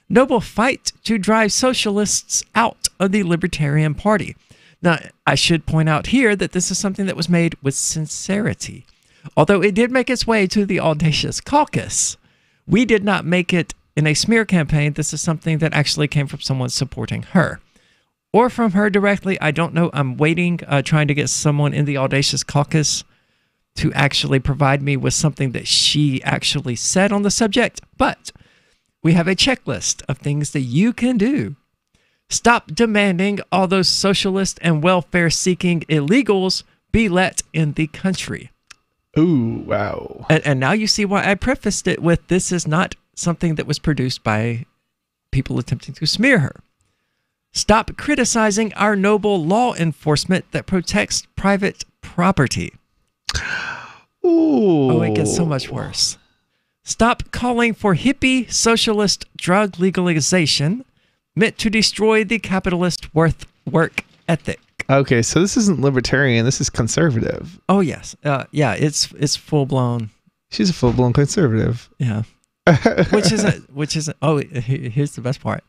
noble fight to drive socialists out of the Libertarian Party. Now, I should point out here that this is something that was made with sincerity. Although it did make its way to the Audacious Caucus, we did not make it in a smear campaign. This is something that actually came from someone supporting her. Or from her directly, I don't know. I'm waiting, trying to get someone in the Audacious Caucus to actually provide me with something that she actually said on the subject, but we have a checklist of things that you can do. Stop demanding all those socialist and welfare-seeking illegals be let in the country. Ooh, wow. And now you see why I prefaced it with, this is not something that was produced by people attempting to smear her. Stop criticizing our noble law enforcement that protects private property. Ooh. Oh, it gets so much worse. Stop calling for hippie socialist drug legalization meant to destroy the capitalist work ethic. Okay, so this isn't libertarian. This is conservative. Oh yes, yeah. It's full blown. She's a full blown conservative. Yeah. Which isn't. Oh, here's the best part.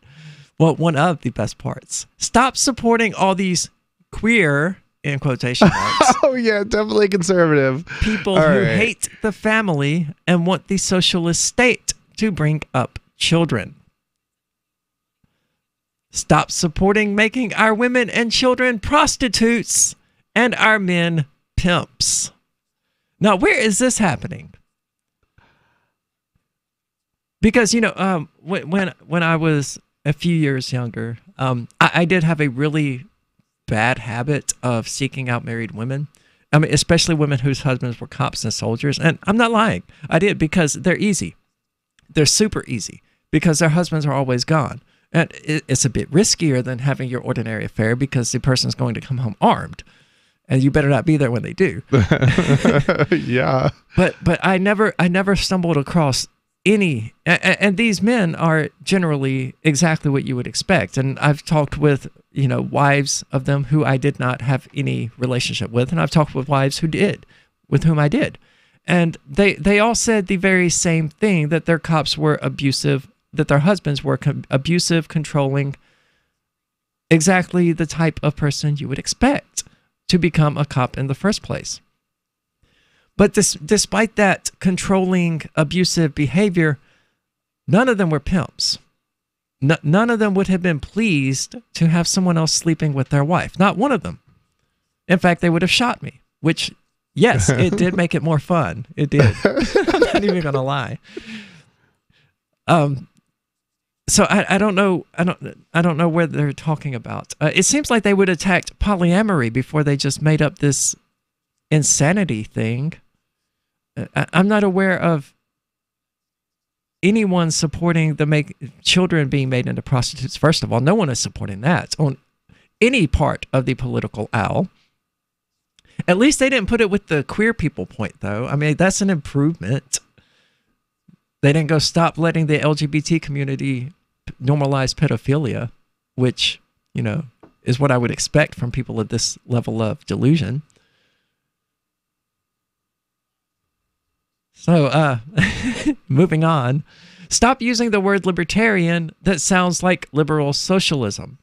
Well, one of the best parts. Stop supporting all these queer, in quotation marks. Oh yeah, definitely conservative. People who hate the family and want the socialist state to bring up children. Stop supporting making our women and children prostitutes and our men pimps. Now, where is this happening? Because, you know, when I was a few years younger, I did have a really bad habit of seeking out married women. I mean, especially women whose husbands were cops and soldiers. And I'm not lying. I did, because they're easy. They're super easy because their husbands are always gone. And it's a bit riskier than having your ordinary affair because the person's going to come home armed. And you better not be there when they do. Yeah. But I never stumbled across any, and these men are generally exactly what you would expect. And I've talked with, you know, wives of them who I did not have any relationship with, and I've talked with wives who did, with whom I did. And they all said the very same thing, that their cops were abusive, that their husbands were abusive, controlling, exactly the type of person you would expect to become a cop in the first place. But despite that controlling, abusive behavior, none of them were pimps. None of them would have been pleased to have someone else sleeping with their wife. Not one of them. In fact, they would have shot me, which, yes, it did make it more fun. It did. I'm not even going to lie. So I don't know. I don't know where they're talking about. It seems like they would have attacked polyamory before they just made up this insanity thing. I'm not aware of anyone supporting the children being made into prostitutes. First of all, no one is supporting that on any part of the political aisle. At least they didn't put it with the queer people point, though. I mean, that's an improvement. They didn't go stop letting the LGBT community normalize pedophilia, which, you know, is what I would expect from people at this level of delusion. So, moving on. Stop using the word libertarian that sounds like liberal socialism.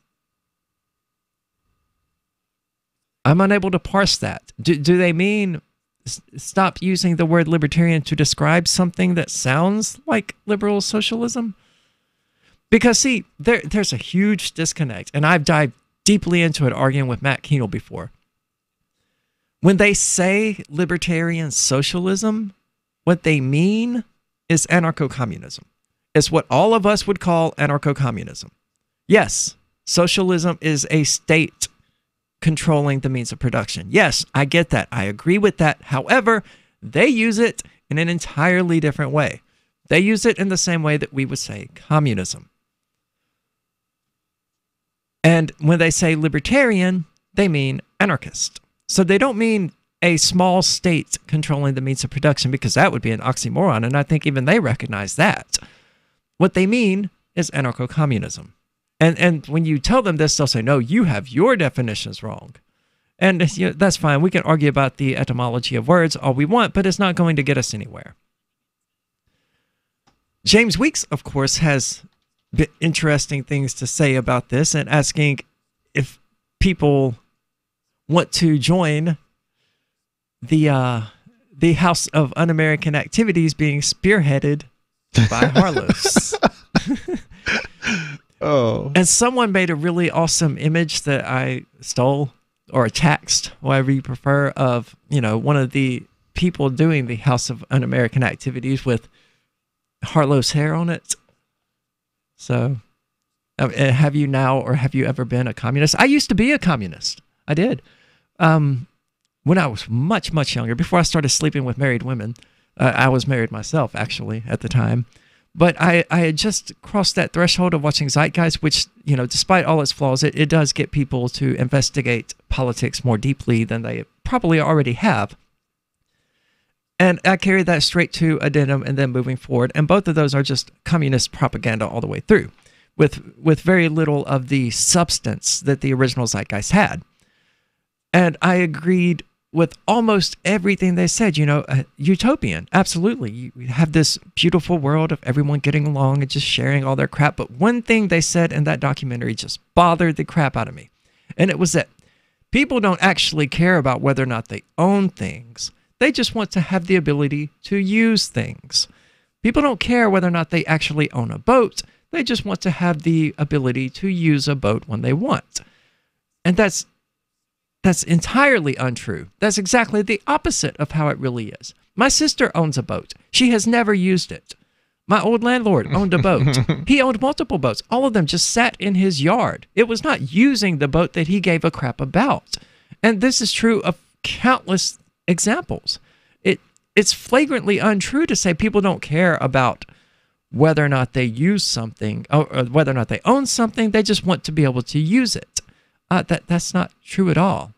I'm unable to parse that. Do they mean stop using the word libertarian to describe something that sounds like liberal socialism? Because, see, there's a huge disconnect, and I've dived deeply into it arguing with Matt Keenel before. When they say libertarian socialism, what they mean is anarcho-communism. It's what all of us would call anarcho-communism. Yes, socialism is a state controlling the means of production. Yes, I get that. I agree with that. However, they use it in an entirely different way. They use it in the same way that we would say communism. And when they say libertarian, they mean anarchist. So they don't mean a small state controlling the means of production, because that would be an oxymoron, and I think even they recognize that. What they mean is anarcho-communism. And when you tell them this, they'll say, no, you have your definitions wrong. And you know, that's fine. We can argue about the etymology of words all we want, but it's not going to get us anywhere. James Weeks, of course, has interesting things to say about this, and asking if people want to join the House of Un-American Activities being spearheaded by Harlos. Oh. And someone made a really awesome image that I stole, or a text, whatever you prefer, of, you know, one of the people doing the House of Un-American Activities with Harlow's hair on it. So, have you now or have you ever been a communist? I used to be a communist. I did. When I was much, much younger, before I started sleeping with married women. I was married myself, actually, at the time. But I had just crossed that threshold of watching Zeitgeist, which, despite all its flaws, it does get people to investigate politics more deeply than they probably already have. And I carried that straight to Addendum and then moving forward. And both of those are just communist propaganda all the way through, with very little of the substance that the original Zeitgeist had. And I agreed with almost everything they said. Utopian, absolutely. You have this beautiful world of everyone getting along and just sharing all their crap. But one thing they said in that documentary just bothered the crap out of me. And it was that people don't actually care about whether or not they own things. They just want to have the ability to use things. People don't care whether or not they actually own a boat. They just want to have the ability to use a boat when they want. And that's entirely untrue. That's exactly the opposite of how it really is. My sister owns a boat. She has never used it. My old landlord owned a boat. He owned multiple boats. All of them just sat in his yard. It was not using the boat that he gave a crap about. And this is true of countless examples. It's flagrantly untrue to say people don't care about whether or not they use something or whether or not they own something. They just want to be able to use it. That's not true at all.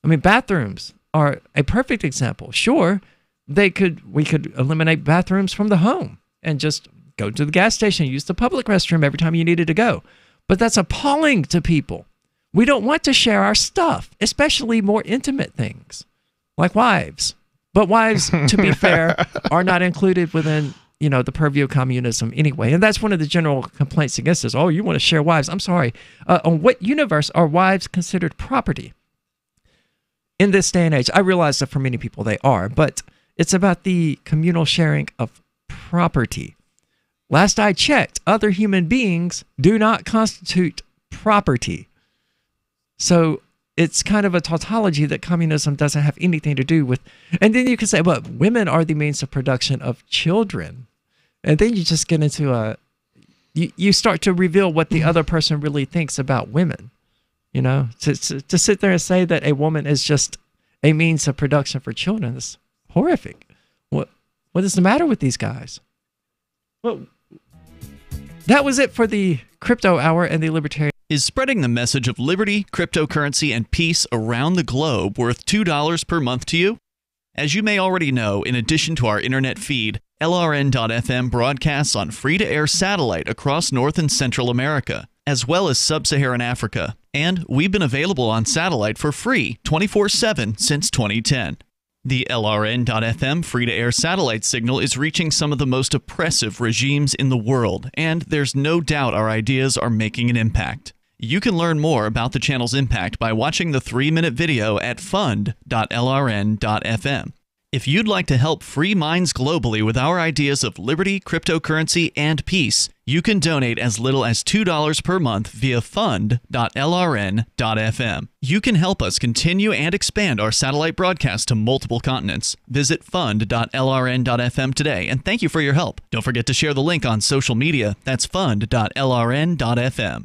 Bathrooms are a perfect example. Sure, we could eliminate bathrooms from the home and just go to the gas station and use the public restroom every time you needed to go. But that's appalling to people. We don't want to share our stuff, especially more intimate things like wives. But wives, to be fair, are not included within the purview of communism anyway. And that's one of the general complaints against us. Oh, you want to share wives. I'm sorry. On what universe are wives considered property? In this day and age, I realize that for many people they are, but it's about the communal sharing of property. Last I checked, other human beings do not constitute property. So it's kind of a tautology that communism doesn't have anything to do with. And then you can say, well, women are the means of production of children. And then you just get into you start to reveal what the other person really thinks about women. To sit there and say that a woman is just a means of production for children is horrific. What is the matter with these guys? Well, that was it for the Crypto Hour and the Libertarian. Is spreading the message of liberty, cryptocurrency, and peace around the globe worth $2 per month to you? As you may already know, in addition to our internet feed, LRN.FM broadcasts on free-to-air satellite across North and Central America, as well as Sub-Saharan Africa. And we've been available on satellite for free 24/7 since 2010. The LRN.FM free-to-air satellite signal is reaching some of the most oppressive regimes in the world, and there's no doubt our ideas are making an impact. You can learn more about the channel's impact by watching the 3-minute video at fund.lrn.fm. If you'd like to help free minds globally with our ideas of liberty, cryptocurrency, and peace, you can donate as little as $2 per month via fund.lrn.fm. You can help us continue and expand our satellite broadcast to multiple continents. Visit fund.lrn.fm today, and thank you for your help. Don't forget to share the link on social media. That's fund.lrn.fm.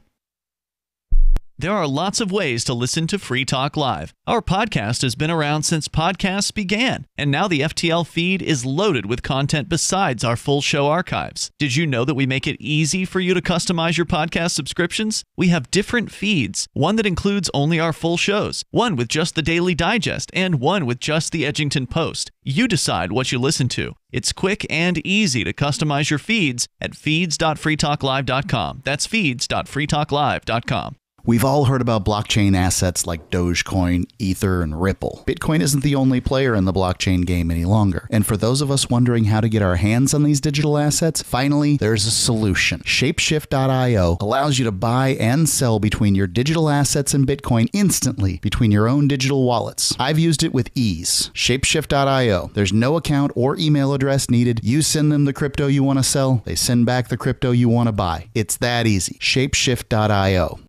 There are lots of ways to listen to Free Talk Live. Our podcast has been around since podcasts began, and now the FTL feed is loaded with content besides our full show archives. Did you know that we make it easy for you to customize your podcast subscriptions? We have different feeds, one that includes only our full shows, one with just the Daily Digest, and one with just the Edgington Post. You decide what you listen to. It's quick and easy to customize your feeds at feeds.freetalklive.com. That's feeds.freetalklive.com. We've all heard about blockchain assets like Dogecoin, Ether, and Ripple. Bitcoin isn't the only player in the blockchain game any longer. And for those of us wondering how to get our hands on these digital assets, finally, there's a solution. Shapeshift.io allows you to buy and sell between your digital assets and Bitcoin instantly between your own digital wallets. I've used it with ease. Shapeshift.io. There's no account or email address needed. You send them the crypto you want to sell. They send back the crypto you want to buy. It's that easy. Shapeshift.io.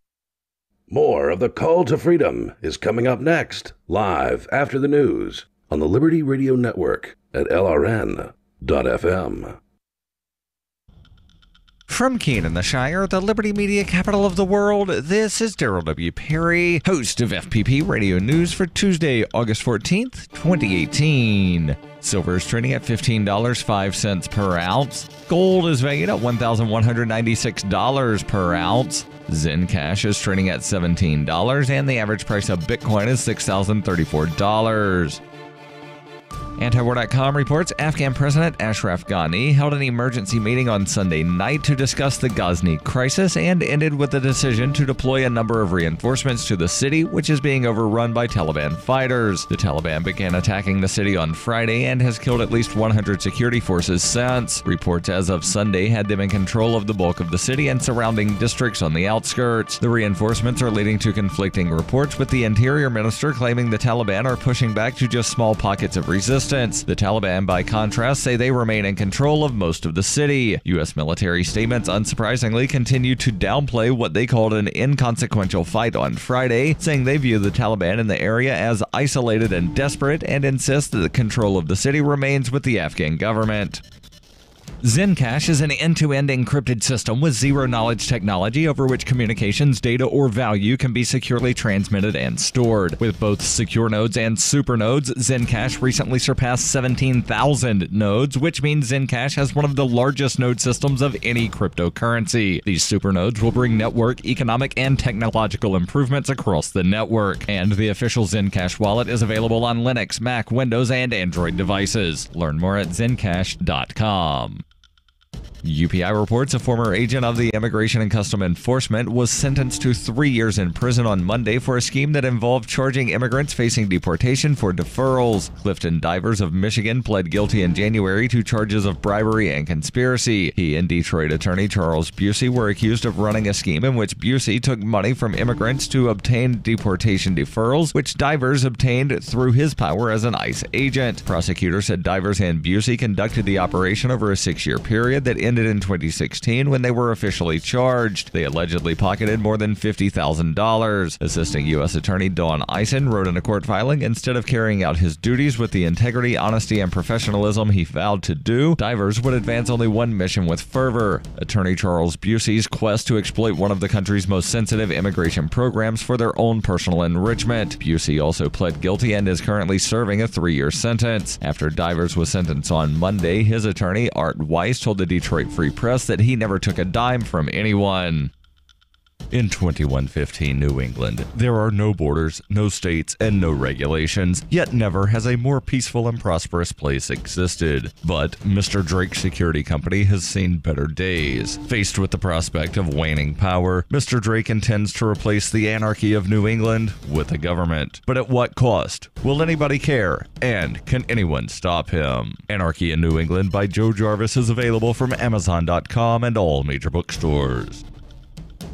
More of the Call to Freedom is coming up next, live after the news on the Liberty Radio Network at LRN.FM. From Keene in the Shire, the Liberty Media capital of the world, this is Daryl W. Perry, host of FPP Radio News for Tuesday, August 14th, 2018. Silver is trading at $15.05 per ounce. Gold is valued at $1,196 per ounce. Zencash is trading at $17, and the average price of Bitcoin is $6,034. Antiwar.com reports Afghan President Ashraf Ghani held an emergency meeting on Sunday night to discuss the Ghazni crisis and ended with a decision to deploy a number of reinforcements to the city, which is being overrun by Taliban fighters. The Taliban began attacking the city on Friday and has killed at least 100 security forces since. Reports as of Sunday had them in control of the bulk of the city and surrounding districts on the outskirts. The reinforcements are leading to conflicting reports, with the Interior Minister claiming the Taliban are pushing back to just small pockets of resistance. The Taliban, by contrast, say they remain in control of most of the city. U.S. military statements, unsurprisingly, continue to downplay what they called an inconsequential fight on Friday, saying they view the Taliban in the area as isolated and desperate, and insist that the control of the city remains with the Afghan government. Zencash is an end-to-end encrypted system with zero-knowledge technology over which communications, data, or value can be securely transmitted and stored. With both secure nodes and supernodes, Zencash recently surpassed 17,000 nodes, which means Zencash has one of the largest node systems of any cryptocurrency. These supernodes will bring network, economic, and technological improvements across the network. And the official Zencash wallet is available on Linux, Mac, Windows, and Android devices. Learn more at zencash.com. UPI reports a former agent of the Immigration and Customs Enforcement was sentenced to 3 years in prison on Monday for a scheme that involved charging immigrants facing deportation for deferrals. Clifton Divers of Michigan pled guilty in January to charges of bribery and conspiracy. He and Detroit attorney Charles Busey were accused of running a scheme in which Busey took money from immigrants to obtain deportation deferrals, which Divers obtained through his power as an ICE agent. Prosecutors said Divers and Busey conducted the operation over a 6-year period that ended in 2016 when they were officially charged. They allegedly pocketed more than $50,000. Assistant U.S. Attorney Dawn Eisen wrote in a court filing, instead of carrying out his duties with the integrity, honesty, and professionalism he vowed to do, Divers would advance only one mission with fervor: Attorney Charles Busey's quest to exploit one of the country's most sensitive immigration programs for their own personal enrichment. Busey also pled guilty and is currently serving a 3-year sentence. After Divers was sentenced on Monday, his attorney, Art Weiss, told the Detroit Free Press that he never took a dime from anyone. In 2115 New England, there are no borders, no states, and no regulations, yet never has a more peaceful and prosperous place existed. But Mr. Drake Security Company has seen better days. Faced with the prospect of waning power, Mr. Drake intends to replace the anarchy of New England with a government. But at what cost? Will anybody care? And can anyone stop him? Anarchy in New England by Joe Jarvis is available from Amazon.com and all major bookstores.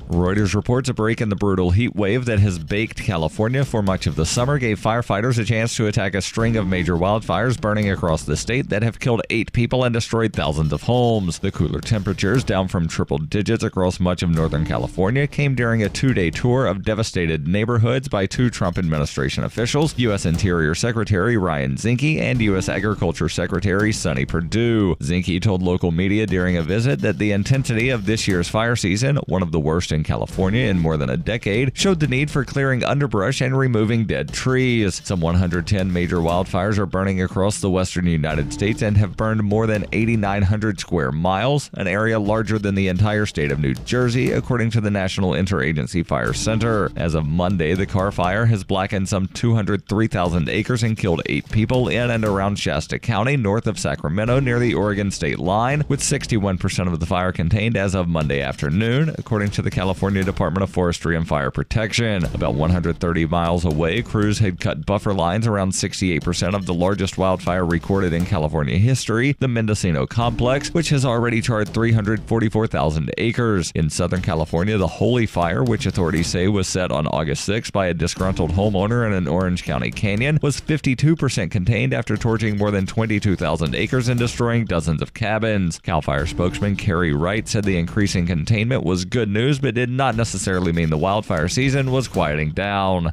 Reuters reports a break in the brutal heat wave that has baked California for much of the summer gave firefighters a chance to attack a string of major wildfires burning across the state that have killed 8 people and destroyed thousands of homes. The cooler temperatures, down from triple digits across much of Northern California, came during a 2-day tour of devastated neighborhoods by 2 Trump administration officials, U.S. Interior Secretary Ryan Zinke and U.S. Agriculture Secretary Sonny Perdue. Zinke told local media during a visit that the intensity of this year's fire season, one of the worst in California in more than a decade, showed the need for clearing underbrush and removing dead trees. Some 110 major wildfires are burning across the western United States and have burned more than 8,900 square miles, an area larger than the entire state of New Jersey, according to the National Interagency Fire Center. As of Monday, the Carr Fire has blackened some 203,000 acres and killed 8 people in and around Shasta County, north of Sacramento, near the Oregon state line, with 61% of the fire contained as of Monday afternoon, according to the California Department of Forestry and Fire Protection. About 130 miles away, crews had cut buffer lines around 68% of the largest wildfire recorded in California history, the Mendocino Complex, which has already charred 344,000 acres. In Southern California, the Holy Fire, which authorities say was set on August 6 by a disgruntled homeowner in an Orange County canyon, was 52% contained after torching more than 22,000 acres and destroying dozens of cabins. CAL FIRE spokesman Kerry Wright said the increasing containment was good news, but did not necessarily mean the wildfire season was quieting down.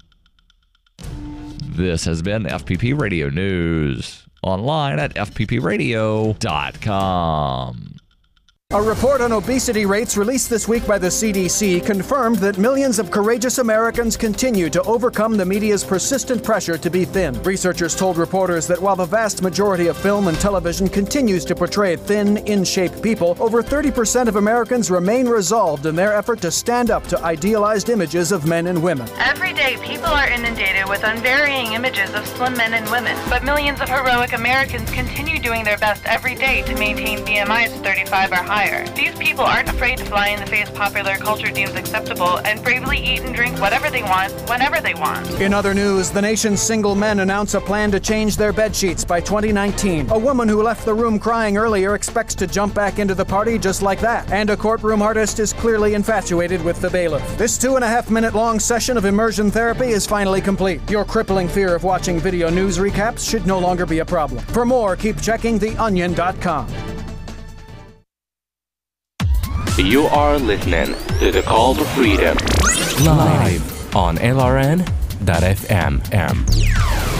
This has been FPP Radio News. Online at fppradio.com. A report on obesity rates released this week by the CDC confirmed that millions of courageous Americans continue to overcome the media's persistent pressure to be thin. Researchers told reporters that while the vast majority of film and television continues to portray thin, in-shape people, over 30% of Americans remain resolved in their effort to stand up to idealized images of men and women. Every day, people are inundated with unvarying images of slim men and women, but millions of heroic Americans continue doing their best every day to maintain BMIs of 35 or higher. These people aren't afraid to fly in the face popular culture deems acceptable and bravely eat and drink whatever they want, whenever they want. In other news, the nation's single men announce a plan to change their bed sheets by 2019. A woman who left the room crying earlier expects to jump back into the party just like that. And a courtroom artist is clearly infatuated with the bailiff. This 2.5-minute-long session of immersion therapy is finally complete. Your crippling fear of watching video news recaps should no longer be a problem. For more, keep checking theonion.com. You are listening to the Call to Freedom live on LRN.FM.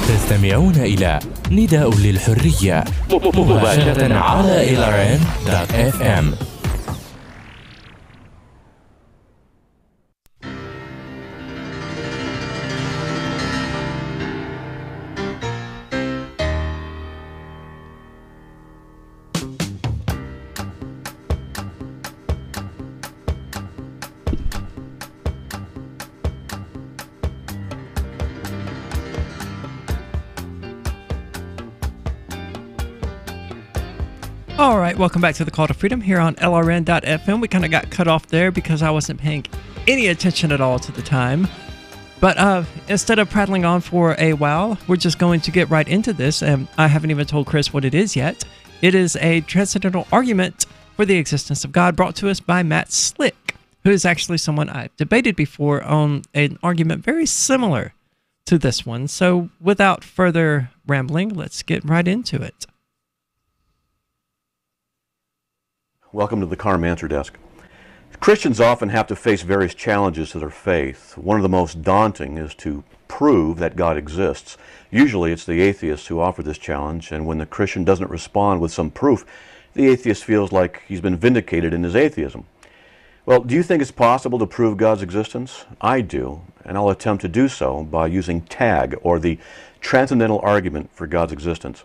تستمعون إلى نداء للحرية مباشرة على LRN.FM. All right, welcome back to the Call to Freedom here on LRN.FM. We kind of got cut off there because I wasn't paying any attention at all to the time. But instead of prattling on for a while, we're just going to get right into this. And I haven't even told Chris what it is yet. It is a transcendental argument for the existence of God brought to us by Matt Slick, who is actually someone I've debated before on an argument very similar to this one. So without further rambling, let's get right into it. Welcome to the Carm Answer Desk. Christians often have to face various challenges to their faith. One of the most daunting is to prove that God exists. Usually it's the atheists who offer this challenge, and when the Christian doesn't respond with some proof, the atheist feels like he's been vindicated in his atheism. Well, do you think it's possible to prove God's existence? I do, and I'll attempt to do so by using TAG, or the Transcendental Argument for God's Existence.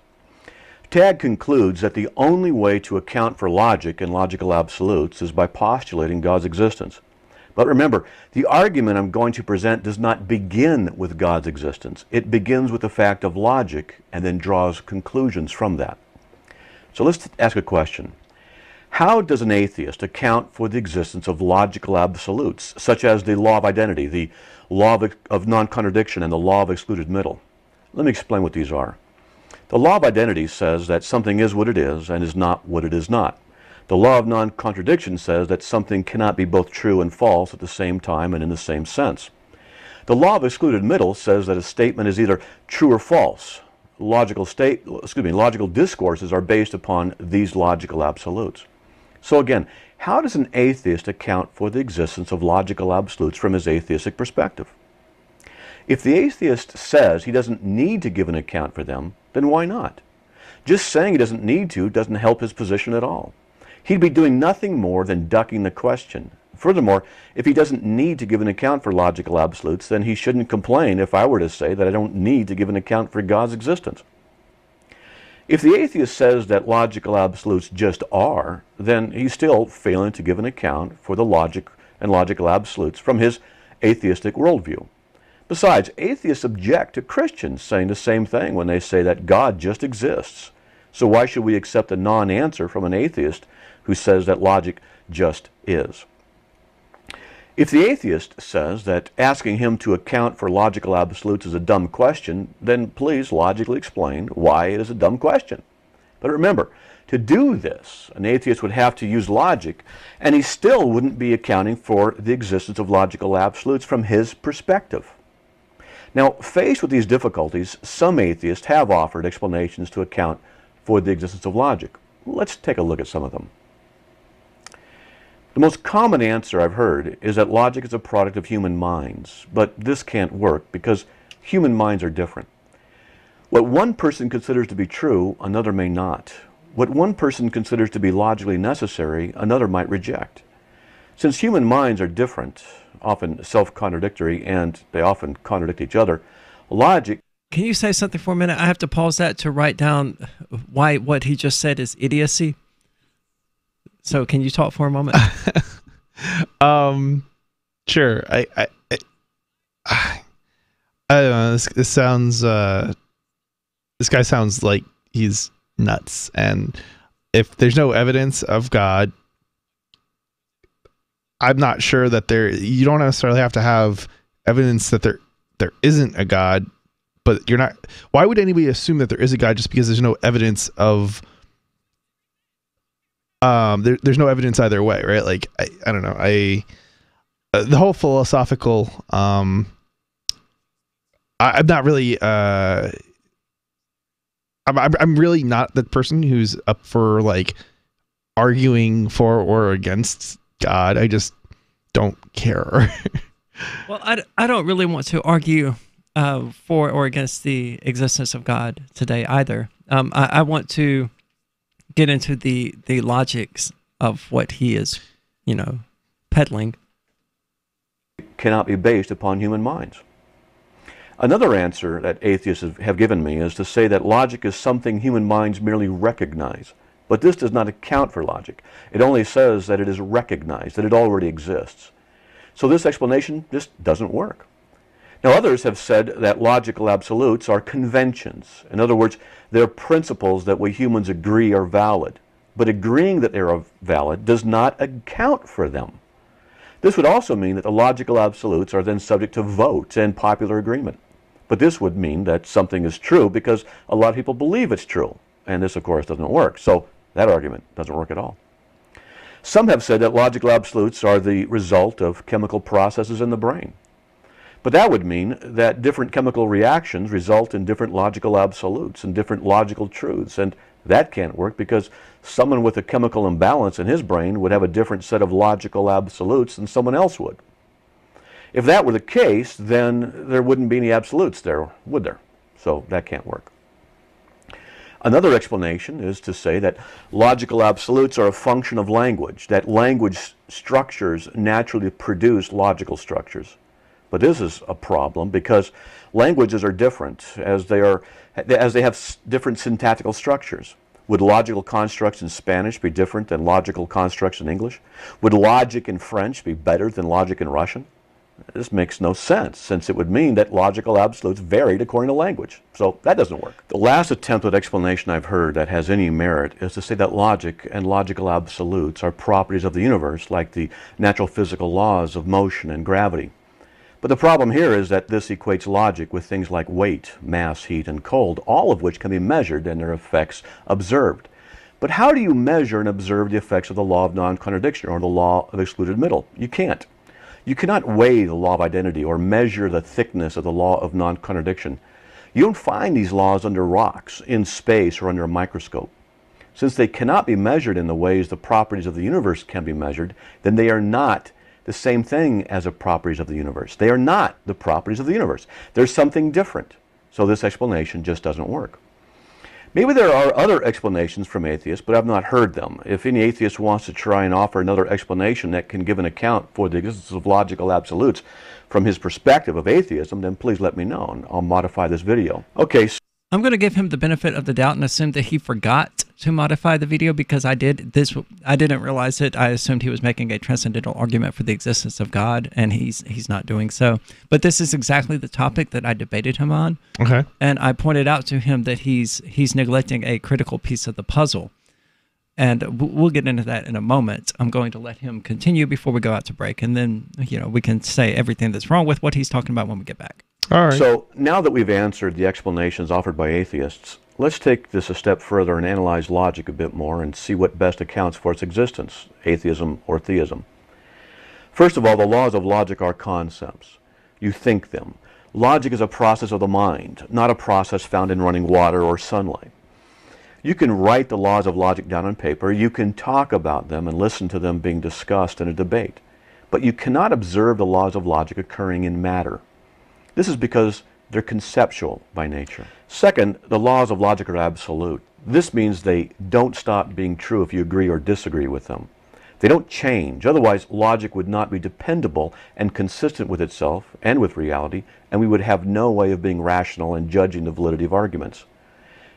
TAG concludes that the only way to account for logic and logical absolutes is by postulating God's existence. But remember, the argument I'm going to present does not begin with God's existence. It begins with the fact of logic and then draws conclusions from that. So let's ask a question. How does an atheist account for the existence of logical absolutes, such as the law of identity, the law of non-contradiction, and the law of excluded middle? Let me explain what these are. The law of identity says that something is what it is and is not what it is not. The law of non-contradiction says that something cannot be both true and false at the same time and in the same sense. The law of excluded middle says that a statement is either true or false. Logical discourses are based upon these logical absolutes. So again, how does an atheist account for the existence of logical absolutes from his atheistic perspective? If the atheist says he doesn't need to give an account for them, then why not? Just saying he doesn't need to doesn't help his position at all. He'd be doing nothing more than ducking the question. Furthermore, if he doesn't need to give an account for logical absolutes, then he shouldn't complain if I were to say that I don't need to give an account for God's existence. If the atheist says that logical absolutes just are, then he's still failing to give an account for the logic and logical absolutes from his atheistic worldview. Besides, atheists object to Christians saying the same thing when they say that God just exists. So why should we accept a non-answer from an atheist who says that logic just is? If the atheist says that asking him to account for logical absolutes is a dumb question, then please logically explain why it is a dumb question. But remember, to do this, an atheist would have to use logic, and he still wouldn't be accounting for the existence of logical absolutes from his perspective. Now, faced with these difficulties, some atheists have offered explanations to account for the existence of logic. Let's take a look at some of them. The most common answer I've heard is that logic is a product of human minds, but this can't work because human minds are different. What one person considers to be true, another may not. What one person considers to be logically necessary, another might reject. Since human minds are different, often self-contradictory, and they often contradict each other, logic... Can you say something for a minute? I have to pause that to write down why what he just said is idiocy. So can you talk for a moment? Sure. I don't know. This sounds. This guy sounds like he's nuts. And if there's no evidence of God, I'm not sure that you don't necessarily have to have evidence that there isn't a God, but you're not. Why would anybody assume that there is a God just because there's no evidence of? There's no evidence either way, right? Like I don't know. The whole philosophical. I'm not really. I'm really not the person who's up for like arguing for or against God. I just don't care. Well, I don't really want to argue for or against the existence of God today either. I want to get into the logics of what he is, peddling. Cannot be based upon human minds. Another answer that atheists have given me is to say that logic is something human minds merely recognize. But this does not account for logic. It only says that it is recognized, that it already exists. So this explanation just doesn't work. Now others have said that logical absolutes are conventions. In other words, they're principles that we humans agree are valid. But agreeing that they are valid does not account for them. This would also mean that the logical absolutes are then subject to vote and popular agreement. But this would mean that something is true because a lot of people believe it's true. And this, of course, doesn't work. So that argument doesn't work at all. Some have said that logical absolutes are the result of chemical processes in the brain. But that would mean that different chemical reactions result in different logical absolutes and different logical truths. And that can't work because someone with a chemical imbalance in his brain would have a different set of logical absolutes than someone else would. If that were the case, then there wouldn't be any absolutes there, would there? So that can't work. Another explanation is to say that logical absolutes are a function of language, that language structures naturally produce logical structures. But this is a problem because languages are different as they have different syntactical structures. Would logical constructs in Spanish be different than logical constructs in English? Would logic in French be better than logic in Russian? This makes no sense, since it would mean that logical absolutes varied according to language. So that doesn't work. The last attempt at explanation I've heard that has any merit is to say that logic and logical absolutes are properties of the universe, like the natural physical laws of motion and gravity. But the problem here is that this equates logic with things like weight, mass, heat, and cold, all of which can be measured and their effects observed. But how do you measure and observe the effects of the law of non-contradiction or the law of excluded middle? You can't. You cannot weigh the law of identity or measure the thickness of the law of non-contradiction. You don't find these laws under rocks, in space, or under a microscope. Since they cannot be measured in the ways the properties of the universe can be measured, then they are not the same thing as the properties of the universe. They are not the properties of the universe. There's something different. So this explanation just doesn't work. Maybe there are other explanations from atheists, but I've not heard them. If any atheist wants to try and offer another explanation that can give an account for the existence of logical absolutes from his perspective of atheism, then please let me know, and I'll modify this video. Okay. I'm going to give him the benefit of the doubt and assume that he forgot to modify the video because I didn't realize it. I assumed he was making a transcendental argument for the existence of God, and he's not doing so. But this is exactly the topic that I debated him on. Okay. And I pointed out to him that he's neglecting a critical piece of the puzzle. And we'll get into that in a moment. I'm going to let him continue before we go out to break, and then we can say everything that's wrong with what he's talking about when we get back. All right. So now that we've answered the explanations offered by atheists, let's take this a step further and analyze logic a bit more and see what best accounts for its existence, atheism or theism. First of all, the laws of logic are concepts. You think them. Logic is a process of the mind, not a process found in running water or sunlight. You can write the laws of logic down on paper, you can talk about them and listen to them being discussed in a debate, but you cannot observe the laws of logic occurring in matter. This is because They're conceptual by nature. Second, the laws of logic are absolute. This means they don't stop being true if you agree or disagree with them. They don't change. Otherwise, logic would not be dependable and consistent with itself and with reality, and we would have no way of being rational and judging the validity of arguments.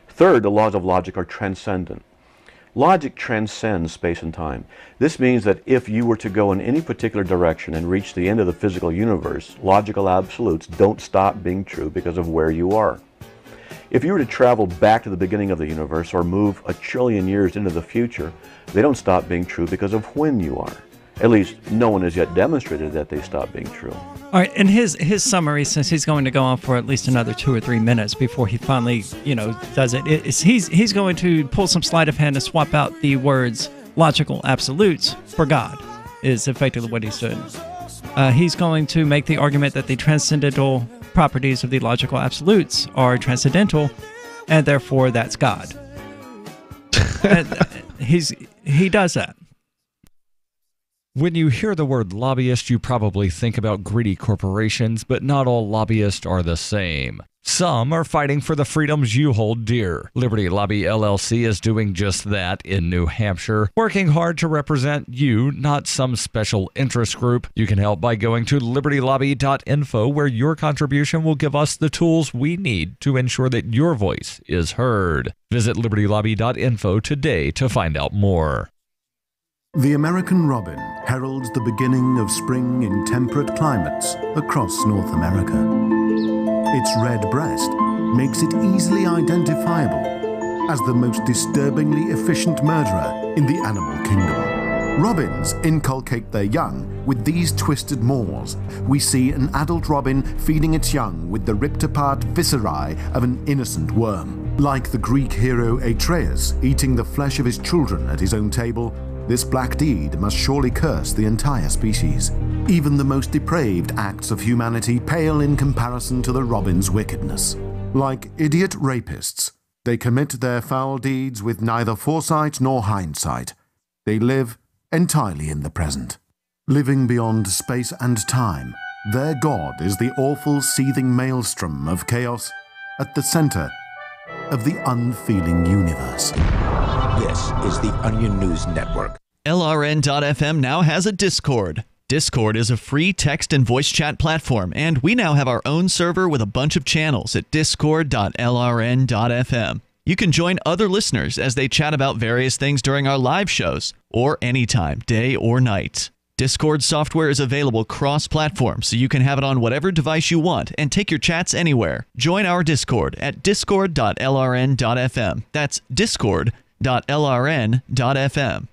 Third, the laws of logic are transcendent. Logic transcends space and time. This means that if you were to go in any particular direction and reach the end of the physical universe, logical absolutes don't stop being true because of where you are. If you were to travel back to the beginning of the universe or move 1 trillion years into the future, they don't stop being true because of when you are. At least, no one has yet demonstrated that they stop being true. All right, and his summary, since he's going to go on for at least another 2 or 3 minutes before he finally, does it, he's going to pull some sleight of hand and swap out the words logical absolutes for God, is effectively what he's doing. He's going to make the argument that the transcendental properties of the logical absolutes are transcendental, and therefore that's God. And he does that. When you hear the word lobbyist, you probably think about greedy corporations, but not all lobbyists are the same. Some are fighting for the freedoms you hold dear. Liberty Lobby LLC is doing just that in New Hampshire, working hard to represent you, not some special interest group. You can help by going to libertylobby.info, where your contribution will give us the tools we need to ensure that your voice is heard. Visit libertylobby.info today to find out more. The American robin heralds the beginning of spring in temperate climates across North America. Its red breast makes it easily identifiable as the most disturbingly efficient murderer in the animal kingdom. Robins inculcate their young with these twisted maws. We see an adult robin feeding its young with the ripped-apart viscerae of an innocent worm. Like the Greek hero Atreus eating the flesh of his children at his own table, this black deed must surely curse the entire species. Even the most depraved acts of humanity pale in comparison to the robin's wickedness. Like idiot rapists, they commit their foul deeds with neither foresight nor hindsight. They live entirely in the present. Living beyond space and time, their god is the awful seething maelstrom of chaos at the center of the unfeeling universe. This is the Onion News Network. LRN.FM now has a Discord. Discord is a free text and voice chat platform, and we now have our own server with a bunch of channels at discord.lrn.fm. You can join other listeners as they chat about various things during our live shows, or anytime, day or night. Discord software is available cross-platform, so you can have it on whatever device you want and take your chats anywhere. Join our Discord at discord.lrn.fm. That's discord.lrn.fm.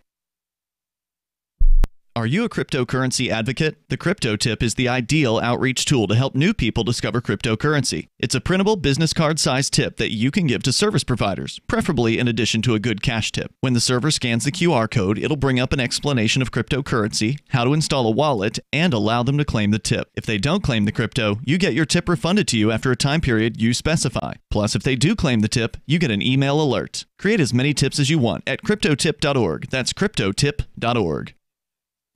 Are you a cryptocurrency advocate? The Crypto Tip is the ideal outreach tool to help new people discover cryptocurrency. It's a printable business card-sized tip that you can give to service providers, preferably in addition to a good cash tip. When the server scans the QR code, it'll bring up an explanation of cryptocurrency, how to install a wallet, and allow them to claim the tip. If they don't claim the crypto, you get your tip refunded to you after a time period you specify. Plus, if they do claim the tip, you get an email alert. Create as many tips as you want at cryptotip.org. That's cryptotip.org.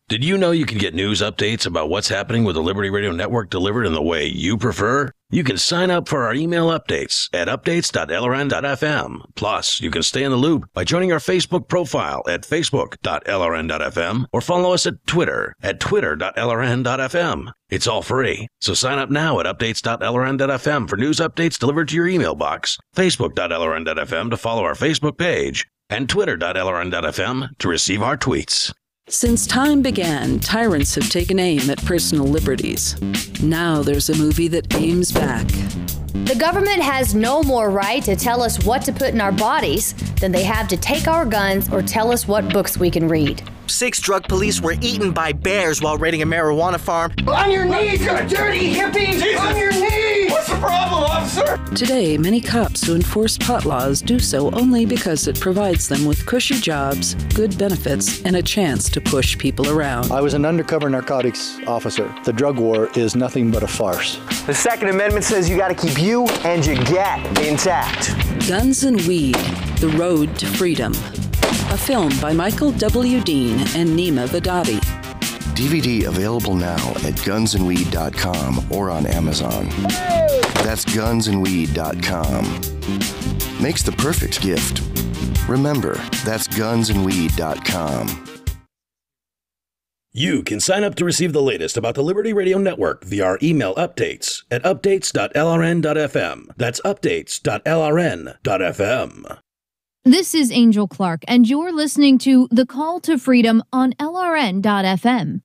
Did you know you can get news updates about what's happening with the Liberty Radio Network delivered in the way you prefer? You can sign up for our email updates at updates.lrn.fm. Plus, you can stay in the loop by joining our Facebook profile at facebook.lrn.fm or follow us at Twitter at twitter.lrn.fm. It's all free, so sign up now at updates.lrn.fm for news updates delivered to your email box, facebook.lrn.fm to follow our Facebook page, and twitter.lrn.fm to receive our tweets. Since time began, tyrants have taken aim at personal liberties. Now there's a movie that aims back. The government has no more right to tell us what to put in our bodies than they have to take our guns or tell us what books we can read. 6 drug police were eaten by bears while raiding a marijuana farm. On your knees, you dirty hippie! Jesus. On your knees! What's the problem, officer? Today, many cops who enforce pot laws do so only because it provides them with cushy jobs, good benefits, and a chance to push people around. I was an undercover narcotics officer. The drug war is nothing but a farce. The Second Amendment says you gotta keep you and your get intact. Guns and Weed, The Road to Freedom. A film by Michael W. Dean and Nima Vadadi. DVD available now at gunsandweed.com or on Amazon. That's gunsandweed.com. Makes the perfect gift. Remember, that's gunsandweed.com. You can sign up to receive the latest about the Liberty Radio Network via our email updates at updates.lrn.fm. That's updates.lrn.fm. This is Angel Clark, and you're listening to The Call to Freedom on LRN.FM.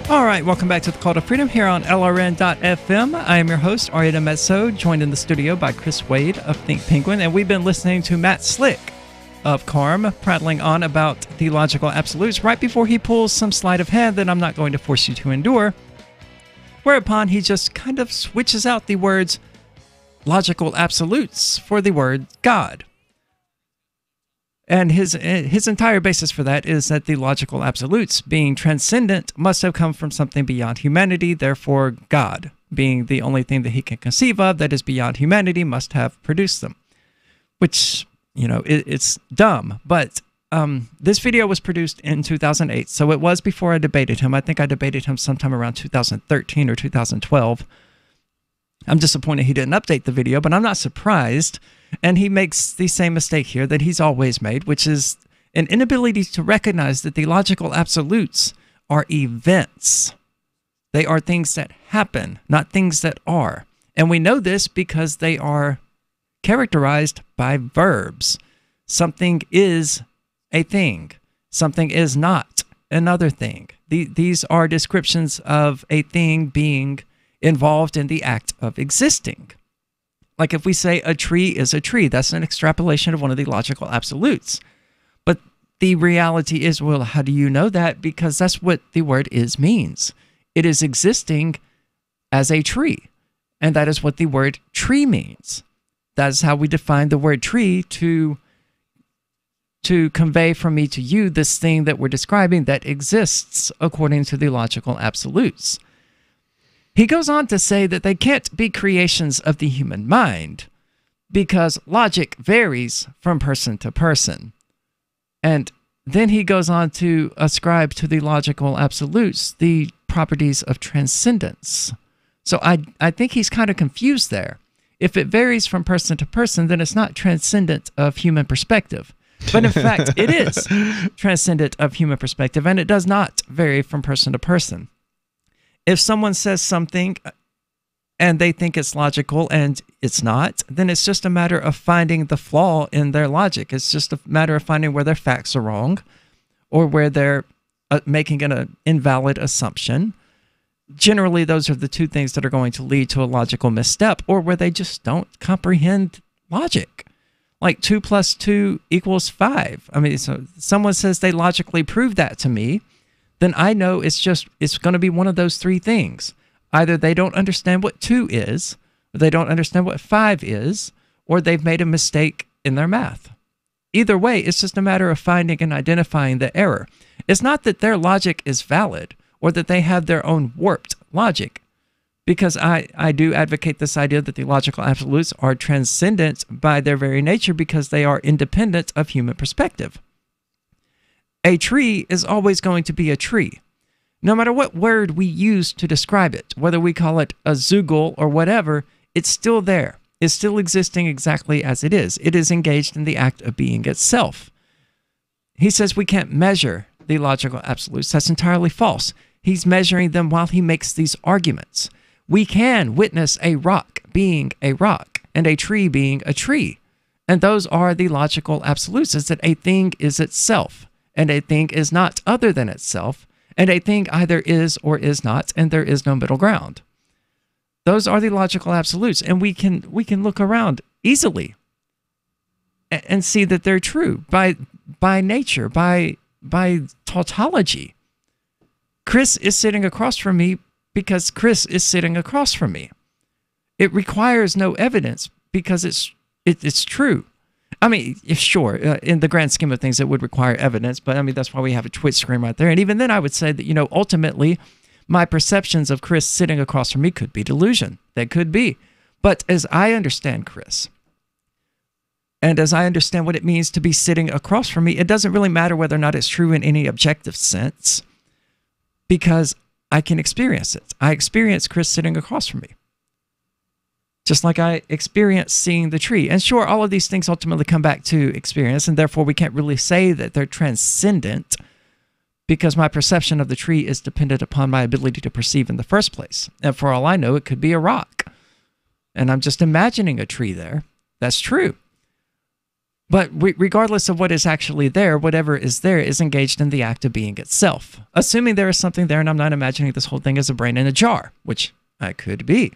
All right, welcome back to the Call to Freedom here on LRN.FM. I am your host, Arietta Mezzo, joined in the studio by Chris Wade of Think Penguin, and we've been listening to Matt Slick of CARM prattling on about theological absolutes right before he pulls some sleight of hand that I'm not going to force you to endure, whereupon he just kind of switches out the words logical absolutes for the word God. And his entire basis for that is that the logical absolutes, being transcendent, must have come from something beyond humanity. Therefore, God, being the only thing that he can conceive of that is beyond humanity, must have produced them. Which, it's dumb. But this video was produced in 2008, so it was before I debated him. I think I debated him sometime around 2013 or 2012. I'm disappointed he didn't update the video, but I'm not surprised. And he makes the same mistake here that he's always made, which is an inability to recognize that the logical absolutes are events. They are things that happen, not things that are. And we know this because they are characterized by verbs. Something is a thing. Something is not another thing. These are descriptions of a thing being involved in the act of existing. Like if we say a tree is a tree, that's an extrapolation of one of the logical absolutes. But the reality is, well, how do you know that? Because that's what the word is means. It is existing as a tree. And that is what the word tree means. That's how we define the word tree to convey from me to you this thing that we're describing that exists according to the logical absolutes. He goes on to say that they can't be creations of the human mind because logic varies from person to person. And then he goes on to ascribe to the logical absolutes the properties of transcendence. So I think he's kind of confused there. If it varies from person to person, then it's not transcendent of human perspective. But in fact, it is transcendent of human perspective, and it does not vary from person to person. If someone says something and they think it's logical and it's not, then it's just a matter of finding the flaw in their logic. It's just a matter of finding where their facts are wrong or where they're making an invalid assumption. Generally, those are the two things that are going to lead to a logical misstep, or where they just don't comprehend logic. Like 2 + 2 = 5. I mean, so someone says they logically prove that to me, then I know it's going to be one of those three things. Either they don't understand what 2 is, or they don't understand what 5 is, or they've made a mistake in their math. Either way, it's just a matter of finding and identifying the error. It's not that their logic is valid or that they have their own warped logic, because I do advocate this idea that the logical absolutes are transcendent by their very nature because they are independent of human perspective. A tree is always going to be a tree, no matter what word we use to describe it, whether we call it a zoogle or whatever, it's still there. It's still existing exactly as it is. It is engaged in the act of being itself. He says we can't measure the logical absolutes. That's entirely false. He's measuring them while he makes these arguments. We can witness a rock being a rock and a tree being a tree. And those are the logical absolutes, is that a thing is itself, and a thing is not other than itself, and a thing either is or is not, and there is no middle ground. Those are the logical absolutes, and we can look around easily and see that they're true by nature, by tautology. Chris is sitting across from me because Chris is sitting across from me. It requires no evidence because it's true. I mean, sure, in the grand scheme of things, it would require evidence, but I mean, that's why we have a Twitch screen right there. And even then, I would say that, ultimately, my perceptions of Chris sitting across from me could be delusion. They could be. But as I understand Chris, and as I understand what it means to be sitting across from me, it doesn't really matter whether or not it's true in any objective sense, because I can experience it. I experience Chris sitting across from me, just like I experience seeing the tree. And sure, all of these things ultimately come back to experience, and therefore we can't really say that they're transcendent, because my perception of the tree is dependent upon my ability to perceive in the first place. And for all I know, it could be a rock, and I'm just imagining a tree there. That's true. But regardless of what is actually there, whatever is there is engaged in the act of being itself. Assuming there is something there, and I'm not imagining this whole thing as a brain in a jar, which I could be.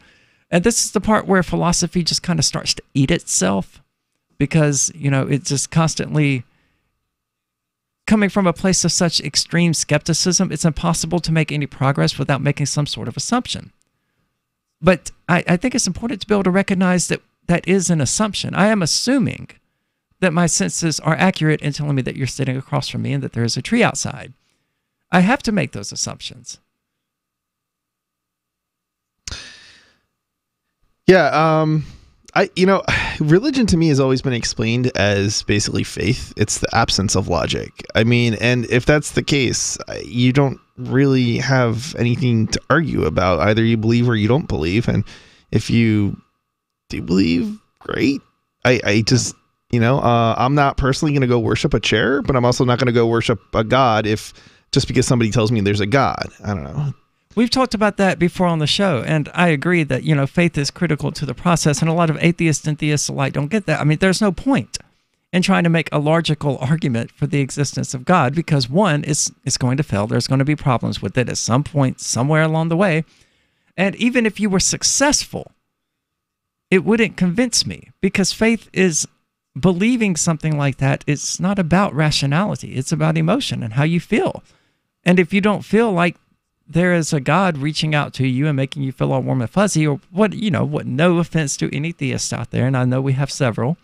And this is the part where philosophy just kind of starts to eat itself, because, it's just constantly coming from a place of such extreme skepticism. It's impossible to make any progress without making some sort of assumption. But I think it's important to be able to recognize that that is an assumption. I am assuming that my senses are accurate in telling me that you're sitting across from me and that there is a tree outside. I have to make those assumptions. Yeah, religion to me has always been explained as basically faith. It's the absence of logic. I mean, and if that's the case, you don't really have anything to argue about. Either you believe or you don't believe. And if you do believe, great. I just, I'm not personally going to go worship a chair, but I'm also not going to go worship a god just because somebody tells me there's a god. I don't know. We've talked about that before on the show, and I agree that, faith is critical to the process, and a lot of atheists and theists alike don't get that. I mean, there's no point in trying to make a logical argument for the existence of God, because one, it's going to fail. There's going to be problems with it at some point, somewhere along the way. And even if you were successful, it wouldn't convince me, because faith is believing something like that. It's not about rationality. It's about emotion and how you feel. And if you don't feel like there is a God reaching out to you and making you feel all warm and fuzzy, or no offense to any theists out there, and I know we have several,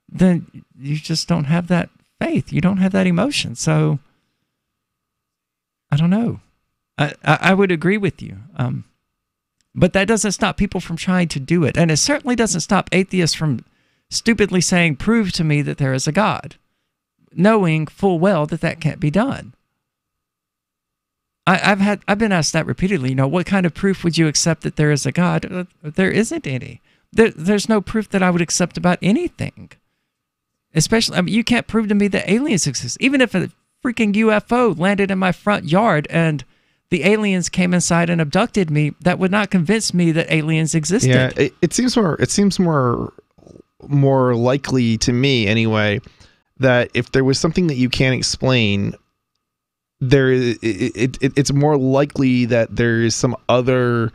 then you just don't have that faith. You don't have that emotion. So I don't know. I would agree with you. But that doesn't stop people from trying to do it. And it certainly doesn't stop atheists from stupidly saying, prove to me that there is a God, knowing full well that that can't be done. I've been asked that repeatedly. What kind of proof would you accept that there is a God? There isn't any. There's no proof that I would accept about anything. Especially, you can't prove to me that aliens exist. Even if a freaking UFO landed in my front yard and the aliens came inside and abducted me, that would not convince me that aliens existed. Yeah, it seems more likely to me anyway that if there was something that you can't explain, it's more likely that there is some other.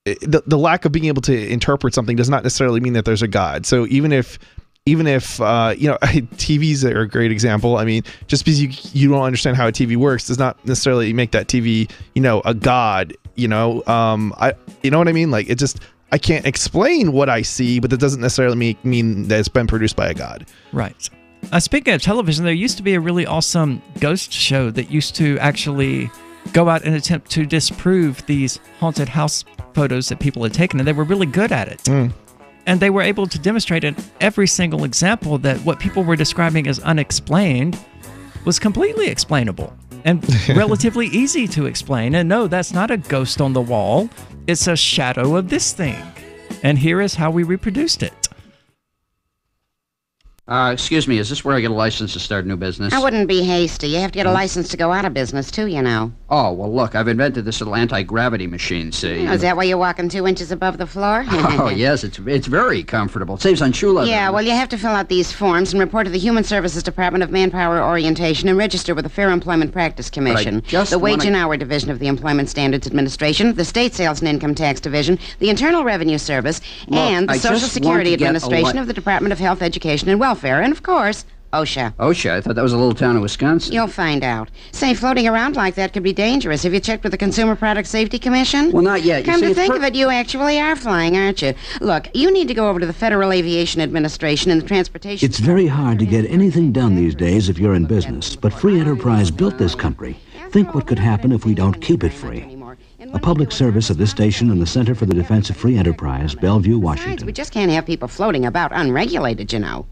The lack of being able to interpret something does not necessarily mean that there's a God. So even if TVs are a great example. I mean, just because you don't understand how a TV works does not necessarily make that TV a god. You know what I mean? Like, it just, I can't explain what I see, but that doesn't necessarily mean that it's been produced by a god. Right. Speaking of television, there used to be a really awesome ghost show that used to actually go out and attempt to disprove these haunted house photos that people had taken, and they were really good at it. And they were able to demonstrate in every single example that what people were describing as unexplained was completely explainable and relatively easy to explain. And no, that's not a ghost on the wall. It's a shadow of this thing. And here is how we reproduced it. Excuse me, is this where I get a license to start a new business? I wouldn't be hasty. You have to get a license to go out of business, too, you know. Oh, well, look, I've invented this little anti-gravity machine, see? Oh, is that why you're walking 2 inches above the floor? Oh, yes, it's very comfortable. It saves on shoe leather. Yeah, well, you have to fill out these forms and report to the Human Services Department of Manpower Orientation and register with the Fair Employment Practice Commission, the Wage and Hour Division of the Employment Standards Administration, the State Sales and Income Tax Division, the Internal Revenue Service, and the Social Security Administration of the Department of Health, Education, and Welfare, and, of course, OSHA. OSHA? I thought that was a little town in Wisconsin. You'll find out. Say, floating around like that could be dangerous. Have you checked with the Consumer Product Safety Commission? Well, not yet. Come to think of it, you actually are flying, aren't you? Look, you need to go over to the Federal Aviation Administration and the Transportation... It's very hard to get anything done these days if you're in business, but free enterprise built this country. Think what could happen if we don't keep it free. A public service of this station and the Center for the Defense of Free Enterprise, Bellevue, Washington. Besides, we just can't have people floating about unregulated, you know.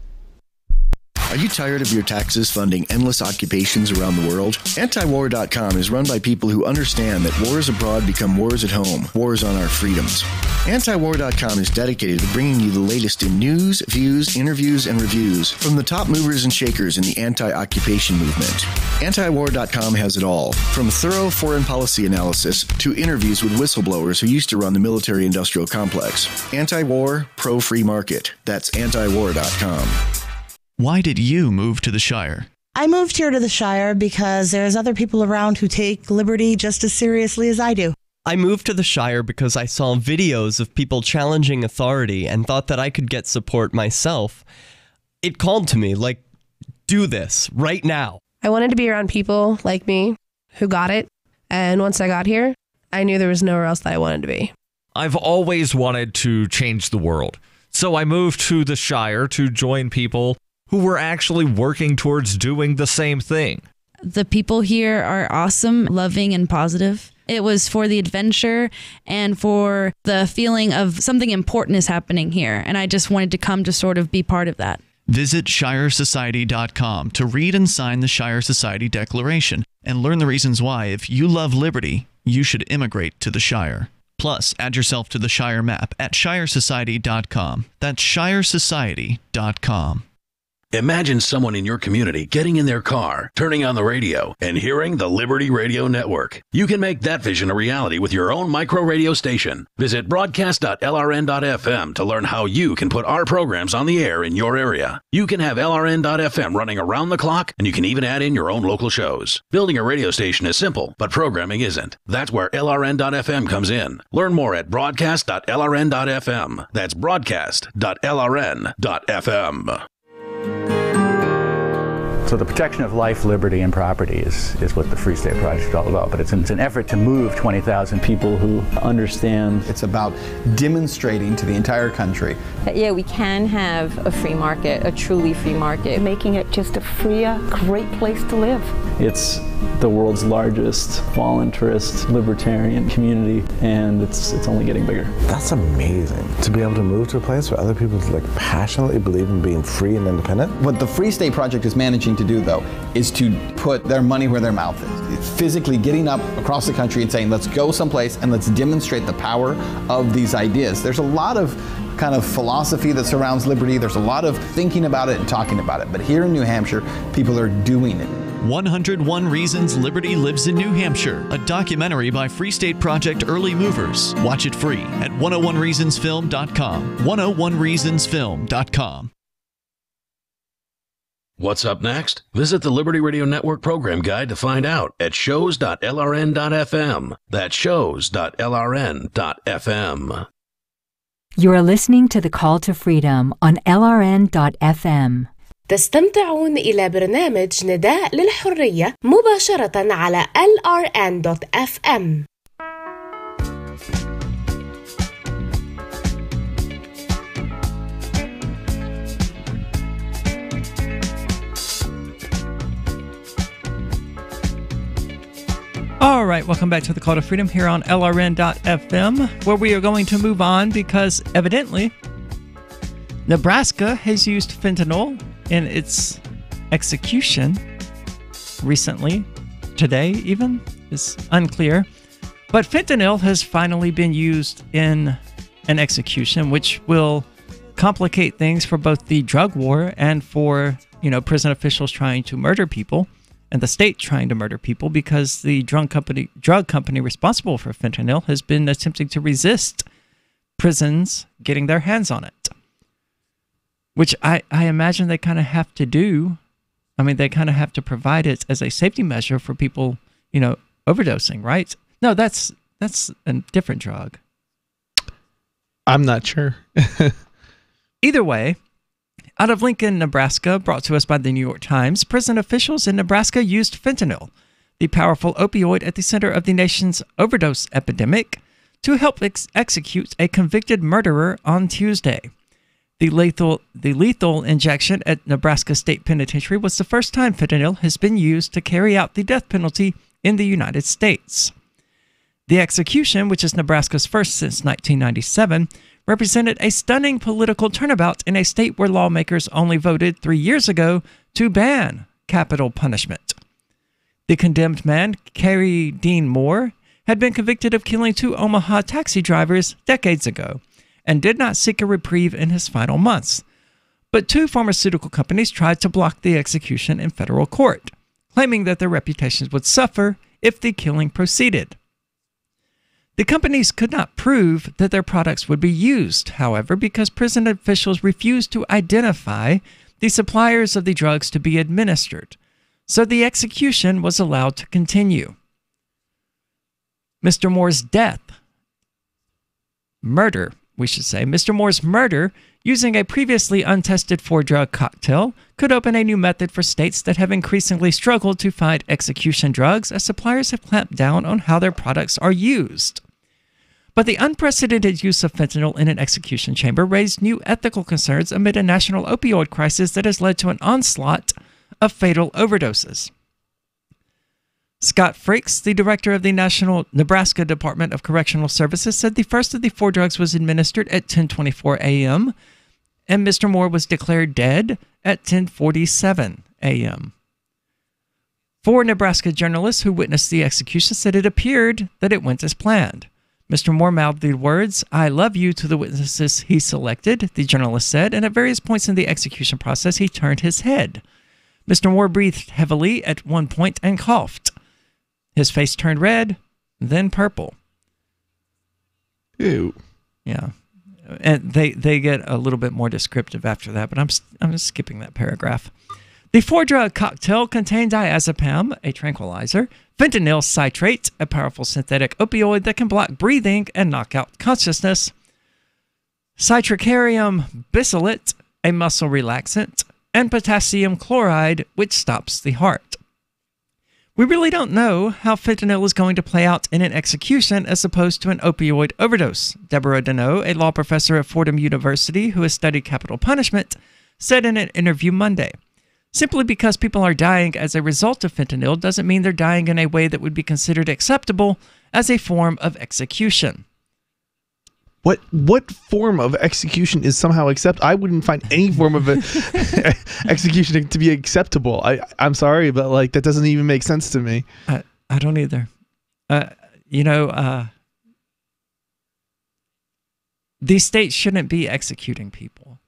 Are you tired of your taxes funding endless occupations around the world? Antiwar.com is run by people who understand that wars abroad become wars at home, wars on our freedoms. Antiwar.com is dedicated to bringing you the latest in news, views, interviews, and reviews from the top movers and shakers in the anti-occupation movement. Antiwar.com has it all, from thorough foreign policy analysis to interviews with whistleblowers who used to run the military-industrial complex. Anti-war, pro-free market. That's antiwar.com. Why did you move to the Shire? I moved here to the Shire because there's other people around who take liberty just as seriously as I do. I moved to the Shire because I saw videos of people challenging authority and thought that I could get support myself. It called to me, like, do this right now. I wanted to be around people like me who got it. And once I got here, I knew there was nowhere else that I wanted to be. I've always wanted to change the world. So I moved to the Shire to join people who were actually working towards doing the same thing. The people here are awesome, loving, and positive. It was for the adventure and for the feeling of something important is happening here. And I just wanted to come to sort of be part of that. Visit ShireSociety.com to read and sign the Shire Society Declaration and learn the reasons why, if you love liberty, you should immigrate to the Shire. Plus, add yourself to the Shire map at ShireSociety.com. That's ShireSociety.com. Imagine someone in your community getting in their car, turning on the radio, and hearing the Liberty Radio Network. You can make that vision a reality with your own micro radio station. Visit broadcast.lrn.fm to learn how you can put our programs on the air in your area. You can have LRN.FM running around the clock, and you can even add in your own local shows. Building a radio station is simple, but programming isn't. That's where LRN.FM comes in. Learn more at broadcast.lrn.fm. That's broadcast.lrn.fm. So the protection of life, liberty, and property is what the Free State Project is all about. But it's an effort to move 20,000 people who understand. It's about demonstrating to the entire country that, yeah, we can have a free market, a truly free market. Making it just a freer, great place to live. It's the world's largest voluntarist libertarian community, and it's only getting bigger. That's amazing, to be able to move to a place where other people passionately believe in being free and independent. What the Free State Project is managing to do, though, is to put their money where their mouth is. It's physically getting up across the country and saying, let's go someplace and let's demonstrate the power of these ideas. There's a lot of kind of philosophy that surrounds liberty. There's a lot of thinking about it and talking about it. But here in New Hampshire, people are doing it. 101 Reasons Liberty Lives in New Hampshire, a documentary by Free State Project Early Movers. Watch it free at 101reasonsfilm.com. 101reasonsfilm.com. What's up next? Visit the Liberty Radio Network program guide to find out at shows.lrn.fm. That's shows.lrn.fm. You're listening to The Call to Freedom on LRN.FM. تستمتعون إلى برنامج نداء للحرية مباشرة على LRN.FM. All right, welcome back to the Call to Freedom here on LRN.FM, where we are going to move on because evidently Nebraska has used fentanyl in its execution recently, today even, is unclear. But fentanyl has finally been used in an execution, which will complicate things for both the drug war and for, prison officials trying to murder people and the state trying to murder people, because the drug company responsible for fentanyl has been attempting to resist prisons getting their hands on it. Which I imagine they kind of have to do. I mean, they kind of have to provide it as a safety measure for people, overdosing, right? No, that's a different drug. I'm not sure. Either way, Out of Lincoln, Nebraska, brought to us by the New York Times, prison officials in Nebraska used fentanyl, the powerful opioid at the center of the nation's overdose epidemic, to help execute a convicted murderer on Tuesday. The lethal injection at Nebraska State Penitentiary was the first time fentanyl has been used to carry out the death penalty in the United States. The execution, which is Nebraska's first since 1997, represented a stunning political turnabout in a state where lawmakers only voted 3 years ago to ban capital punishment. The condemned man, Kerry Dean Moore, had been convicted of killing 2 Omaha taxi drivers decades ago and did not seek a reprieve in his final months. But 2 pharmaceutical companies tried to block the execution in federal court, claiming that their reputations would suffer if the killing proceeded. The companies could not prove that their products would be used, however, because prison officials refused to identify the suppliers of the drugs to be administered, so the execution was allowed to continue. Mr. Moore's Mr. Moore's murder, using a previously untested 4-drug cocktail, could open a new method for states that have increasingly struggled to find execution drugs as suppliers have clamped down on how their products are used. But the unprecedented use of fentanyl in an execution chamber raised new ethical concerns amid a national opioid crisis that has led to an onslaught of fatal overdoses. Scott Frakes, the director of the Nebraska Department of Correctional Services, said the first of the 4 drugs was administered at 10:24 a.m., and Mr. Moore was declared dead at 10:47 a.m. 4 Nebraska journalists who witnessed the execution said it appeared that it went as planned. Mr. Moore mouthed the words, "I love you," to the witnesses he selected, the journalist said, and at various points in the execution process he turned his head. Mr. Moore breathed heavily at one point and coughed. His face turned red, then purple. Ew. Yeah. And they get a little bit more descriptive after that, but I'm just skipping that paragraph. The 4-drug cocktail contained diazepam, a tranquilizer, fentanyl citrate, a powerful synthetic opioid that can block breathing and knock out consciousness, citracarium bisulate, a muscle relaxant, and potassium chloride, which stops the heart. We really don't know how fentanyl is going to play out in an execution as opposed to an opioid overdose, Deborah Deneau, a law professor at Fordham University who has studied capital punishment, said in an interview Monday. Simply because people are dying as a result of fentanyl doesn't mean they're dying in a way that would be considered acceptable as a form of execution. What form of execution is somehow acceptable? I wouldn't find any form of execution to be acceptable. I'm sorry, but like that doesn't even make sense to me. I don't either. These states shouldn't be executing people.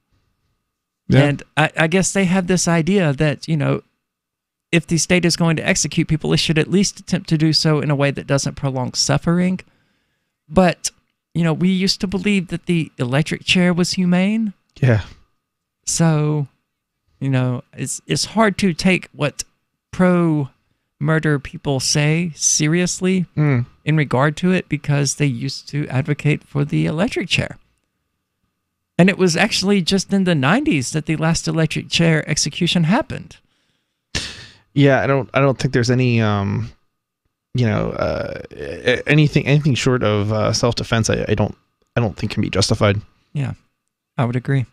Yeah. And I guess they have this idea that, if the state is going to execute people, it should at least attempt to do so in a way that doesn't prolong suffering. But, we used to believe that the electric chair was humane. Yeah. So, it's hard to take what pro-murder people say seriously in regard to it because they used to advocate for the electric chair. And it was actually just in the 90s that the last electric chair execution happened. Yeah, I don't think there's any anything short of self-defense. I don't think can be justified. Yeah, I would agree.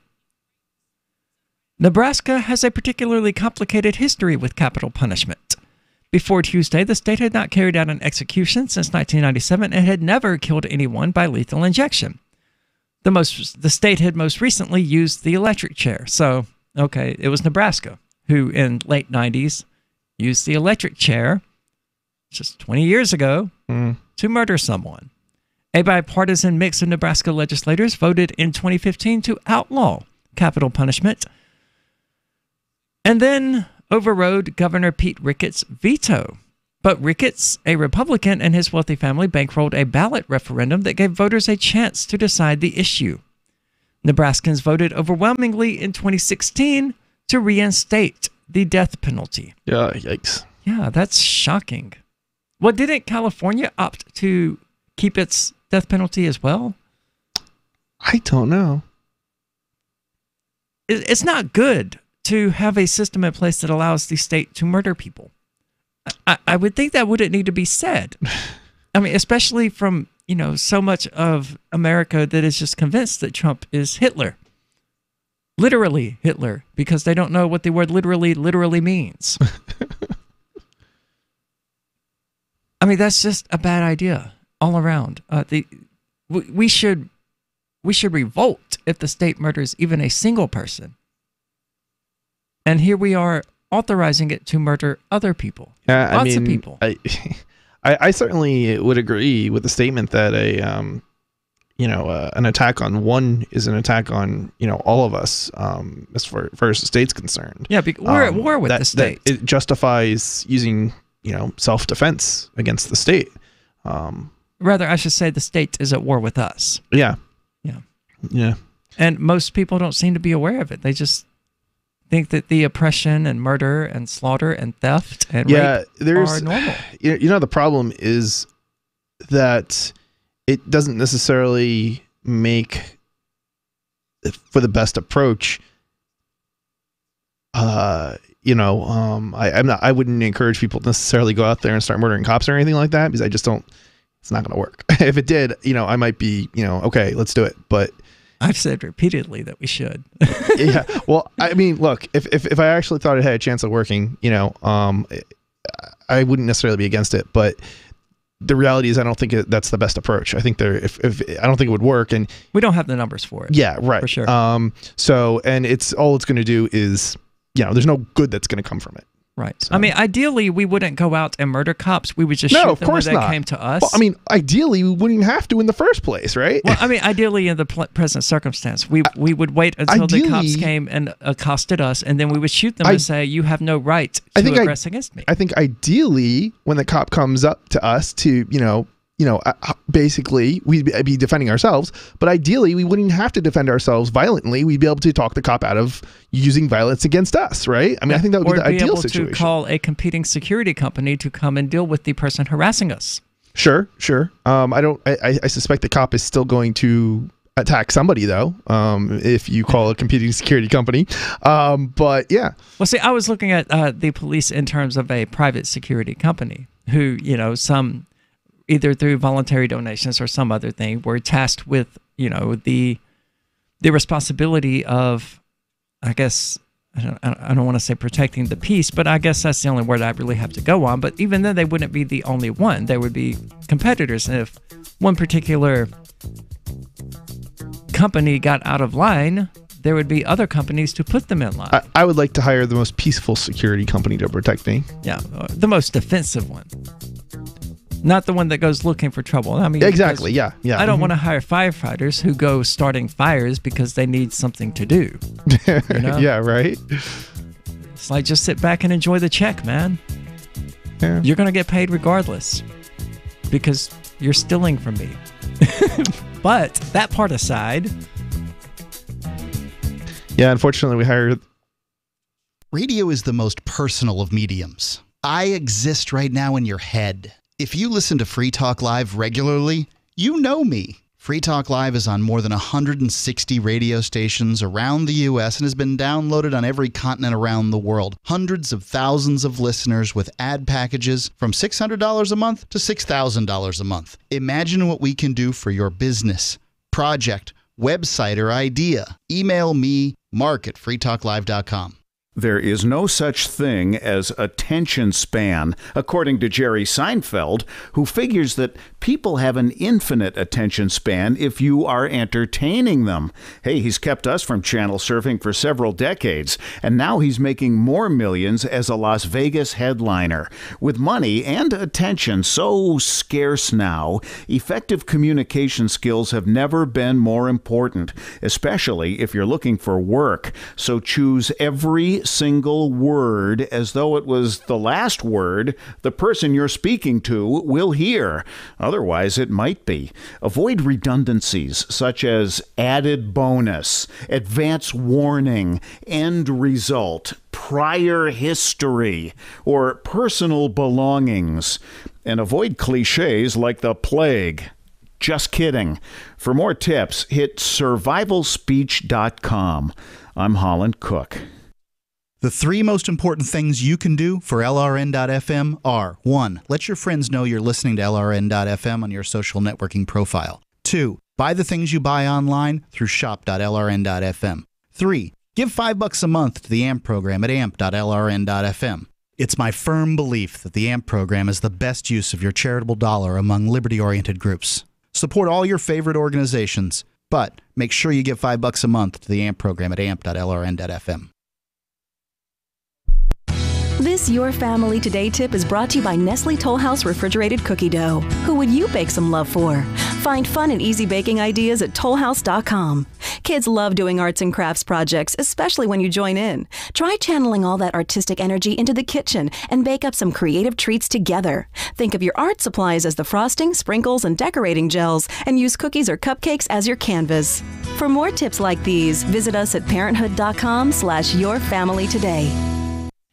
Nebraska has a particularly complicated history with capital punishment. Before Tuesday, the state had not carried out an execution since 1997 and had never killed anyone by lethal injection. The state had most recently used the electric chair. So, okay, it was Nebraska who in late 90s used the electric chair just 20 years ago to murder someone. A bipartisan mix of Nebraska legislators voted in 2015 to outlaw capital punishment and then overrode Governor Pete Ricketts' veto. But Ricketts, a Republican, and his wealthy family bankrolled a ballot referendum that gave voters a chance to decide the issue. Nebraskans voted overwhelmingly in 2016 to reinstate the death penalty. Yeah, yikes. Yeah, that's shocking. Well, didn't California opt to keep its death penalty as well? I don't know. it's not good to have a system in place that allows the state to murder people. I would think that wouldn't need to be said. I mean, especially from, so much of America that is just convinced that Trump is Hitler. Literally Hitler, because they don't know what the word literally means. I mean, that's just a bad idea all around. We should revolt if the state murders even a single person. And here we are authorizing it to murder other people. Lots of people. I certainly would agree with the statement that an attack on one is an attack on, all of us, as far as the state's concerned. Yeah, we're at war with the state. It justifies using, self-defense against the state. Rather, I should say the state is at war with us. Yeah. Yeah. Yeah. And most people don't seem to be aware of it. They just think that the oppression and murder and slaughter and theft and rape are normal. The problem is that it doesn't necessarily make for the best approach. I wouldn't encourage people to necessarily go out there and start murdering cops or anything like that, because I just don't. It's not going to work. If it did, I might be, okay, let's do it. But I've said repeatedly that we should. Yeah. Well, I mean, look, if I actually thought it had a chance of working, I wouldn't necessarily be against it. But the reality is, I don't think that's the best approach. I think I don't think it would work, and we don't have the numbers for it. Yeah, right. For sure. So, and it's going to do is, there's no good that's going to come from it. Right. So. I mean, ideally, we wouldn't go out and murder cops. We would just shoot them when they came to us. Well, I mean, ideally, we wouldn't have to in the first place, right? Well, I mean, ideally, in the present circumstance, we would wait until the cops came and accosted us, and then we would shoot them and say, you have no right to aggress against me. I think ideally, when the cop comes up to us to, basically, we'd be defending ourselves. But ideally, we wouldn't have to defend ourselves violently. We'd be able to talk the cop out of using violence against us, right? I mean, I think that would be the ideal situation. Or be able to call a competing security company to come and deal with the person harassing us. Sure. I suspect the cop is still going to attack somebody, though, if you call a competing security company. But yeah. Well, see, I was looking at the police in terms of a private security company who, some either through voluntary donations or some other thing, were tasked with, the responsibility of, I guess, I don't want to say protecting the peace, but I guess that's the only word I really have to go on. But even then, they wouldn't be the only one. There would be competitors. And if one particular company got out of line, there would be other companies to put them in line. I would like to hire the most peaceful security company to protect me. Yeah, the most defensive one. Not the one that goes looking for trouble. I mean, exactly. Yeah. I don't want to hire firefighters who go starting fires because they need something to do. Yeah, right. It's like, just sit back and enjoy the check, man. Yeah. You're going to get paid regardless because you're stealing from me. But that part aside. Yeah, unfortunately, we hired. Radio is the most personal of mediums. I exist right now in your head. If you listen to Free Talk Live regularly, you know me. Free Talk Live is on more than 160 radio stations around the U.S. and has been downloaded on every continent around the world. Hundreds of thousands of listeners with ad packages from $600 a month to $6,000 a month. Imagine what we can do for your business, project, website, or idea. Email me, mark@freetalklive.com. There is no such thing as attention span, according to Jerry Seinfeld, who figures that people have an infinite attention span if you are entertaining them. Hey, he's kept us from channel surfing for several decades, and now he's making more millions as a Las Vegas headliner. With money and attention so scarce now, effective communication skills have never been more important, especially if you're looking for work. So choose every single word as though it was the last word the person you're speaking to will hear. Otherwise, it might be. Avoid redundancies such as added bonus, advance warning, end result, prior history, or personal belongings. And avoid cliches like the plague. Just kidding. For more tips, hit survivalspeech.com. I'm Holland Cook. The 3 most important things you can do for LRN.FM are: 1. Let your friends know you're listening to LRN.FM on your social networking profile. 2. Buy the things you buy online through shop.lrn.fm. 3. Give $5 a month to the AMP program at amp.lrn.fm. It's my firm belief that the AMP program is the best use of your charitable dollar among liberty-oriented groups. Support all your favorite organizations, but make sure you give $5 a month to the AMP program at amp.lrn.fm. This Your Family Today tip is brought to you by Nestle Toll House Refrigerated Cookie Dough. Who would you bake some love for? Find fun and easy baking ideas at tollhouse.com. Kids love doing arts and crafts projects, especially when you join in. Try channeling all that artistic energy into the kitchen and bake up some creative treats together. Think of your art supplies as the frosting, sprinkles, and decorating gels, and use cookies or cupcakes as your canvas. For more tips like these, visit us at parenthood.com/yourfamilytoday.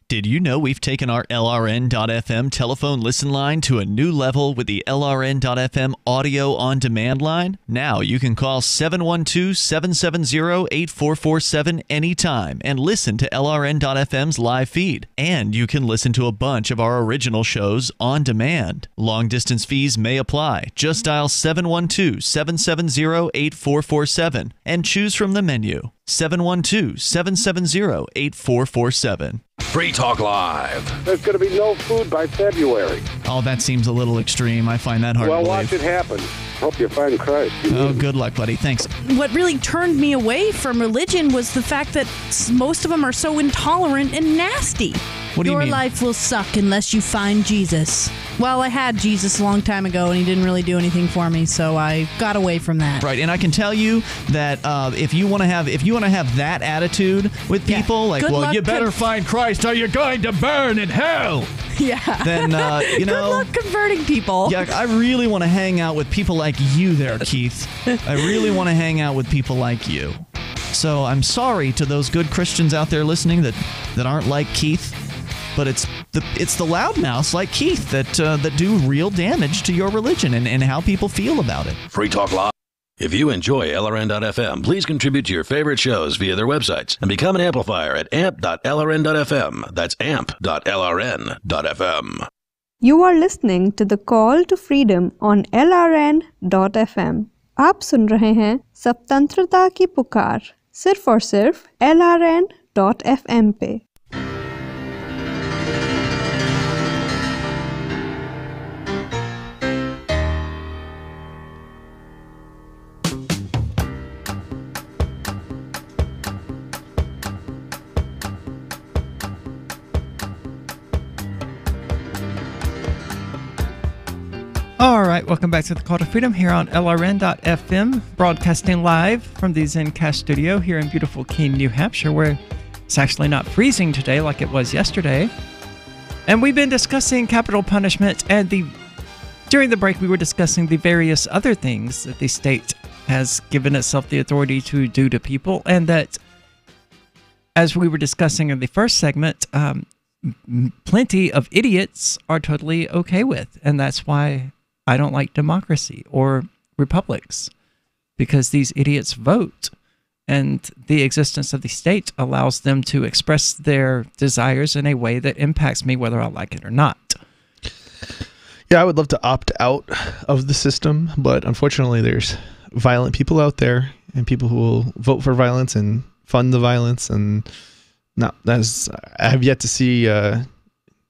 Did you know we've taken our LRN.FM telephone listen line to a new level with the LRN.FM audio on demand line? Now you can call 712-770-8447 anytime and listen to LRN.FM's live feed. And you can listen to a bunch of our original shows on demand. Long distance fees may apply. Just dial 712-770-8447 and choose from the menu. 712-770-8447. Free Talk Live. There's going to be no food by February. Oh, that seems a little extreme. I find that hard to believe. Well, watch it happen. Hope you find Christ. Oh, good luck, buddy. Thanks. What really turned me away from religion was the fact that most of them are so intolerant and nasty. What do you mean? Your life will suck unless you find Jesus. Well, I had Jesus a long time ago, and he didn't really do anything for me, so I got away from that. Right, and I can tell you that if you want to have that attitude with people, like, well, you better find Christ, or you're going to burn in hell. Yeah. Then you know. Good luck converting people. Yeah, I really want to hang out with people like you, there, Keith. I really want to hang out with people like you. So I'm sorry to those good Christians out there listening that aren't like Keith. But it's the loudmouths like Keith that do real damage to your religion and how people feel about it. Free Talk Live. If you enjoy LRN.FM, please contribute to your favorite shows via their websites and become an amplifier at amp.lrn.fm. That's amp.lrn.fm. You are listening to the Call to Freedom on LRN.fm. आप सुन रहे हैं स्वतंत्रता की पुकार सिर्फ और सिर्फ LRN.fm पे. All right, welcome back to the Call to Freedom here on LRN.FM, broadcasting live from the Zencast studio here in beautiful Keene, New Hampshire, where it's actually not freezing today like it was yesterday. And we've been discussing capital punishment, and during the break we were discussing the various other things that the state has given itself the authority to do to people, and that, as we were discussing in the first segment, plenty of idiots are totally okay with, and that's why I don't like democracy or republics, because these idiots vote, and the existence of the state allows them to express their desires in a way that impacts me whether I like it or not. Yeah, I would love to opt out of the system, but unfortunately there's violent people out there and people who will vote for violence and fund the violence, and I have yet to see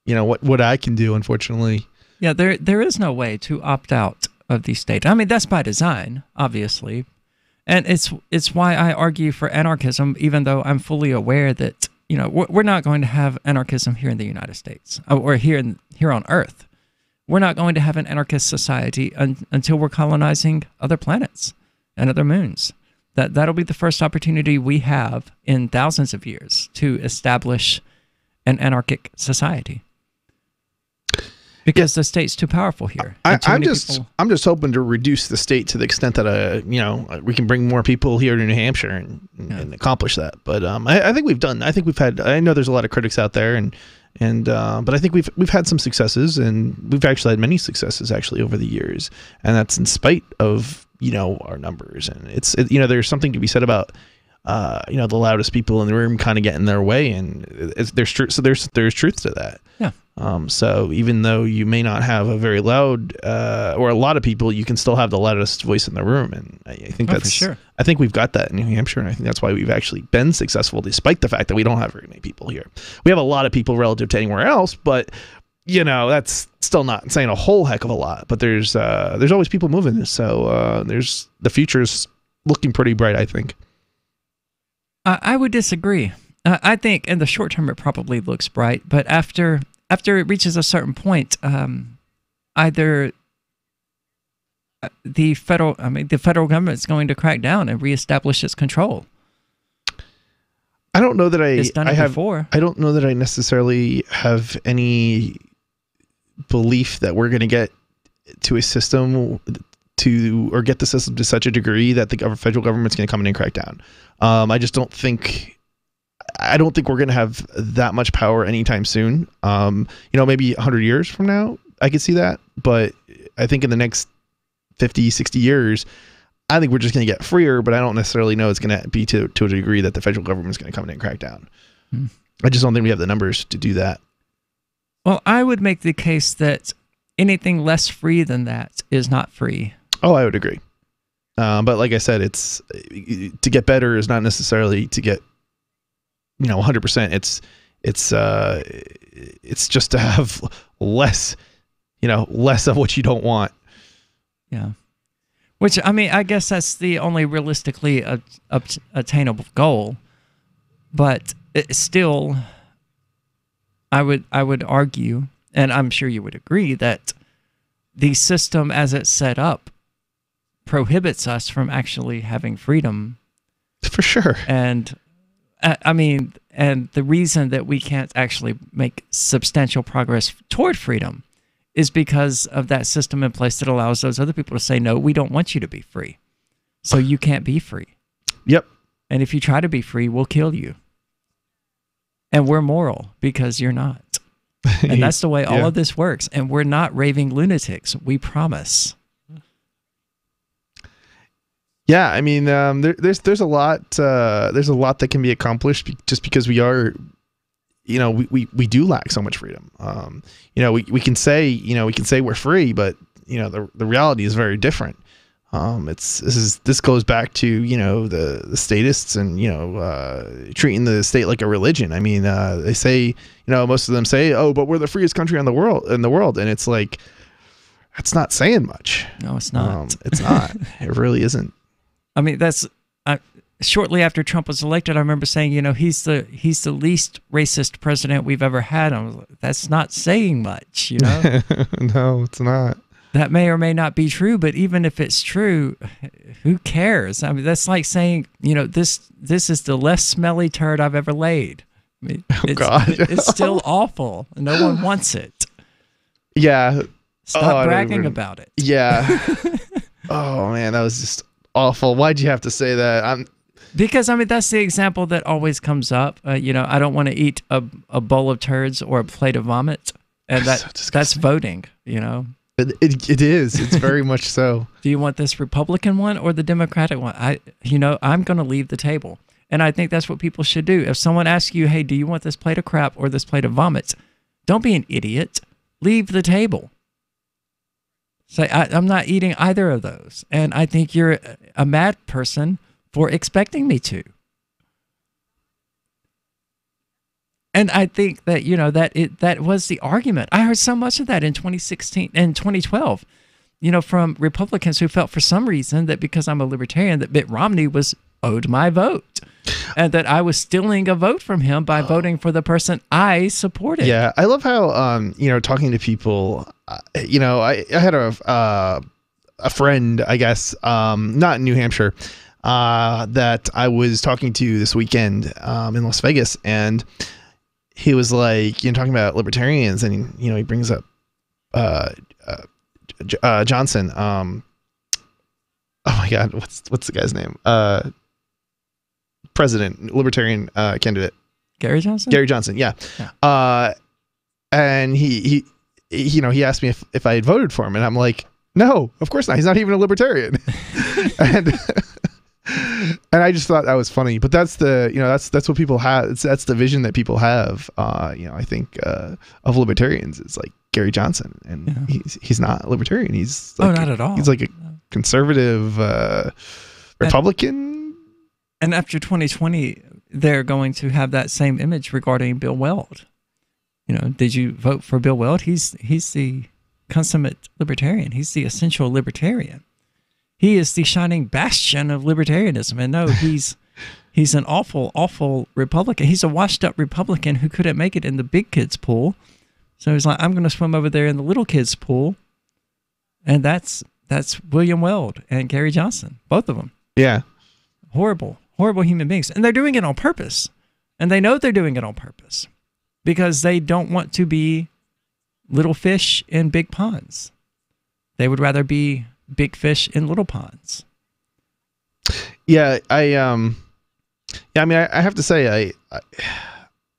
what I can do, unfortunately. Yeah, there is no way to opt out of the state. I mean, that's by design, obviously. And it's why I argue for anarchism, even though I'm fully aware that, we're not going to have anarchism here in the United States, or here on Earth. We're not going to have an anarchist society until we're colonizing other planets and other moons. That'll be the first opportunity we have in thousands of years to establish an anarchic society. Because the state's too powerful here. I'm just hoping to reduce the state to the extent that we can bring more people here to New Hampshire and accomplish that. But I think we've done. I think we've had. I know there's a lot of critics out there, but I think we've had some successes, and we've actually had many successes actually over the years, and that's in spite of our numbers. And there's something to be said about the loudest people in the room kind of get in their way, and there's truth to that. Yeah. So even though you may not have a very loud or a lot of people, you can still have the loudest voice in the room, and I think that's for sure. I think we've got that in New Hampshire, and I think that's why we've actually been successful, despite the fact that we don't have very many people here. We have a lot of people relative to anywhere else, but that's still not saying a whole heck of a lot. But there's always people moving, so the future's looking pretty bright, I think. I would disagree. I think in the short term it probably looks bright, but after it reaches a certain point, either the federal government is going to crack down and reestablish its control. I don't know that It's done it before. I don't know that I necessarily have any belief that we're going to get to a system or get the system to such a degree that the federal government's going to come in and crack down. I just don't think. I don't think we're going to have that much power anytime soon. Maybe 100 years from now, I could see that. But I think in the next 50, 60 years, I think we're just going to get freer, but I don't necessarily know it's going to be to a degree that the federal government is going to come in and crack down. I just don't think we have the numbers to do that. Well, I would make the case that anything less free than that is not free. Oh, I would agree. But like I said, it's to get better is not necessarily to get 100%. It's just to have less of what you don't want. Yeah. Which, I mean, I guess that's the only realistically attainable goal. But it's still, I would argue, and I'm sure you would agree, that the system as it's set up prohibits us from actually having freedom. For sure. And and the reason that we can't actually make substantial progress toward freedom is because of that system in place that allows those other people to say, no, we don't want you to be free. So you can't be free. Yep. And if you try to be free, we'll kill you. And we're moral because you're not. And that's the way all of this works. And we're not raving lunatics. We promise. Yeah, I mean, there's a lot that can be accomplished just because we are, we do lack so much freedom. We can say we're free, but the reality is very different. This goes back to the statists and treating the state like a religion. I mean, they say most of them say, oh, but we're the freest country in the world, and it's like that's not saying much. No, it's not. It's not. It really isn't. I mean, that's shortly after Trump was elected. I remember saying, he's the least racist president we've ever had. I was like, that's not saying much, No, it's not. That may or may not be true, but even if it's true, who cares? I mean, that's like saying, this is the less smelly turd I've ever laid. I mean, it's still awful. No one wants it. Yeah. Stop bragging about it. Yeah. Oh man, that was just awful. Why'd you have to say that? Because, I mean, that's the example that always comes up. I don't want to eat a bowl of turds or a plate of vomit. And that's voting, It is. It's very much so. Do you want this Republican one or the Democratic one? I'm going to leave the table. And I think that's what people should do. If someone asks you, hey, do you want this plate of crap or this plate of vomit? Don't be an idiot. Leave the table. Say, I'm not eating either of those. And I think you're a mad person for expecting me to. And I think that, that was the argument. I heard so much of that in 2016 and 2012, from Republicans who felt for some reason that because I'm a libertarian, that Mitt Romney was owed my vote. And that I was stealing a vote from him by voting for the person I supported. Yeah, I love how, talking to people, I had a friend, I guess, not in New Hampshire, that I was talking to this weekend in Las Vegas, and he was like, talking about libertarians, and he brings up Johnson. Oh my God, what's the guy's name? President, libertarian candidate. Gary Johnson? Gary Johnson, yeah. And he asked me if I had voted for him, and I'm like, no, of course not. He's not even a libertarian. And I just thought that was funny. But that's the, that's what people have. That's the vision that people have. I think of libertarians is like Gary Johnson, and he's not a libertarian. He's like not at all. He's like a conservative Republican. And after 2020, they're going to have that same image regarding Bill Weld. Did you vote for Bill Weld? He's the consummate libertarian. He's the essential libertarian. He is the shining bastion of libertarianism. And no, he's an awful, awful Republican. He's a washed-up Republican who couldn't make it in the big kids pool. So he's like, I'm going to swim over there in the little kids pool. And that's William Weld and Gary Johnson, both of them. Yeah. Horrible, horrible human beings. And they're doing it on purpose. And they know they're doing it on purpose because they don't want to be little fish in big ponds. They would rather be big fish in little ponds. Yeah, I have to say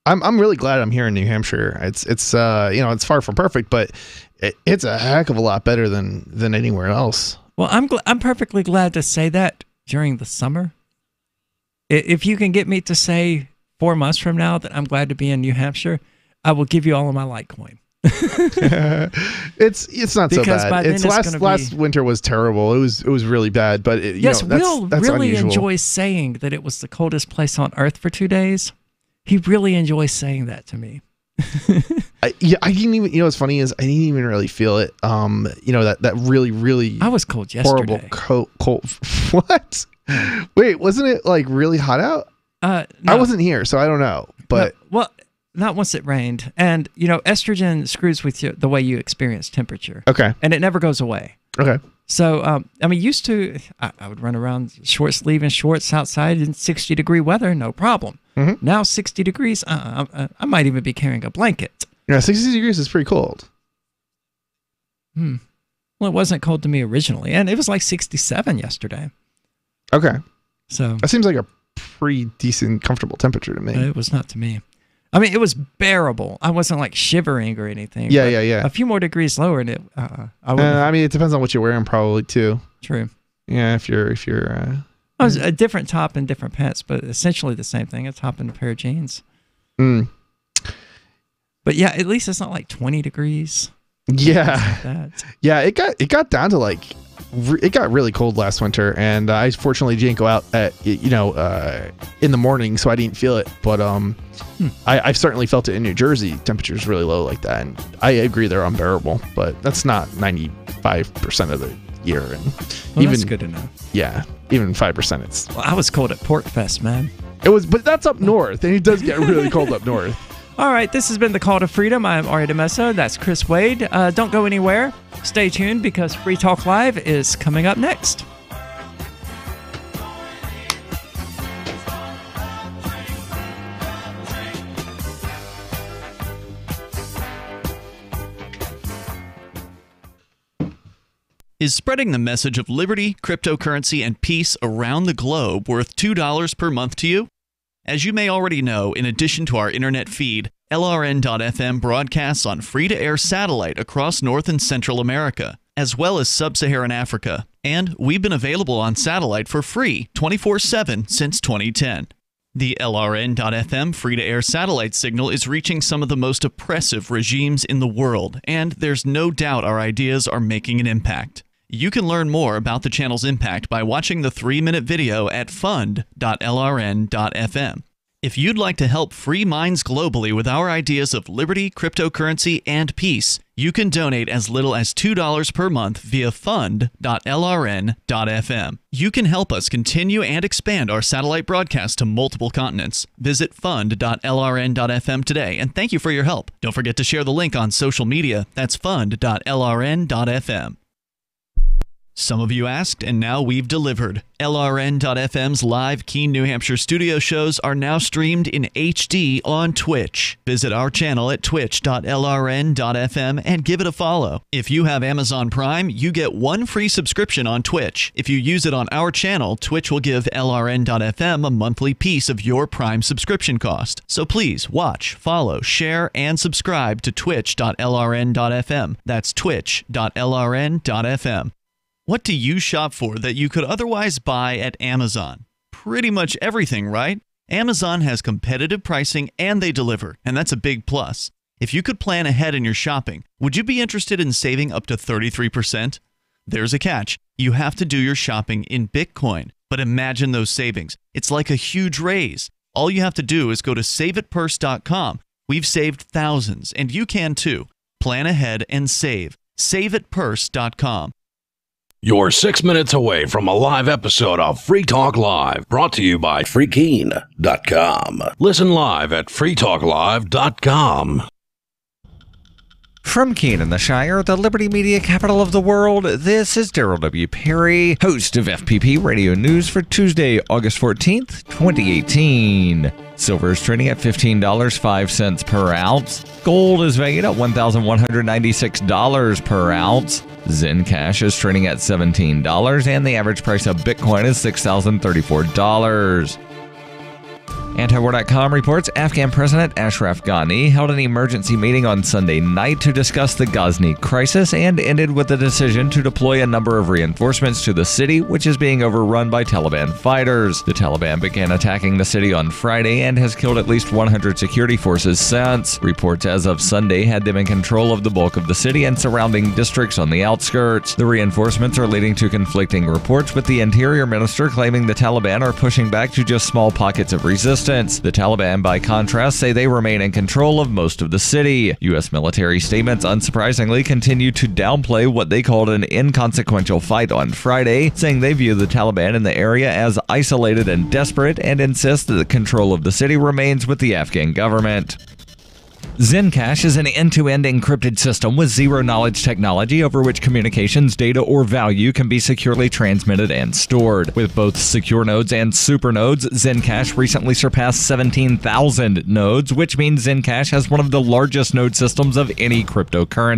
I'm really glad I'm here in New Hampshire. It's far from perfect, but it's a heck of a lot better than anywhere else. Well, I'm perfectly glad to say that during the summer. If you can get me to say 4 months from now that I'm glad to be in New Hampshire, I will give you all of my Litecoin. It's not so bad. It's last winter was terrible. It was really bad. But Will that's really unusual. enjoys saying that it was the coldest place on earth for 2 days. He really enjoys saying that to me. I didn't even. What's funny is I didn't even really feel it. That really, really. I was cold yesterday. Horrible cold. What? Wait, wasn't it like really hot out? No. I wasn't here, so I don't know. But not once it rained. And estrogen screws with you the way you experience temperature. Okay. And it never goes away. Okay. So used to I would run around short sleeve and shorts outside in 60-degree weather, no problem. Mm-hmm. Now 60 degrees, I might even be carrying a blanket. 60 degrees is pretty cold. Well, it wasn't cold to me originally, and it was like 67 yesterday. Okay. So that seems like a pretty decent, comfortable temperature to me. It was not to me. I mean, it was bearable. I wasn't like shivering or anything. Yeah. A few more degrees lower, and it. It depends on what you're wearing, probably too. True. Yeah, if you're. It was a different top and different pants, but essentially the same thing. A top and a pair of jeans. Mm. But yeah, at least it's not like 20 degrees. Yeah. Yeah, it got down to like. It got really cold last winter, and I fortunately didn't go out at in the morning, so I didn't feel it. But I've certainly felt it in New Jersey. Temperatures really low like that, and I agree they're unbearable. But that's not 95% of the year, and that's good to know. Yeah, even 5%. It's. Well, I was cold at Pork Fest, man. It was, but that's up north, and it does get really cold up north. All right, this has been The Call to Freedom. I'm Ari DeMesso. That's Chris Wade. Don't go anywhere. Stay tuned because Free Talk Live is coming up next. Is spreading the message of liberty, cryptocurrency, and peace around the globe worth $2 per month to you? As you may already know, in addition to our internet feed, LRN.FM broadcasts on free-to-air satellite across North and Central America, as well as Sub-Saharan Africa. And we've been available on satellite for free 24/7 since 2010. The LRN.FM free-to-air satellite signal is reaching some of the most oppressive regimes in the world, and there's no doubt our ideas are making an impact. You can learn more about the channel's impact by watching the 3-minute video at fund.lrn.fm. If you'd like to help free minds globally with our ideas of liberty, cryptocurrency, and peace, you can donate as little as $2 per month via fund.lrn.fm. You can help us continue and expand our satellite broadcast to multiple continents. Visit fund.lrn.fm today, and thank you for your help. Don't forget to share the link on social media. That's fund.lrn.fm. Some of you asked, and now we've delivered. LRN.FM's live Keene, New Hampshire studio shows are now streamed in HD on Twitch. Visit our channel at twitch.lrn.fm and give it a follow. If you have Amazon Prime, you get 1 free subscription on Twitch. If you use it on our channel, Twitch will give LRN.FM a monthly piece of your Prime subscription cost. So please watch, follow, share, and subscribe to twitch.lrn.fm. That's twitch.lrn.fm. What do you shop for that you could otherwise buy at Amazon? Pretty much everything, right? Amazon has competitive pricing and they deliver, and that's a big plus. If you could plan ahead in your shopping, would you be interested in saving up to 33%? There's a catch. You have to do your shopping in Bitcoin. But imagine those savings. It's like a huge raise. All you have to do is go to saveatpurse.com. We've saved thousands, and you can too. Plan ahead and save. Saveatpurse.com. You're 6 minutes away from a live episode of Free Talk Live, brought to you by freekeen.com. Listen live at freetalklive.com. From Keene in the Shire, the Liberty Media capital of the world, this is Daryl W. Perry, host of FPP Radio News for Tuesday, August 14th, 2018. Silver is trading at $15.05 per ounce. Gold is valued at $1,196 per ounce. Zencash is trading at $17, and the average price of Bitcoin is $6,034. Antiwar.com reports Afghan President Ashraf Ghani held an emergency meeting on Sunday night to discuss the Ghazni crisis and ended with the decision to deploy a number of reinforcements to the city, which is being overrun by Taliban fighters. The Taliban began attacking the city on Friday and has killed at least 100 security forces since. Reports as of Sunday had them in control of the bulk of the city and surrounding districts on the outskirts. The reinforcements are leading to conflicting reports, with the Interior Minister claiming the Taliban are pushing back to just small pockets of resistance. The Taliban, by contrast, say they remain in control of most of the city. U.S. military statements, unsurprisingly, continue to downplay what they called an inconsequential fight on Friday, saying they view the Taliban in the area as isolated and desperate, and insist that the control of the city remains with the Afghan government. Zencash is an end-to-end encrypted system with zero-knowledge technology over which communications, data, or value can be securely transmitted and stored. With both secure nodes and supernodes, Zencash recently surpassed 17,000 nodes, which means Zencash has one of the largest node systems of any cryptocurrency.